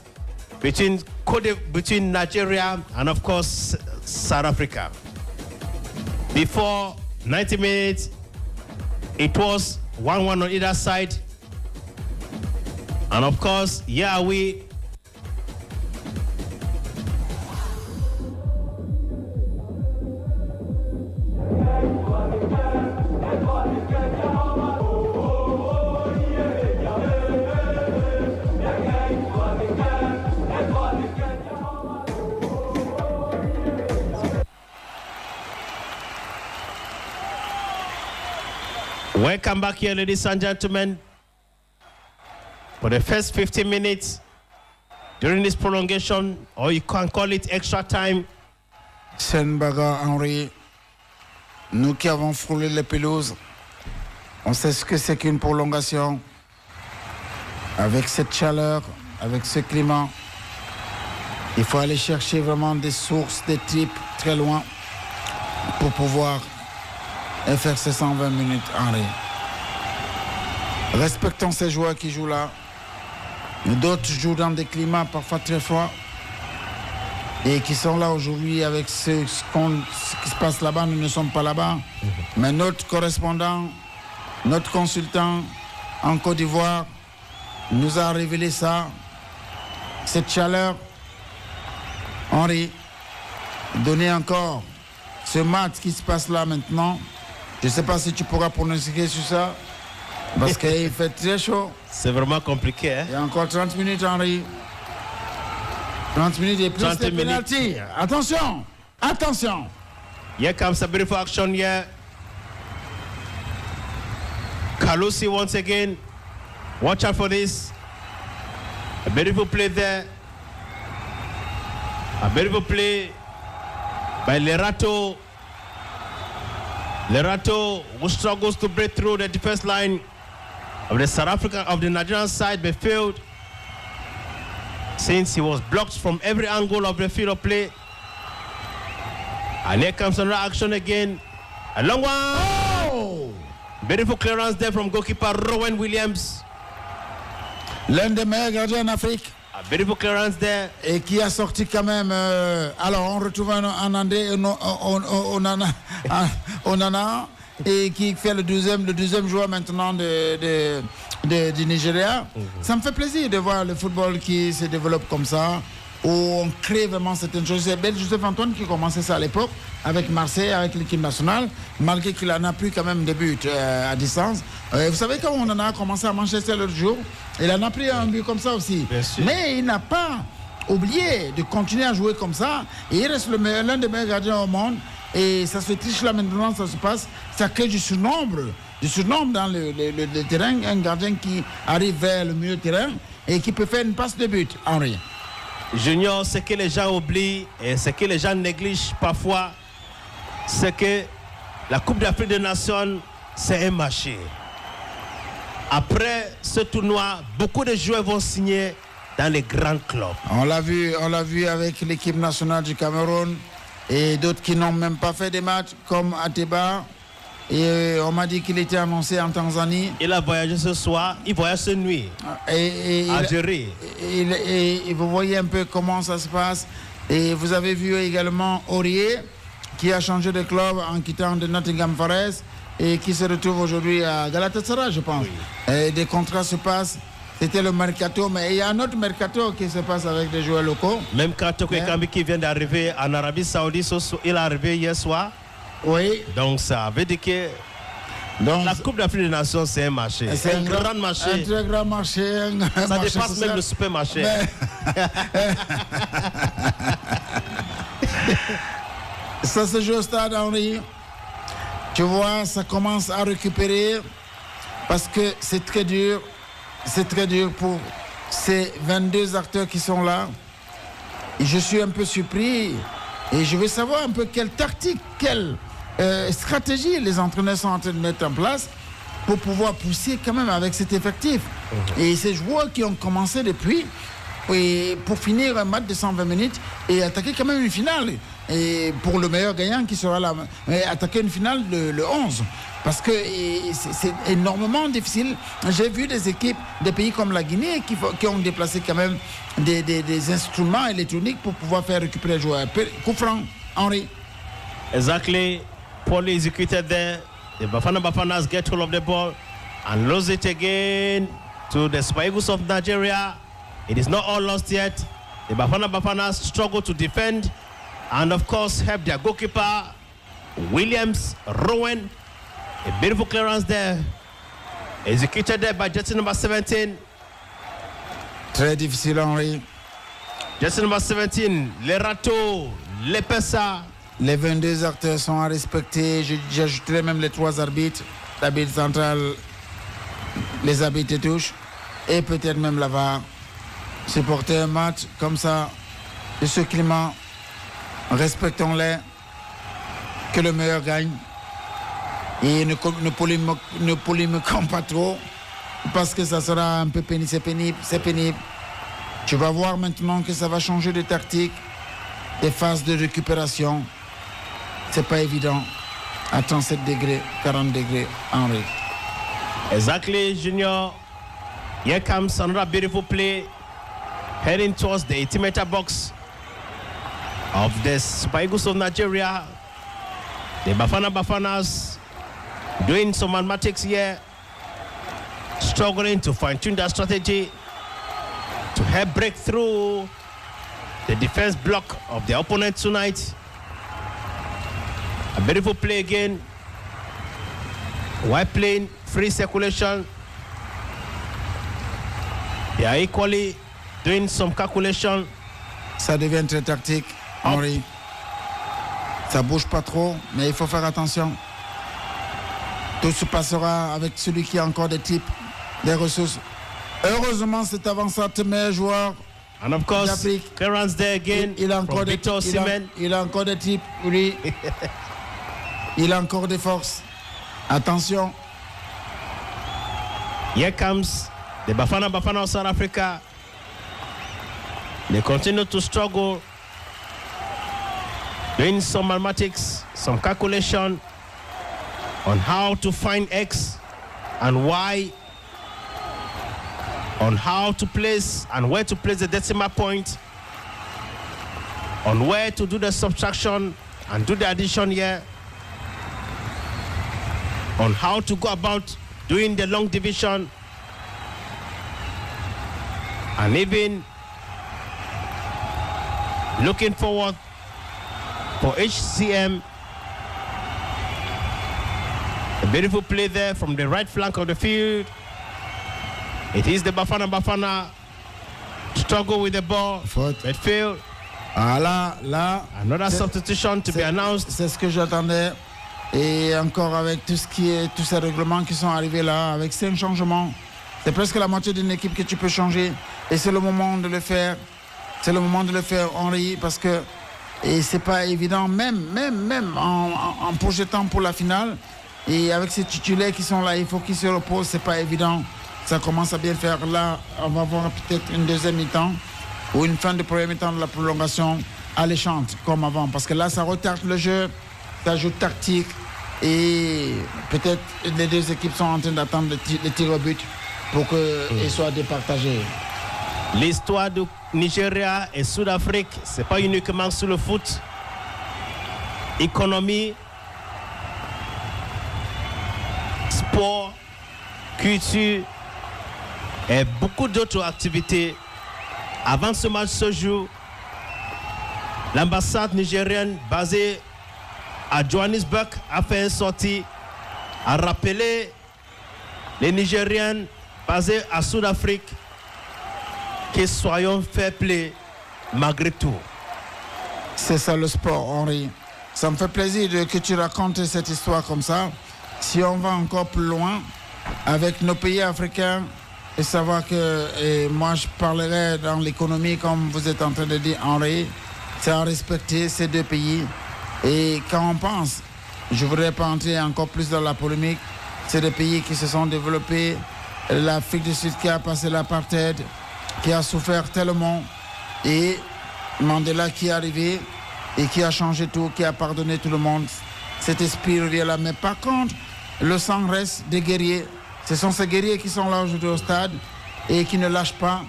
between Nigeria and of course South Africa. Before 90 minutes, it was 1-1 on either side. And of course, here are we. Welcome back here, ladies and gentlemen. For the first 15 minutes during this prolongation, or you can call it extra time. Senbaga Henry, nous qui avons frôlé les pelouses, on sait ce que c'est qu'une prolongation. Avec cette chaleur, avec ce climat, il faut aller chercher vraiment des sources, des types très loin pour pouvoir faire ces 120 minutes, Henry. Respectons ces joueurs qui jouent là. D'autres jouent dans des climats parfois très froids et qui sont là aujourd'hui avec ce qui se passe là-bas. Nous ne sommes pas là-bas. Mais notre correspondant, notre consultant en Côte d'Ivoire nous a révélé ça. Cette chaleur, Henri, donner encore ce match qui se passe là maintenant. Je ne sais pas si tu pourras pronostiquer sur ça. Parce qu'il fait très chaud. C'est vraiment compliqué. Hein? Il y a encore 30 minutes, Henri. 30 minutes et plus de pénalty. Attention, attention. Here comes a beautiful action here. Kalusi once again. Watch out for this. A beautiful play there. A beautiful play by Lerato. Lerato who struggles to break through the defense line of the South African, of the Nigerian side, but failed since he was blocked from every angle of the field of play. And here comes another action again. A long one. Oh! Beautiful clearance there from goalkeeper Rowan Williams. L'un des meilleurs gardiens en Afrique. A beautiful clearance there. Et qui a sorti quand même. Alors on retrouve un André Onana et qui fait le deuxième joueur maintenant du Nigeria. Ça me fait plaisir de voir le football qui se développe comme ça, où on crée vraiment certaines choses. C'est Ben Joseph Antoine qui commençait ça à l'époque avec Marseille, avec l'équipe nationale, malgré qu'il en a plus quand même de buts à distance. Vous savez quand on en a commencé à Manchester l'autre jour, il en a pris un but comme ça aussi. Mais il n'a pas oublié de continuer à jouer comme ça. Et il reste l'un des meilleurs gardiens au monde. Et ça se triche là maintenant, ça se passe. Ça crée du surnombre dans le terrain. Un gardien qui arrive vers le milieu de terrain et qui peut faire une passe de but, Henri. Junior, ce que les gens oublient et ce que les gens négligent parfois, c'est que la Coupe d'Afrique des Nations, c'est un marché. Après ce tournoi, beaucoup de joueurs vont signer dans les grands clubs. On l'a vu avec l'équipe nationale du Cameroun et d'autres qui n'ont même pas fait des matchs comme Ateba. Et on m'a dit qu'il était annoncé en Tanzanie. Il a voyagé ce soir, il voyage cette nuit à Algérie. Et vous voyez un peu comment ça se passe. Et vous avez vu également Aurier qui a changé de club en quittant de Nottingham Forest et qui se retrouve aujourd'hui à Galatasaray, je pense. Oui. Et des contrats se passent. C'était le mercato, mais il y a un autre mercato qui se passe avec des joueurs locaux. Même Katoko Ekambi qui vient d'arriver en Arabie Saoudite, il est arrivé hier soir. Oui. Donc ça veut dire que la Coupe d'Afrique des Nations, c'est un marché. C'est un grand marché. Un très grand marché. Ça marché dépasse social. même le supermarché. Ça se joue au stade, Henri. Tu vois, ça commence à récupérer parce que c'est très dur. C'est très dur pour ces 22 acteurs qui sont là. Et je suis un peu surpris et je veux savoir un peu quelle tactique, quelle stratégie les entraîneurs sont en train de mettre en place pour pouvoir pousser quand même avec cet effectif. Et ces joueurs qui ont commencé depuis, et pour finir un match de 120 minutes et attaquer quand même une finale. Et pour le meilleur gagnant qui sera là, attaquer une finale le 11. Parce que c'est énormément difficile. J'ai vu des équipes des pays comme la Guinée qui ont déplacé quand même des instruments électroniques pour pouvoir faire récupérer les joueurs. Coup franc, Henri. Exactly. Poorly executed there. The Bafanas get hold of the ball and lose it again to the Super Eagles of Nigeria. It is not all lost yet. The Bafanas struggle to defend and of course help their goalkeeper, Williams, Rowan. A beautiful clearance there. Executed there by jersey number 17. Très difficile, Henri. Jersey number 17, Lerato, Lepesa. Les 22 acteurs sont à respecter. J'ajouterai même les 3 arbitres. L'arbitre central, les arbitres touches et peut-être même la VAR. Supporter un match comme ça, de ce climat, respectons-les. Que le meilleur gagne. Et ne polémiquons pas trop parce que ça sera un peu pénible, c'est pénible. Tu vas voir maintenant que ça va changer de tactique, des phases de récupération. C'est pas évident. À 37 degrés, 40 degrés, Henri. Exactly, Junior. Here comes another beautiful play heading towards the 80-meter box of the Super Eagles of Nigeria. The Bafanas doing some mathematics here, struggling to fine-tune their strategy to help break through the defense block of the opponent tonight. A beautiful play again. While playing free circulation, they are equally doing some calculation. Ça devient très tactique, Henri. Ça bouge pas trop, mais il faut faire attention. Tout se passera avec celui qui a encore des types, des ressources. Heureusement, cet avant-centre meilleur joueur. And of course, clearance there again. Il a encore des types, oui. Il a encore des forces. Attention. Here comes the Bafana of South Africa. They continue to struggle, doing some mathematics, some calculation on how to find X and Y, on how to place and where to place the decimal point, on where to do the subtraction and do the addition here, on how to go about doing the long division, and even looking forward for HCM. A beautiful play there from the right flank of the field. It is the Bafana struggle with the ball. Midfield. Ah là. Another substitution to be announced. C'est ce que j'attendais. Et encore avec tous ces règlements qui sont arrivés là, avec 5 changements, c'est presque la moitié d'une équipe que tu peux changer. Et c'est le moment de le faire. C'est le moment de le faire, Henri, parce que c'est pas évident, même en projetant pour la finale. Et avec ces titulaires qui sont là, il faut qu'ils se reposent, c'est pas évident. Ça commence à bien faire. Là, on va voir peut-être une deuxième mi-temps ou une fin de premier mi-temps de la prolongation alléchante, comme avant. Parce que là, ça retarde le jeu, ça joue tactique. Et peut-être les deux équipes sont en train d'attendre les tirs au but pour qu'ils soient départagés. L'histoire du Nigeria et Sud-Afrique, c'est pas uniquement sur le foot. Économie, sport, culture et beaucoup d'autres activités. Avant ce match se joue, l'ambassade nigérienne basée à Johannesburg a fait une sortie, a rappelé les Nigériens basés à Sud-Afrique que soyons fair play malgré tout. C'est ça le sport, Henri. Ça me fait plaisir que tu racontes cette histoire comme ça. Si on va encore plus loin, avec nos pays africains, et savoir que et moi je parlerai dans l'économie comme vous êtes en train de dire Henri, c'est à respecter ces deux pays. Et quand on pense, je ne voudrais pas entrer encore plus dans la polémique, c'est des pays qui se sont développés, l'Afrique du Sud qui a passé l'apartheid, qui a souffert tellement, et Mandela qui est arrivé et qui a changé tout, qui a pardonné tout le monde. Cet esprit revient là. Mais par contre, le sang reste des guerriers. Ce sont ces guerriers qui sont là aujourd'hui au stade et qui ne lâchent pas.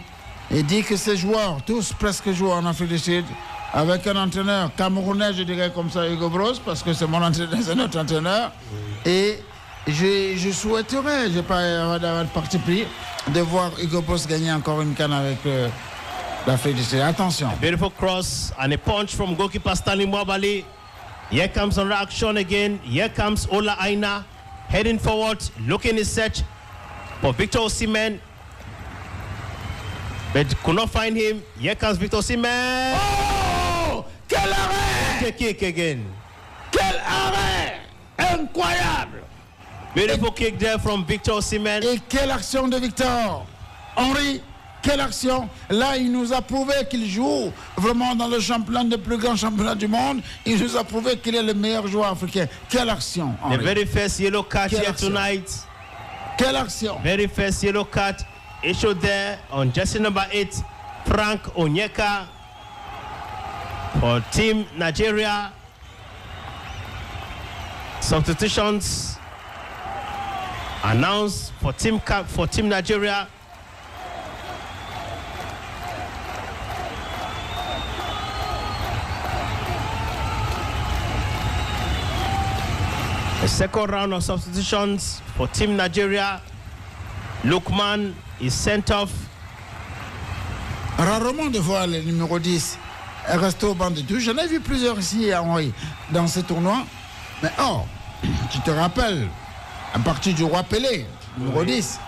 Et dit que ces joueurs, tous presque jouent en Afrique du Sud, avec un entraîneur camerounais, je dirais comme ça, Hugo Bros, parce que c'est mon entraîneur, c'est notre entraîneur. Et je souhaiterais, je n'ai pas avoir de parti pris, de voir Hugo Bros gagner encore une canne avec l'Afrique du Sud. Attention. A beautiful cross and a punch from goalkeeper Stanley Mwabali. Here comes another action again. Here comes Ola Aina heading forward, looking in search for Victor Osimhen. But could not find him. Here comes Victor Osimhen. Oh! Quel arrêt! Kick again. Quel arrêt! Incroyable! Beautiful kick there from Victor Osimhen. Et quelle action de Victor! Henri, quelle action! Là, il nous a prouvé qu'il joue vraiment dans le championnat, le plus grand championnat du monde. Il nous a prouvé qu'il est le meilleur joueur africain. Quelle action, Henri. The very first yellow card Quelle here action. tonight. Quelle action! Very first yellow card issued there on jersey number 8, Frank Onyeka for Team Nigeria. Substitutions announced for Team Nigeria. The second round of substitutions for Team Nigeria. Lukman is sent off. Rarement de voir le numéro 10 rester au banc de touche. J'en ai vu plusieurs ici, Henri, dans ce tournoi. Mais tu te rappelles, à partir du roi Pelé, numéro 10.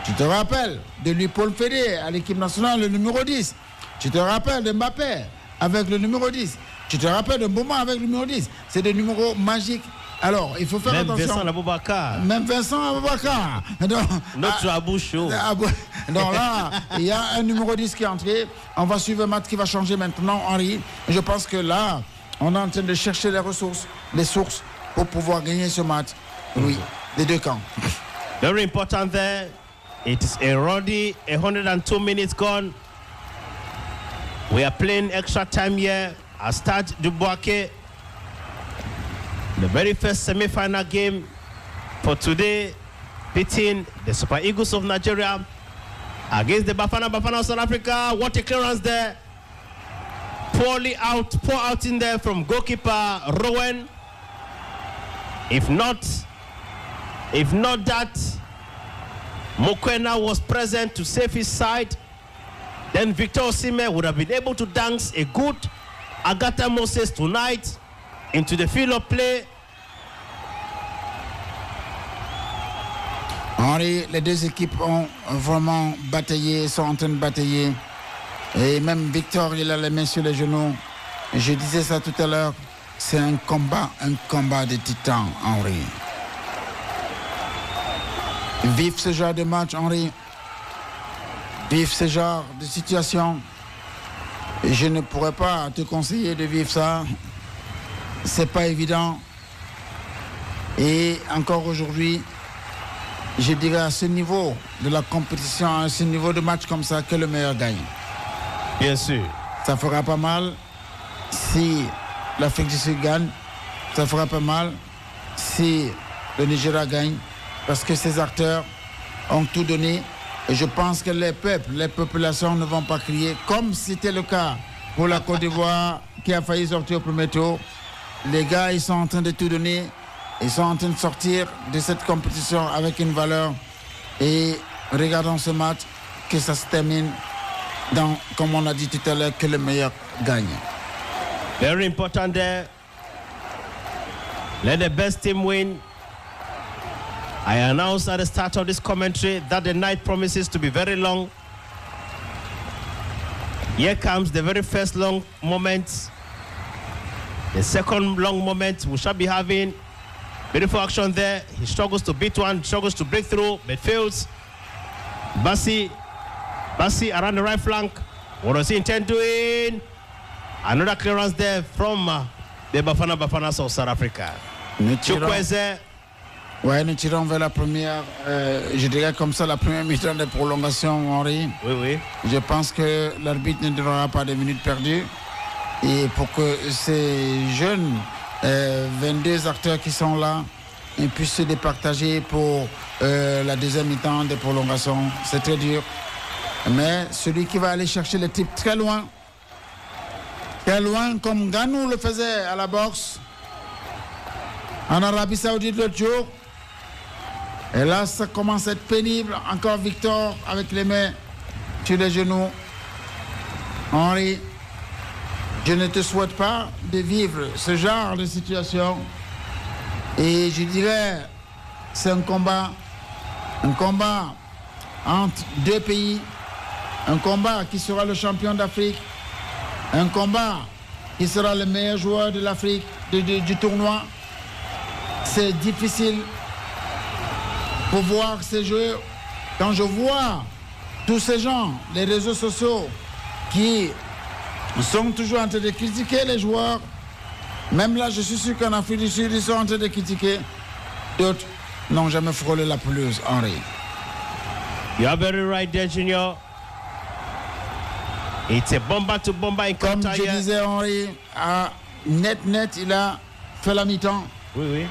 Tu te rappelles de lui Paul Fevrier à l'équipe nationale, le numéro 10. Tu te rappelles de Mbappé avec le numéro 10. Tu te rappelles de Bouma avec le numéro 10. C'est des numéros magiques. Alors, il faut faire Même attention. Vincent Aboubakar. Même Vincent Aboubakar. Notre Aboucho. Donc là, il y a un numéro 10 qui est entré. On va suivre un match qui va changer maintenant, Henri. Je pense que là, on est en train de chercher les ressources, les sources pour pouvoir gagner ce match. Oui, des deux camps. Very important there. It is already 102 minutes gone. We are playing extra time here at Stade du Boaké. The very first semi-final game for today, beating the Super Eagles of Nigeria against the Bafana of South Africa. What a clearance there. Pour out in there from goalkeeper Rowan. If not that Mokwena was present to save his side, then Victor Osimhen would have been able to dance a good Agatha Moses tonight into the field of play. Henri, les deux équipes ont vraiment bataillé, sont en train de batailler. Et même Victor, il a les mains sur les genoux. Je disais ça tout à l'heure, c'est un combat de titans, Henri. Vive ce genre de match, Henri. Vive ce genre de situation. Et je ne pourrais pas te conseiller de vivre ça. C'est pas évident. Et encore aujourd'hui, je dirais à ce niveau de la compétition, à ce niveau de match comme ça, que le meilleur gagne. Bien sûr. Ça fera pas mal si l'Afrique du Sud gagne. Ça fera pas mal si le Nigeria gagne. Parce que ces acteurs ont tout donné. Et je pense que les peuples, les populations ne vont pas crier, comme c'était le cas pour la Côte d'Ivoire qui a failli sortir au premier tour. Les gars, ils sont en train de tout donner. Ils sont en train de sortir de cette compétition avec une valeur. Et regardons ce match, que ça se termine dans, comme on a dit tout à l'heure, que le meilleur gagne. Very important there. Let the best team win. I announced at the start of this commentary that the night promises to be very long. Here comes the very first long moment. The second long moment we shall be having. Beautiful action there. He struggles to beat one, struggles to break through, but fails. Bassi around the right flank. What does he intend doing? Another clearance there from the Bafana South Africa. Nous tirons vers la première, je dirais comme ça, la première mi-temps de prolongation, Henri. Oui. Je pense que l'arbitre ne durera pas des minutes perdues. Et pour que ces jeunes 22 acteurs qui sont là puissent se départager pour la deuxième mi-temps de prolongation, c'est très dur. Mais celui qui va aller chercher le type très loin comme Ganou le faisait à la boxe en Arabie Saoudite l'autre jour. Et là, ça commence à être pénible. Encore Victor avec les mains sur les genoux. Henri, je ne te souhaite pas de vivre ce genre de situation. Et je dirais, c'est un combat entre deux pays. Un combat qui sera le champion d'Afrique. Un combat qui sera le meilleur joueur de l'Afrique, du tournoi. C'est difficile pour voir ces jeux. Quand je vois tous ces gens, les réseaux sociaux, qui sont toujours en train de critiquer les joueurs, même là, je suis sûr qu'en Afrique du Sud, ils sont en train de critiquer. D'autres n'ont jamais frôlé la pelouse, Henri. You are very right there, Junior. It's a bomba to bomba in Comme je disais, Henri, net, il a fait la mi-temps. Oui.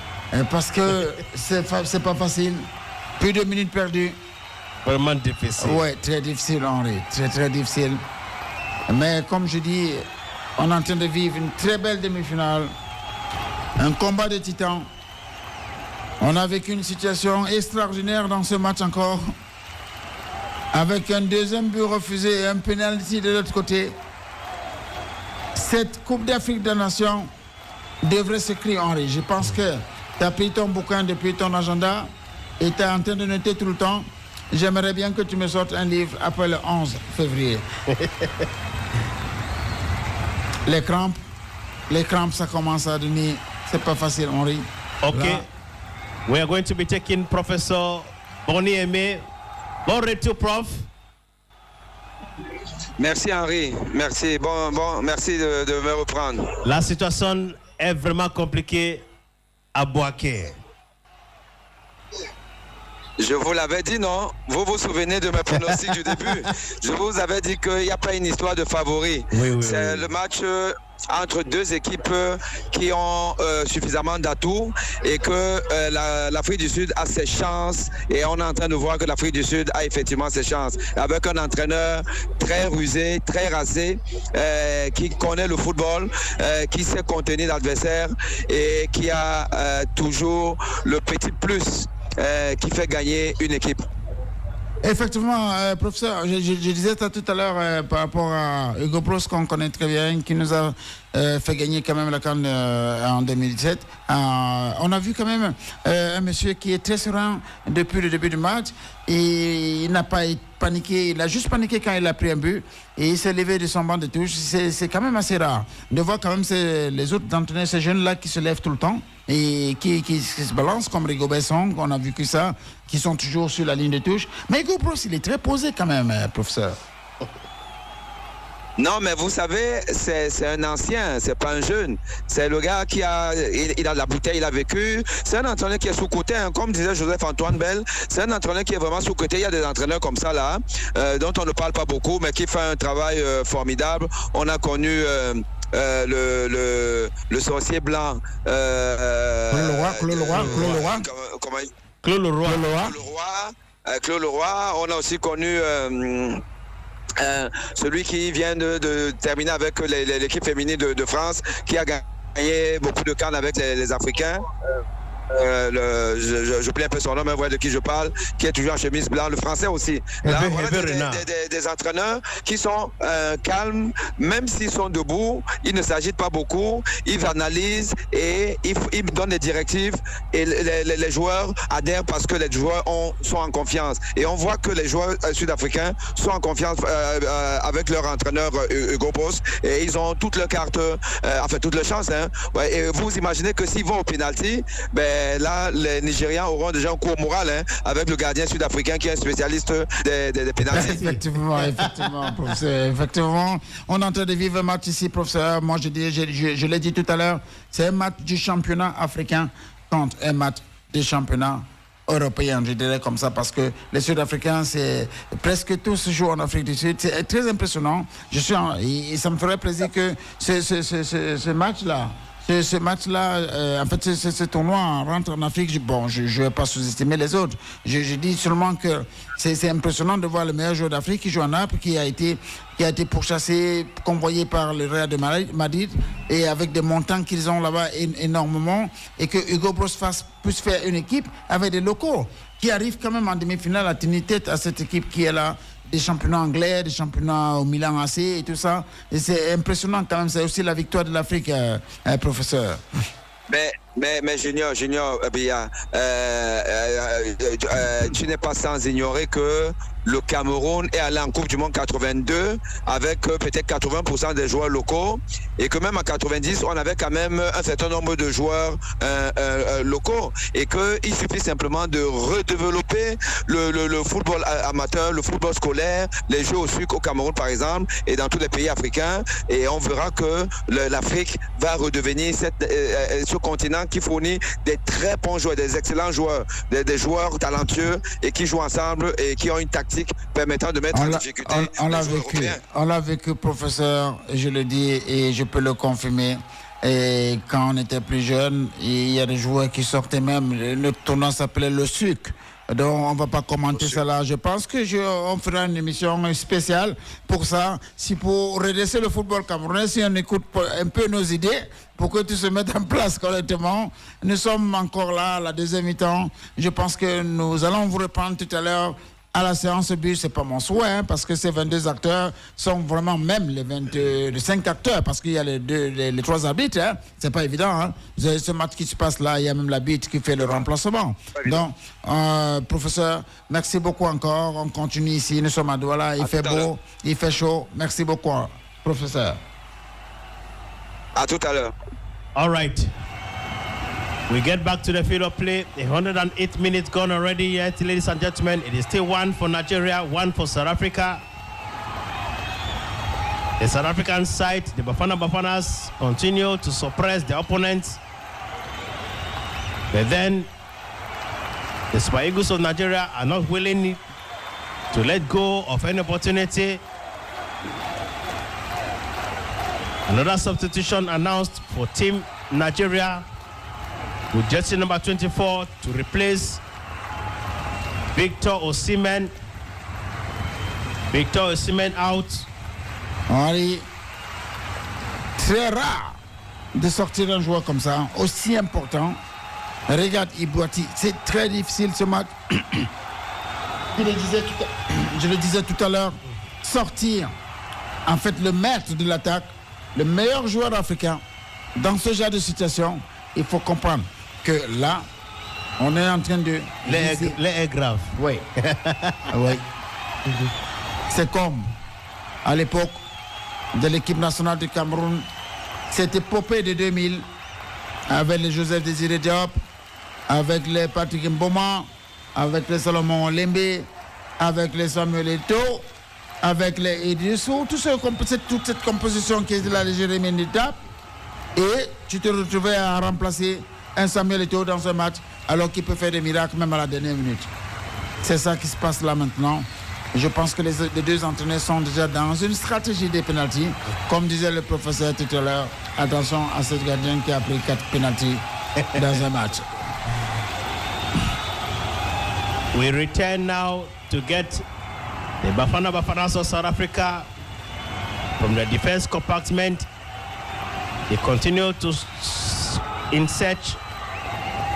Parce que c'est pas facile. Plus de minutes perdues. Vraiment difficile. Oui, très difficile, Henri. Très difficile. Mais comme je dis, on est en train de vivre une très belle demi-finale. Un combat de titans. On a vécu une situation extraordinaire dans ce match encore. Avec un deuxième but refusé et un penalty de l'autre côté. Cette Coupe d'Afrique des Nations devrait s'écrire, Henri. Je pense que tu as pris ton bouquin depuis ton agenda et tu es en train de noter tout le temps. J'aimerais bien que tu me sortes un livre après le 11 février. Les crampes, ça commence à devenir... C'est pas facile, Henri. OK. Là. We are going to be taking Professor Bonnie Aimé. Bon retour, prof. Merci Henri, merci. Merci de me reprendre. La situation est vraiment compliquée à Boaké. Je vous l'avais dit, non? Vous vous souvenez de mes pronostics du début? Je vous avais dit qu'il n'y a pas une histoire de favori. Oui. C'est le match entre deux équipes qui ont suffisamment d'atouts et que l'Afrique du Sud a ses chances. Et on est en train de voir que l'Afrique du Sud a effectivement ses chances. Avec un entraîneur très rusé, très rasé, qui connaît le football, qui sait contenir l'adversaire et qui a toujours le petit plus qui fait gagner une équipe. Effectivement, professeur, je disais ça tout à l'heure par rapport à Hugo Broos qu'on connaît très bien, qui nous a fait gagner quand même la CAN en 2017. On a vu quand même un monsieur qui est très serein depuis le début du match et il n'a pas paniqué, il a juste paniqué quand il a pris un but et il s'est levé de son banc de touche. C'est quand même assez rare de voir quand même les autres entraîneurs, ces jeunes-là qui se lèvent tout le temps et qui se balancent comme Rigo Besson, on a vu que ça, qui sont toujours sur la ligne de touche. Mais Hugo Broos, il est très posé quand même, professeur. Non, mais vous savez, c'est un ancien, c'est pas un jeune. C'est le gars qui a de la bouteille, il a vécu. C'est un entraîneur qui est sous-côté, hein, comme disait Joseph-Antoine Bell. C'est un entraîneur qui est vraiment sous-côté. Il y a des entraîneurs comme ça, là, dont on ne parle pas beaucoup, mais qui fait un travail formidable. On a connu... le sorcier blanc. Claude Leroy. On a aussi connu celui qui vient de terminer avec l'équipe féminine de France, qui a gagné beaucoup de CAN avec les Africains. J'oublie un peu son nom, mais voilà de qui je parle, qui est toujours en chemise blanche, le français aussi. Là, voilà des entraîneurs qui sont calmes, même s'ils sont debout, ils ne s'agitent pas beaucoup, ils analysent et ils donnent des directives et les joueurs adhèrent parce que les joueurs sont en confiance. Et on voit que les joueurs sud-africains sont en confiance avec leur entraîneur Hugo Broos et ils ont toutes leurs cartes, toutes leurs chances. Hein. Ouais, et vous imaginez que s'ils vont au penalty, ben, Mais là, les Nigérians auront déjà un cours moral avec le gardien sud-africain qui est un spécialiste des pénaltys. Effectivement, professeur. Effectivement, on est en train de vivre un match ici, professeur. Moi, je l'ai dit tout à l'heure, c'est un match du championnat africain contre un match du championnat européen, je dirais comme ça, parce que les Sud-Africains, c'est presque tous jouent en Afrique du Sud. C'est très impressionnant. Et ça me ferait plaisir que ce match-là, en fait, ce tournoi rentre en Afrique. Bon, je ne vais pas sous-estimer les autres. Je dis seulement que c'est impressionnant de voir le meilleur joueur d'Afrique qui joue en Naples, qui a été pourchassé, convoyé par le Real de Madrid, et avec des montants qu'ils ont là-bas énormément, et que Hugo Broos puisse faire une équipe avec des locaux qui arrivent quand même en demi-finale à tenir tête à cette équipe qui est là, des championnats anglais, des championnats au Milan AC et tout ça. Et c'est impressionnant quand même, c'est aussi la victoire de l'Afrique, professeur. Mais Junior, Bia, tu n'es pas sans ignorer que le Cameroun est allé en Coupe du Monde 82 avec peut-être 80% des joueurs locaux, et que même en 90, on avait quand même un certain nombre de joueurs locaux, et qu'il suffit simplement de redévelopper le football amateur, le football scolaire, les jeux au sucre au Cameroun par exemple, et dans tous les pays africains, et on verra que l'Afrique va redevenir ce continent qui fournit des très bons joueurs, des excellents joueurs, des joueurs talentueux et qui jouent ensemble et qui ont une tactique permettant de mettre en difficulté on l'a vécu, professeur, je le dis et je peux le confirmer. Et quand on était plus jeune, il y a des joueurs qui sortaient même, le tournoi s'appelait le sucre. Donc on ne va pas commenter ça là. Je pense qu'on fera une émission spéciale pour ça. Si pour redresser le football camerounais, si on écoute un peu nos idées, pour que tout se mette en place correctement. Nous sommes encore là, à la deuxième mi-temps. Je pense que nous allons vous reprendre tout à l'heure à la séance but. C'est pas mon souhait, parce que ces 22 acteurs sont vraiment même les 5 acteurs, parce qu'il y a les 3 arbitres. C'est pas évident. Ce match qui se passe là, il y a même l'arbitre qui fait le remplacement. Donc, professeur, merci beaucoup encore. On continue ici. Nous sommes à Douala. Il fait beau, il fait chaud. Merci beaucoup, professeur. À tout à l'heure. All right. We get back to the field of play. 108 minutes gone already yet, ladies and gentlemen. It is still 1 for Nigeria, 1 for South Africa. The South African side, the Bafanas, continue to suppress the opponents. But then, the Super Eagles of Nigeria are not willing to let go of any opportunity. Another substitution announced for Team Nigeria, with jersey number 24 to replace Victor Osimhen. Victor Osimhen out. Henri, très rare de sortir un joueur comme ça, aussi important. Regarde Ibouati, c'est très difficile ce match. Je le disais tout à l'heure, sortir en fait le maître de l'attaque, le meilleur joueur africain dans ce genre de situation. Il faut comprendre que là, on est en train de... Les grave. Oui. Oui. C'est comme à l'époque de l'équipe nationale du Cameroun, cette épopée de 2000, avec les Joseph Désiré Diop, avec les Patrick Mboma, avec les Salomon Lembe, avec les Samuel Eto'o, avec les Idrissou, toute cette composition qui est de la Jérémy Ndita, et tu te retrouvais à remplacer un Samuel Eto'o dans un match alors qu'il peut faire des miracles même à la dernière minute. C'est ça qui se passe là maintenant. Je pense que les deux entraîneurs sont déjà dans une stratégie des pénaltys. Comme disait le professeur tout à l'heure, attention à ce gardien qui a pris 4 pénaltys dans un match. We return now to get the Bafanas of South Africa from the defense compartment. They continue to in search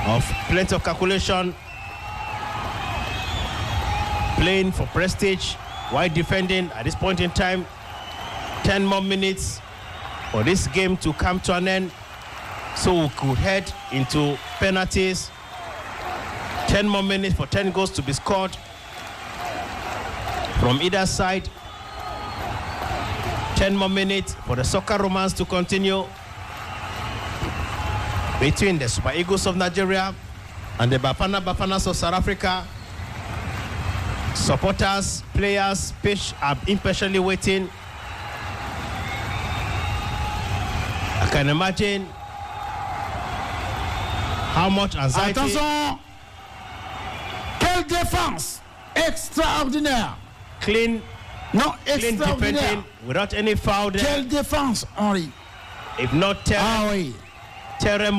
of plenty of calculation, playing for prestige while defending. At this point in time, 10 more minutes for this game to come to an end, so we could head into penalties. 10 more minutes for 10 goals to be scored from either side. 10 more minutes for the soccer romance to continue between the Super Eagles of Nigeria And the Bafanas of South Africa, supporters, players, pitch are impatiently waiting. I can imagine how much anxiety. Attention! Quelle défense extraordinaire! Clean. Non, clean defending without any foul there. Quelle défense, Henri! If not Terre. Ah oui. Terre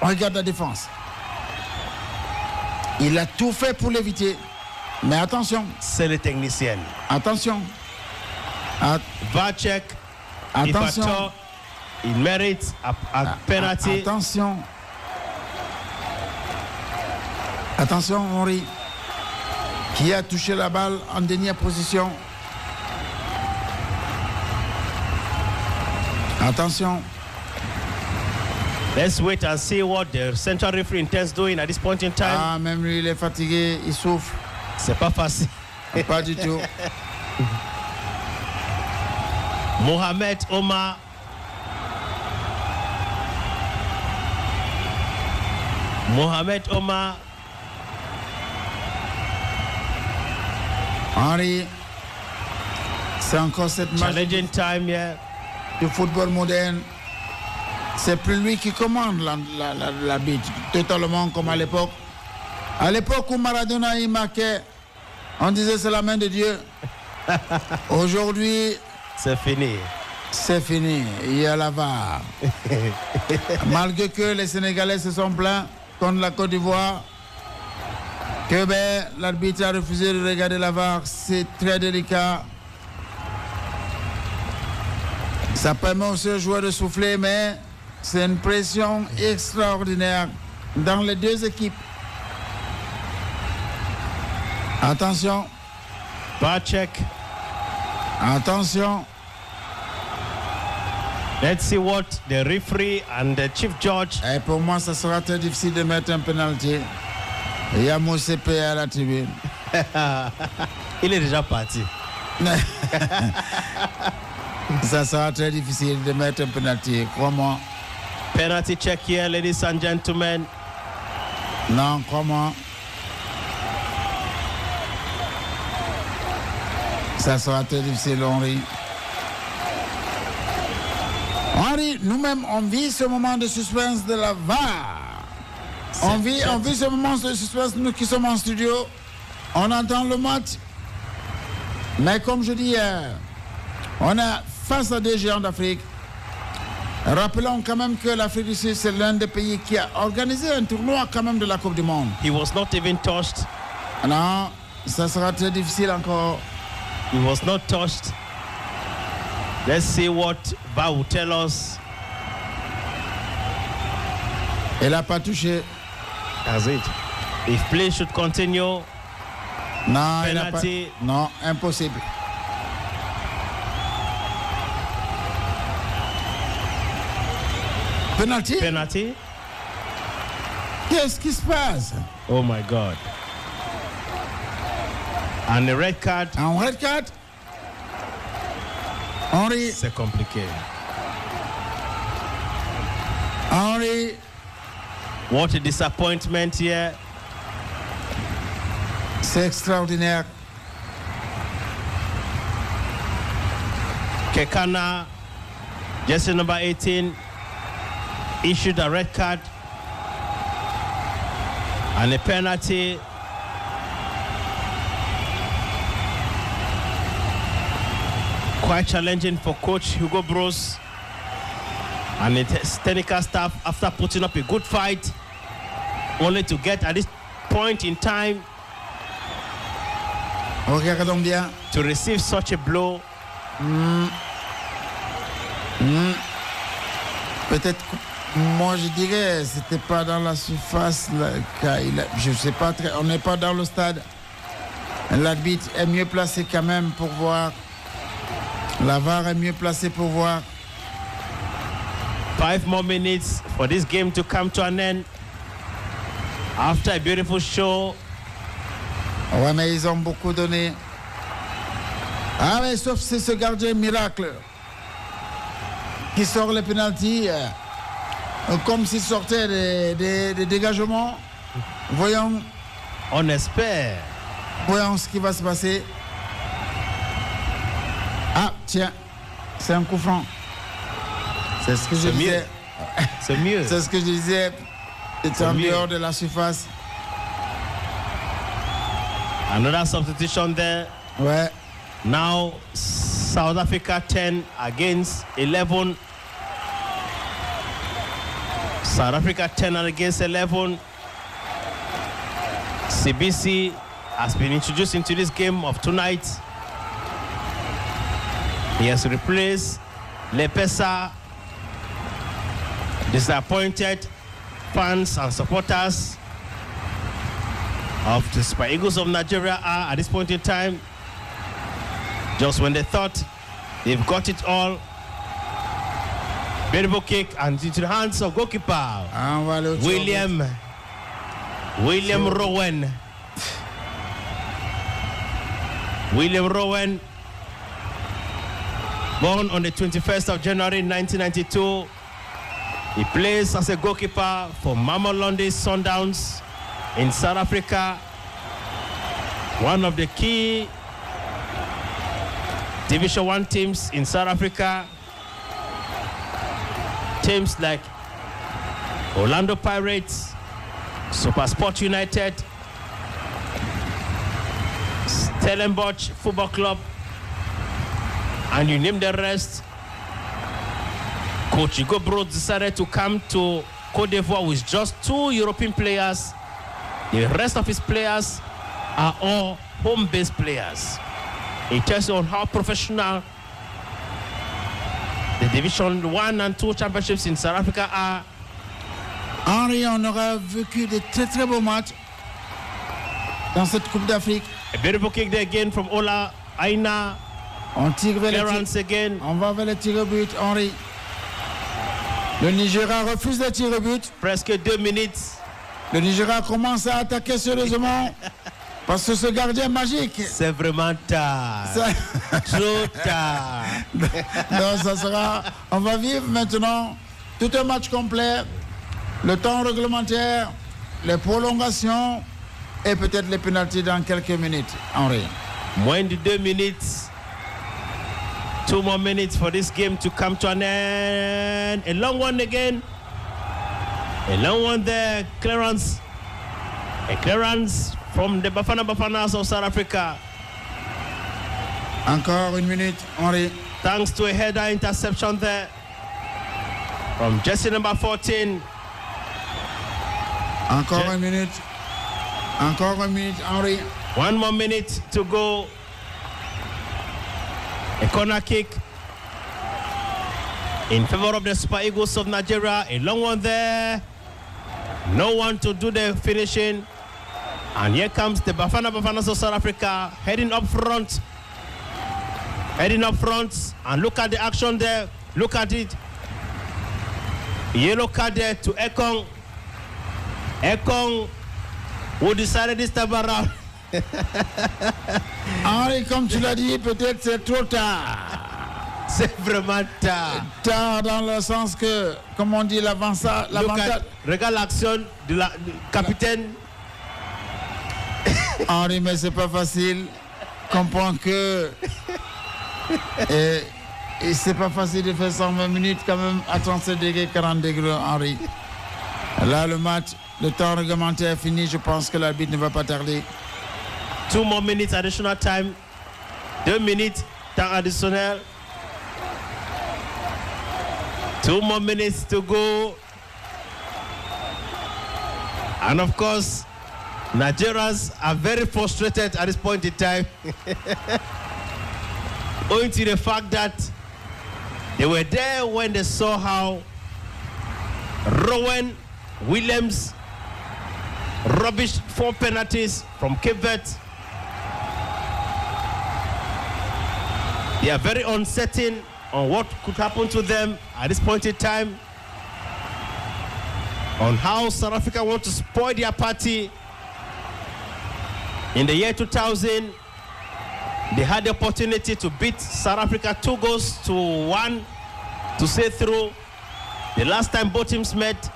Regarde la défense. Il a tout fait pour l'éviter. Mais attention. C'est le technicien. Attention. Vacek. Attention. Il mérite un penalty. Attention. Attention, Henri. Qui a touché la balle en dernière position. Attention. Let's wait and see what the central referee intends doing at this point in time. Ah, même lui, il est fatigué, il souffre. C'est pas facile. Pas du tout. Mohamed Omar. Mohamed Omar. Henri, c'est encore cette challenging time here. Du football moderne. C'est plus lui qui commande la bite, totalement comme à l'époque. À l'époque où Maradona y marquait, on disait c'est la main de Dieu. Aujourd'hui, c'est fini. C'est fini. Il y a la VAR. Malgré que les Sénégalais se sont plaints contre la Côte d'Ivoire, que l'arbitre a refusé de regarder la VAR, c'est très délicat. Ça permet aussi aux joueurs de souffler, mais c'est une pression extraordinaire dans les deux équipes. Attention. Vacek. Attention. Let's see what the referee and the chief judge. Et pour moi, ça sera très difficile de mettre un penalty. Il y a Moussep à la tribune. Il est déjà parti. Ça sera très difficile de mettre un penalty, crois-moi. Penalty check here, ladies and gentlemen. Non, crois-moi. Ça sera très difficile, Henri. Henri, nous-mêmes, on vit ce moment de suspense de la VAR. On vit ce moment de suspense, nous qui sommes en studio. On entend le match. Mais comme je dis, on est face à des géants d'Afrique. Rappelons quand même que l'Afrique du Sud, c'est l'un des pays qui a organisé un tournoi quand même de la Coupe du Monde. He was not even touched. Non, ça sera très difficile encore. He was not touched. Let's see what VAR will tell us. Il n'a pas touché. That's it. If play should continue. Non, penalty. Non, impossible. Penalty? Penalty. Qu'est-ce qui se passe? Oh my God. And the red card. Un red card? Henri. C'est compliqué. Henri. What a disappointment here. C'est extraordinaire. Kekana, jersey number 18, issued a red card and a penalty. Quite challenging for Coach Hugo Bros and his technical staff after putting up a good fight, only to get at this point in time Regardons bien. To receive such a blow. Peut-être, moi je dirais, c'était pas dans la surface. Là, je sais pas, on n'est pas dans le stade. L'arbitre est mieux placé quand même pour voir. La VAR est mieux placée pour voir. 5 more minutes for this game to come to an end. After a beautiful show. Ouais, mais ils ont beaucoup donné. Ah, mais sauf c'est ce gardien miracle qui sort le penalty. comme s'il sortait des dégagements. Voyons. On espère. Voyons ce qui va se passer. Ah, tiens, c'est un coup franc. C'est ce que je disais. C'est mieux. C'est ce que je disais. C'est en dehors de la surface. Another substitution there. Ouais. Now, South Africa 10 against 11. South Africa 10 against 11. CBC has been introduced into this game of tonight. He has replaced Lepesa. Disappointed fans and supporters of the Super Eagles of Nigeria are at this point in time, just when they thought they've got it all. Beautiful kick and into the hands of goalkeeper William Rowan. William Rowan, born on the 21st of January 1992. He plays as a goalkeeper for Mamelodi Sundowns in South Africa. One of the key Division 1 teams in South Africa. Teams like Orlando Pirates, SuperSport United, Stellenbosch Football Club, and you name the rest. Coach Hugo Broos decided to come to Côte d'Ivoire with just 2 European players. The rest of his players are all home-based players. It tells you on how professional the Division 1 and 2 championships in South Africa are. Henri, on aura vécu de très très beaux matchs dans cette Coupe d'Afrique. A beautiful kick there again from Ola Aina. On tire vers Clearance again. On va vers le tir au but, Henri. Le Nigeria refuse le tir au but. Presque 2 minutes. Le Nigeria commence à attaquer sérieusement parce que ce gardien magique. C'est vraiment tard. Trop tard. Non, ça sera. On va vivre maintenant tout un match complet, le temps réglementaire, les prolongations et peut-être les pénaltys dans quelques minutes, Henri. Moins de 2 minutes. 2 more minutes for this game to come to an end. A long one again. A long one there. Clearance. A clearance from the Bafanas of South Africa. Encore 1 minute, Henri. Thanks to a header interception there from jersey number 14. Encore 1 minute. Encore 1 minute, Henri. 1 more minute to go. A corner kick in favor of the Super Eagles of Nigeria. A long one there. No one to do the finishing. And here comes the Bafanas of South Africa heading up front. Heading up front. And look at the action there. Look at it. Yellow card there to Ekong. Ekong, who decided this time around. Henri, comme tu l'as dit, peut-être c'est trop tard. C'est vraiment tard. Tard dans le sens que, comme on dit, l'avantage. Regarde l'action du capitaine. Henri, mais c'est pas facile. Comprends que. Et c'est pas facile de faire 120 minutes quand même à 37 degrés, 40 degrés, Henri. Là, le match, le temps réglementaire est fini. Je pense que l'arbitre ne va pas tarder. 2 more minutes additional time. 2 minutes temps additionnel. 2 more minutes to go. And of course, Nigerians are very frustrated at this point in time. Owing to the fact that they were there when they saw how Rowan Williams rubbished 4 penalties from Cape Verde. They are very uncertain on what could happen to them at this point in time, on how South Africa want to spoil their party. In the year 2000, they had the opportunity to beat South Africa 2-1 to stay through. The last time both teams met,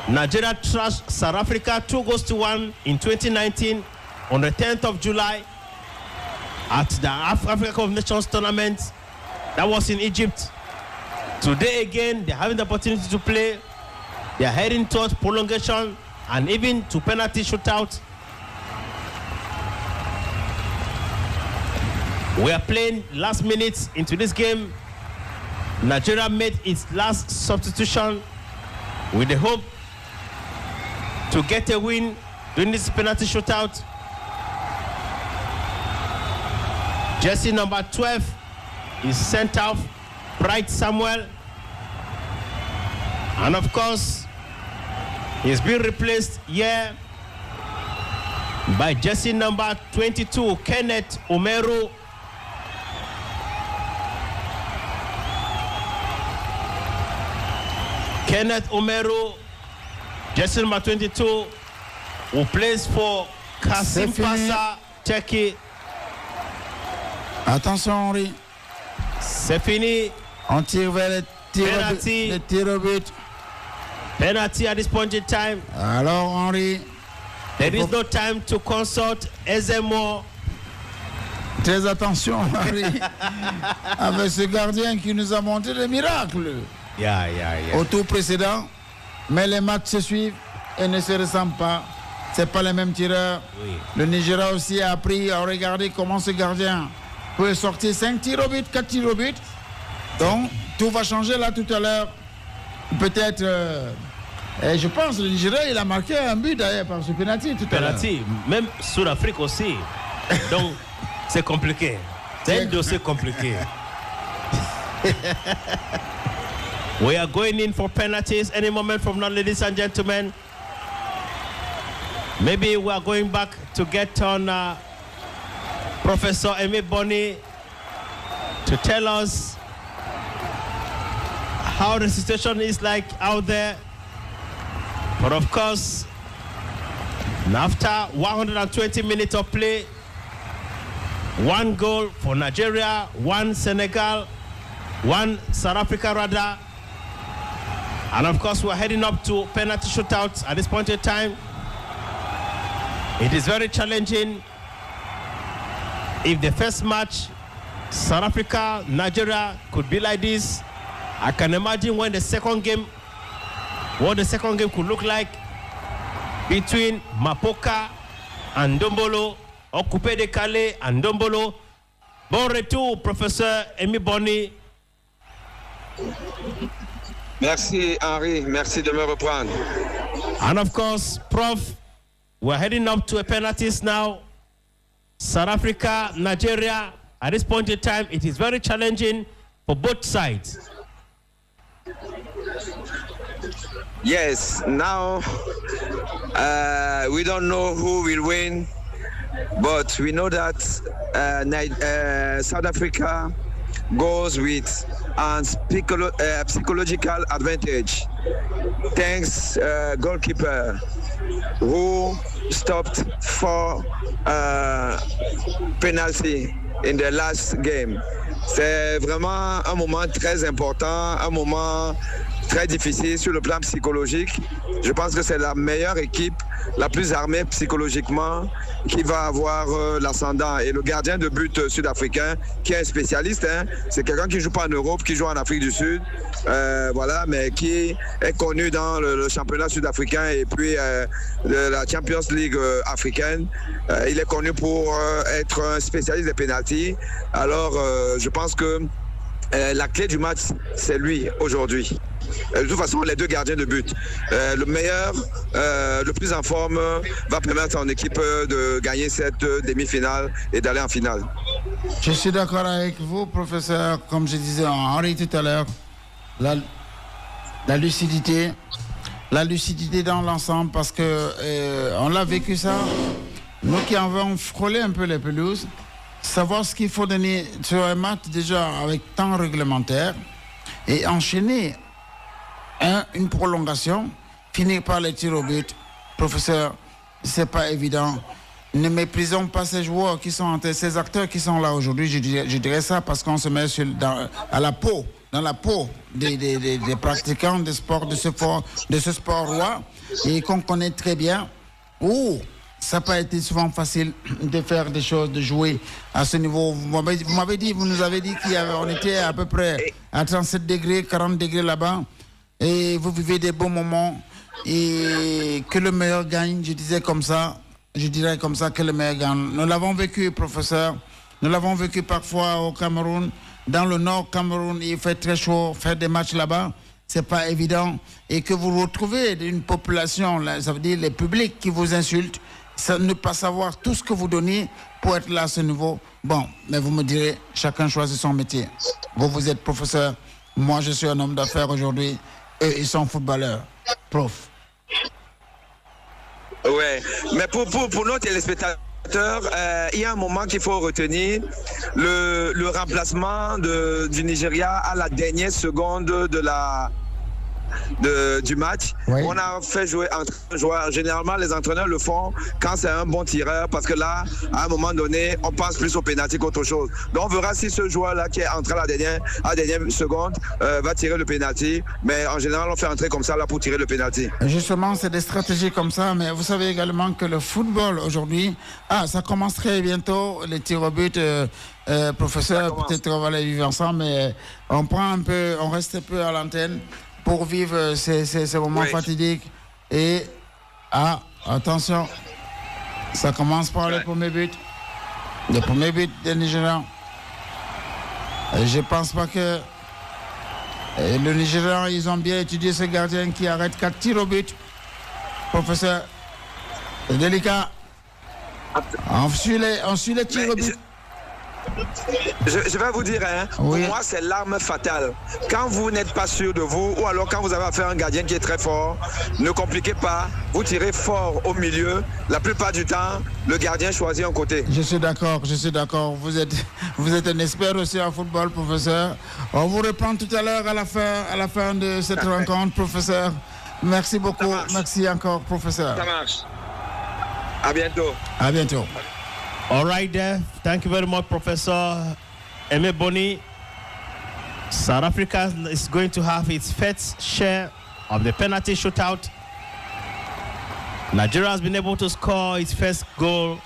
Nigeria trashed South Africa 2-1 in 2019 on the 10th of July at the Africa Cup of Nations tournament. That was in Egypt. Today again, they're having the opportunity to play. They're heading towards prolongation and even to penalty shootout. We are playing last minutes into this game. Nigeria made its last substitution with the hope to get a win during this penalty shootout. Jersey number 12 is sent off, Bright Samuel. And of course, he's been replaced here by jersey number 22, Kenneth Omeru. Kenneth Omeru, jersey number 22, who plays for Kasim Passa, Turkey. Attention, Henri. C'est fini. On tire vers le tir au but. Penalty at this point in time. Alors, Henri. There is no time to consult Ezemo. Très attention, Henri. Avec ce gardien qui nous a montré des miracles. Au tour précédent. Mais les matchs se suivent et ne se ressemblent pas. Ce n'est pas les mêmes tireurs. Oui. Le Nigeria aussi a appris à regarder comment ce gardien peut sortir 5 tirs au but, 4 tirs au but. Donc, tout va changer là tout à l'heure. Peut-être, je pense, le Nigeria, il a marqué un but d'ailleurs par ce penalty tout à l'heure. Penalty, même sur l'Afrique aussi. Donc, c'est compliqué. C'est un dossier compliqué. We are going in for penalties any moment from now, ladies and gentlemen. Maybe we are going back to get on Professor Emi Boni to tell us how the situation is like out there. But of course, after 120 minutes of play, 1 goal for Nigeria, 1 Senegal, 1 South Africa rather. And of course, we're heading up to penalty shootouts at this point in time. It is very challenging. If the first match, South Africa, Nigeria, could be like this, I can imagine when the second game, what the second game could look like between Mapoka and Ndombolo, or Coupé de Calais and Ndombolo. Bon retour, Professeur Emi Boni. Merci Henri, merci de me reprendre. And of course, Prof, we're heading up to a penalties now. South Africa, Nigeria, at this point in time, it is very challenging for both sides. Yes, now we don't know who will win, but we know that South Africa goes with a psychological advantage. Thanks goalkeeper who stopped 4 penalty in the last game. C'est vraiment un moment très important, un moment très difficile sur le plan psychologique. Je pense que c'est la meilleure équipe, la plus armée psychologiquement, qui va avoir l'ascendant. Et le gardien de but sud-africain, qui est un spécialiste, hein, c'est quelqu'un qui ne joue pas en Europe, qui joue en Afrique du Sud, voilà, mais qui est connu dans le championnat sud-africain et puis de la Champions League africaine. Il est connu pour être un spécialiste des pénaltys. Alors, je pense que la clé du match, c'est lui aujourd'hui. De toute façon, les 2 gardiens de but. Le meilleur, le plus en forme, va permettre à son équipe de gagner cette demi-finale et d'aller en finale. Je suis d'accord avec vous, professeur. Comme je disais Henri tout à l'heure, la lucidité dans l'ensemble, parce que on l'a vécu ça. Nous qui avons frôlé un peu les pelouses, savoir ce qu'il faut donner sur un match déjà avec temps réglementaire et enchaîner une prolongation, finir par les tirs au but. Professeur, c'est pas évident. Ne méprisons pas ces joueurs qui sont, ces acteurs qui sont là aujourd'hui. Je dirais ça parce qu'on se met à la peau dans la peau des pratiquants de sport, de ce sport-là, et qu'on connaît très bien. Ça n'a pas été souvent facile de faire des choses, de jouer à ce niveau. Vous nous avez dit qu'on était à peu près à 37 degrés, 40 degrés là-bas, et vous vivez des bons moments, et que le meilleur gagne, je dirais comme ça que le meilleur gagne. Nous l'avons vécu, professeur, nous l'avons vécu parfois au Cameroun. Dans le nord Cameroun, il fait très chaud, faire des matchs là-bas, c'est pas évident. Et que vous retrouvez une population, là, ça veut dire les publics qui vous insultent, ne pas savoir tout ce que vous donnez pour être là à ce niveau. Bon, mais vous me direz, chacun choisit son métier. Vous êtes professeur, moi je suis un homme d'affaires aujourd'hui, eux ils sont footballeurs. Prof. Ouais, mais pour nos téléspectateurs, il y a un moment qu'il faut retenir, le remplacement du Nigeria à la dernière seconde du match. Oui. On a fait jouer un joueur. Généralement, les entraîneurs le font quand c'est un bon tireur, parce que là, à un moment donné, on passe plus au pénalty qu'autre chose. Donc, on verra si ce joueur-là qui est entré à la dernière seconde va tirer le pénalty. Mais en général, on fait entrer comme ça là pour tirer le pénalty. Justement, c'est des stratégies comme ça. Mais vous savez également que le football aujourd'hui, ça commence très bientôt, les tirs au but. Professeur, peut-être on va les vivre ensemble, mais on reste un peu à l'antenne pour vivre ces moments fatidiques. Et attention, ça commence par le premier but. Le premier but des Nigérians. Je ne pense pas que le Nigérian, ils ont bien étudié ce gardien qui arrête 4 tirs au but. Professeur, c'est délicat. On suit les tirs au but. Je vais vous dire, pour moi c'est l'arme fatale. Quand vous n'êtes pas sûr de vous, ou alors quand vous avez affaire à un gardien qui est très fort, ne compliquez pas, vous tirez fort au milieu. La plupart du temps, le gardien choisit un côté. Je suis d'accord. Vous êtes un expert aussi en football, professeur. On vous reprend tout à l'heure à la fin de cette rencontre, professeur. Merci beaucoup. Merci encore, professeur. Ça marche. À bientôt. À bientôt. All right there. Thank you very much, Professor Eme Boni. South Africa is going to have its first share of the penalty shootout. Nigeria has been able to score its first goal.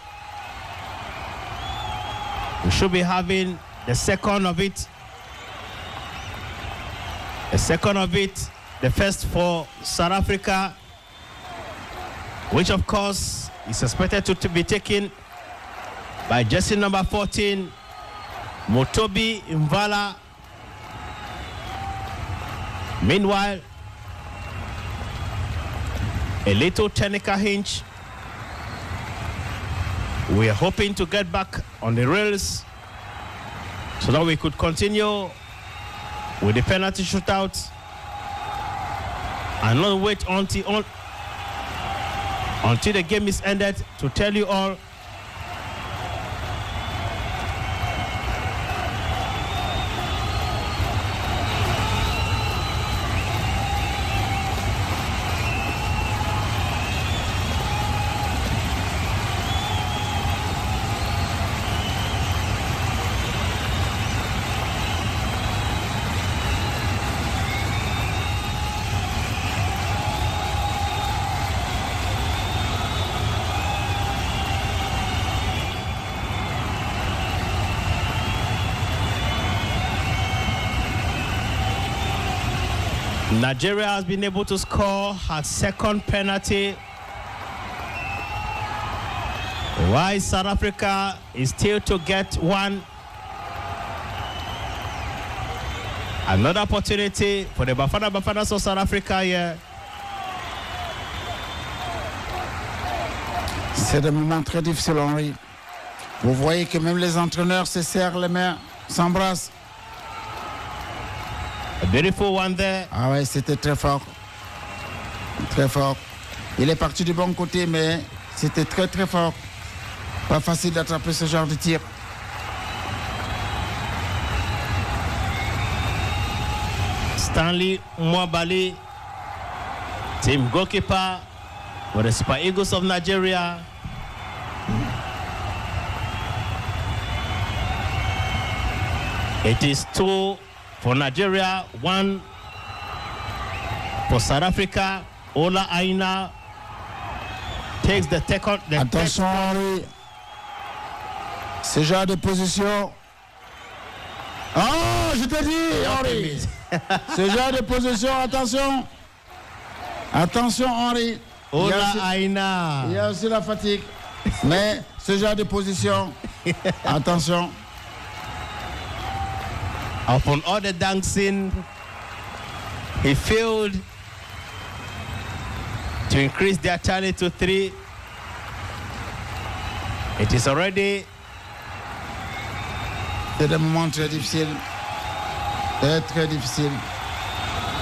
We should be having the second of it. The first for South Africa, which of course is expected to be taken by jersey number 14, Motobi Mvala. Meanwhile, a little technical hinge. We are hoping to get back on the rails so that we could continue with the penalty shootout and not wait until the game is ended to tell you all Nigeria has been able to score her second penalty, while South Africa is still to get one. Another opportunity for the Bafanas of South Africa here. C'est des moments très difficiles, Henri. Vous voyez que même les entraîneurs se serrent les mains, s'embrassent. A beautiful one there. Ah ouais, c'était très fort. Très fort. Il est parti du bon côté, mais c'était très très fort. Pas facile d'attraper ce genre de tir. Stanley Mwabali, team goalkeeper for the Super Eagles of Nigeria. It is 2 for Nigeria, 1 for South Africa. Ola Aina takes the second. Attention, Henri. Ce genre de position. Oh, je te dis, Henri. Ce genre de position, attention. Attention, Henri. Ola Aina. Il y a aussi la fatigue. Mais ce genre de position, attention. Upon all the dancing, he failed to increase their tally to 3. It is already. C'est des moments très difficiles. Très difficiles.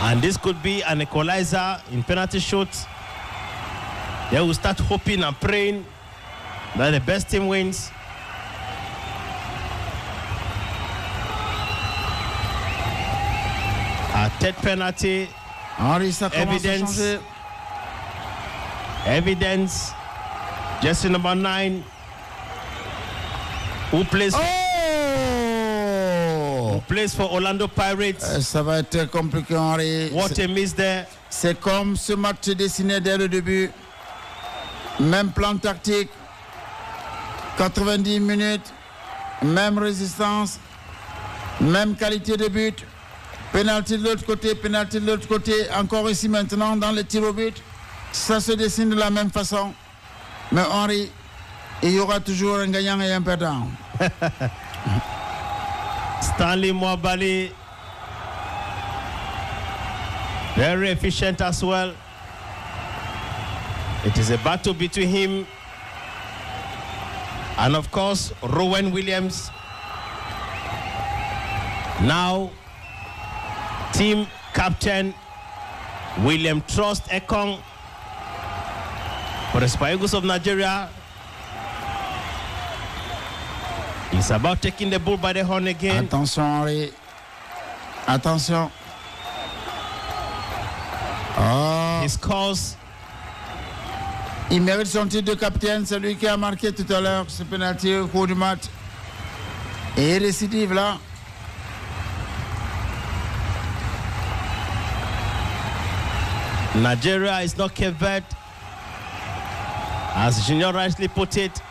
And this could be an equalizer in penalty shoots. They will start hoping and praying that the best team wins. A third penalty. Henri, ça commence à changer. Evidence. Jersey number 9. Who plays? Who plays for Orlando Pirates? Ça va être compliqué, Henri. What a miss there. C'est comme ce match dessiné dès le début. Même plan tactique. 90 minutes. Même résistance. Même qualité de but. Penalty de l'autre côté, penalty de l'autre côté. Encore ici maintenant dans les tirs au but. Ça se dessine de la même façon. Mais Henri, il y aura toujours un gagnant et un perdant. Stanley Mwabali, very efficient as well. It is a battle between him and, of course, Rowan Williams. Now, team captain William Trust Ekong for the Super Eagles of Nigeria. He's about taking the bull by the horn again. Attention, Henri. Attention. Oh. He scores. Il mérite son titre de capitaine, celui qui a marqué tout à l'heure ce penalty au cours du match. Et récidive là. Nigeria is not Cape Verde, as Junior rightly put it.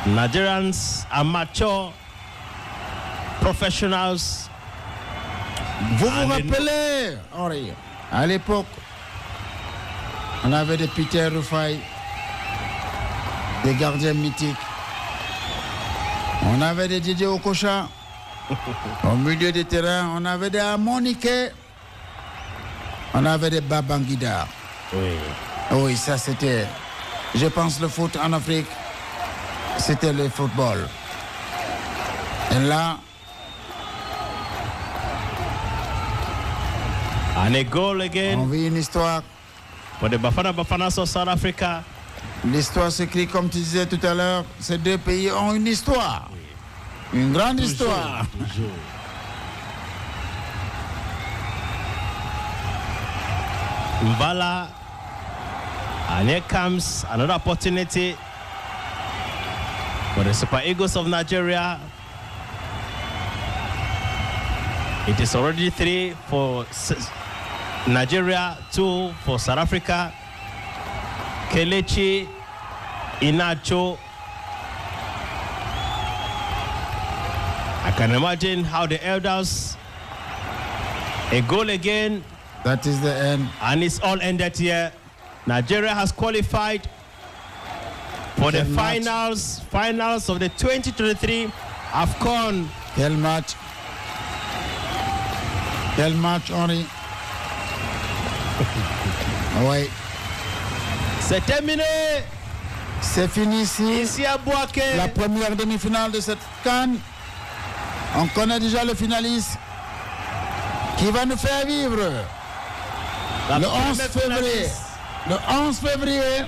Nigerians are mature professionals. Vous vous rappelez, Henri, à l'époque, on avait des Peter Rufai, des gardiens mythiques. On avait des Didier Okocha. Au milieu des terrains, on avait des Amonike. On avait des Babangida. Oui. Oui, ça c'était, je pense, le foot en Afrique. C'était le football. Et là, and a goal again. On vit une histoire. For the Bafanas of South Africa. L'histoire s'écrit comme tu disais tout à l'heure. Ces deux pays ont une histoire. Oui. Une grande histoire. Toujours. Mbala. And here comes another opportunity for the Super Eagles of Nigeria. It is already 3 for Nigeria, 2 for South Africa. Kelechi Iheanacho. I can imagine how the elders, a goal again. That is the end. And it's all ended here. Nigeria has qualified for the finals of the 2023 AUCUN. Quel match. Quel match, Henri. Oui. C'est terminé. C'est fini ici. À Bouaké. La première demi-finale de cette CAN. On connaît déjà le finaliste qui va nous faire vivre le 11 février. Le 11 février,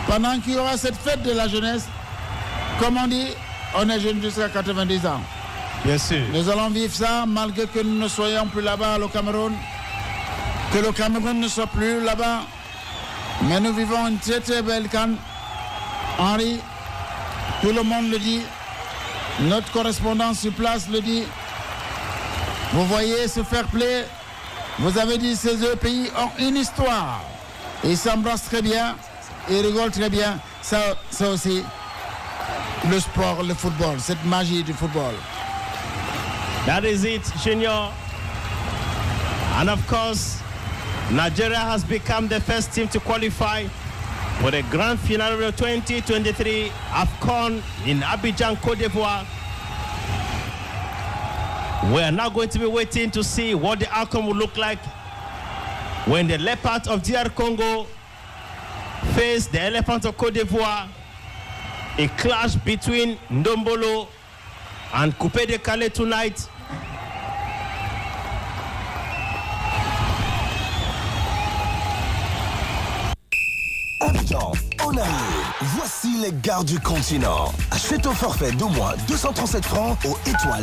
pendant qu'il y aura cette fête de la jeunesse, comme on dit, on est jeune jusqu'à 90 ans. Bien sûr. Nous allons vivre ça malgré que nous ne soyons plus là-bas au Cameroun, que le Cameroun ne soit plus là-bas. Mais nous vivons une très très belle CAN. Henri, tout le monde le dit, notre correspondant sur place le dit, Vous voyez ce fair play? Vous avez dit ces deux pays ont une histoire. Ils s'embrassent très bien, ils rigolent très bien. Ça aussi, le sport, le football, cette magie du football. That is it, Junior. And of course, Nigeria has become the first team to qualify for the grand finale of 2023 AFCON in Abidjan, Côte d'Ivoire. We are now going to be waiting to see what the outcome will look like when the Leopards of DR Congo face the Elephants of Côte d'Ivoire. A clash between Ndombolo and Coupé de Calais tonight. Abidjan, on arrive. Voici les gares du continent. Achète au forfait d'au moins 237 francs aux étoiles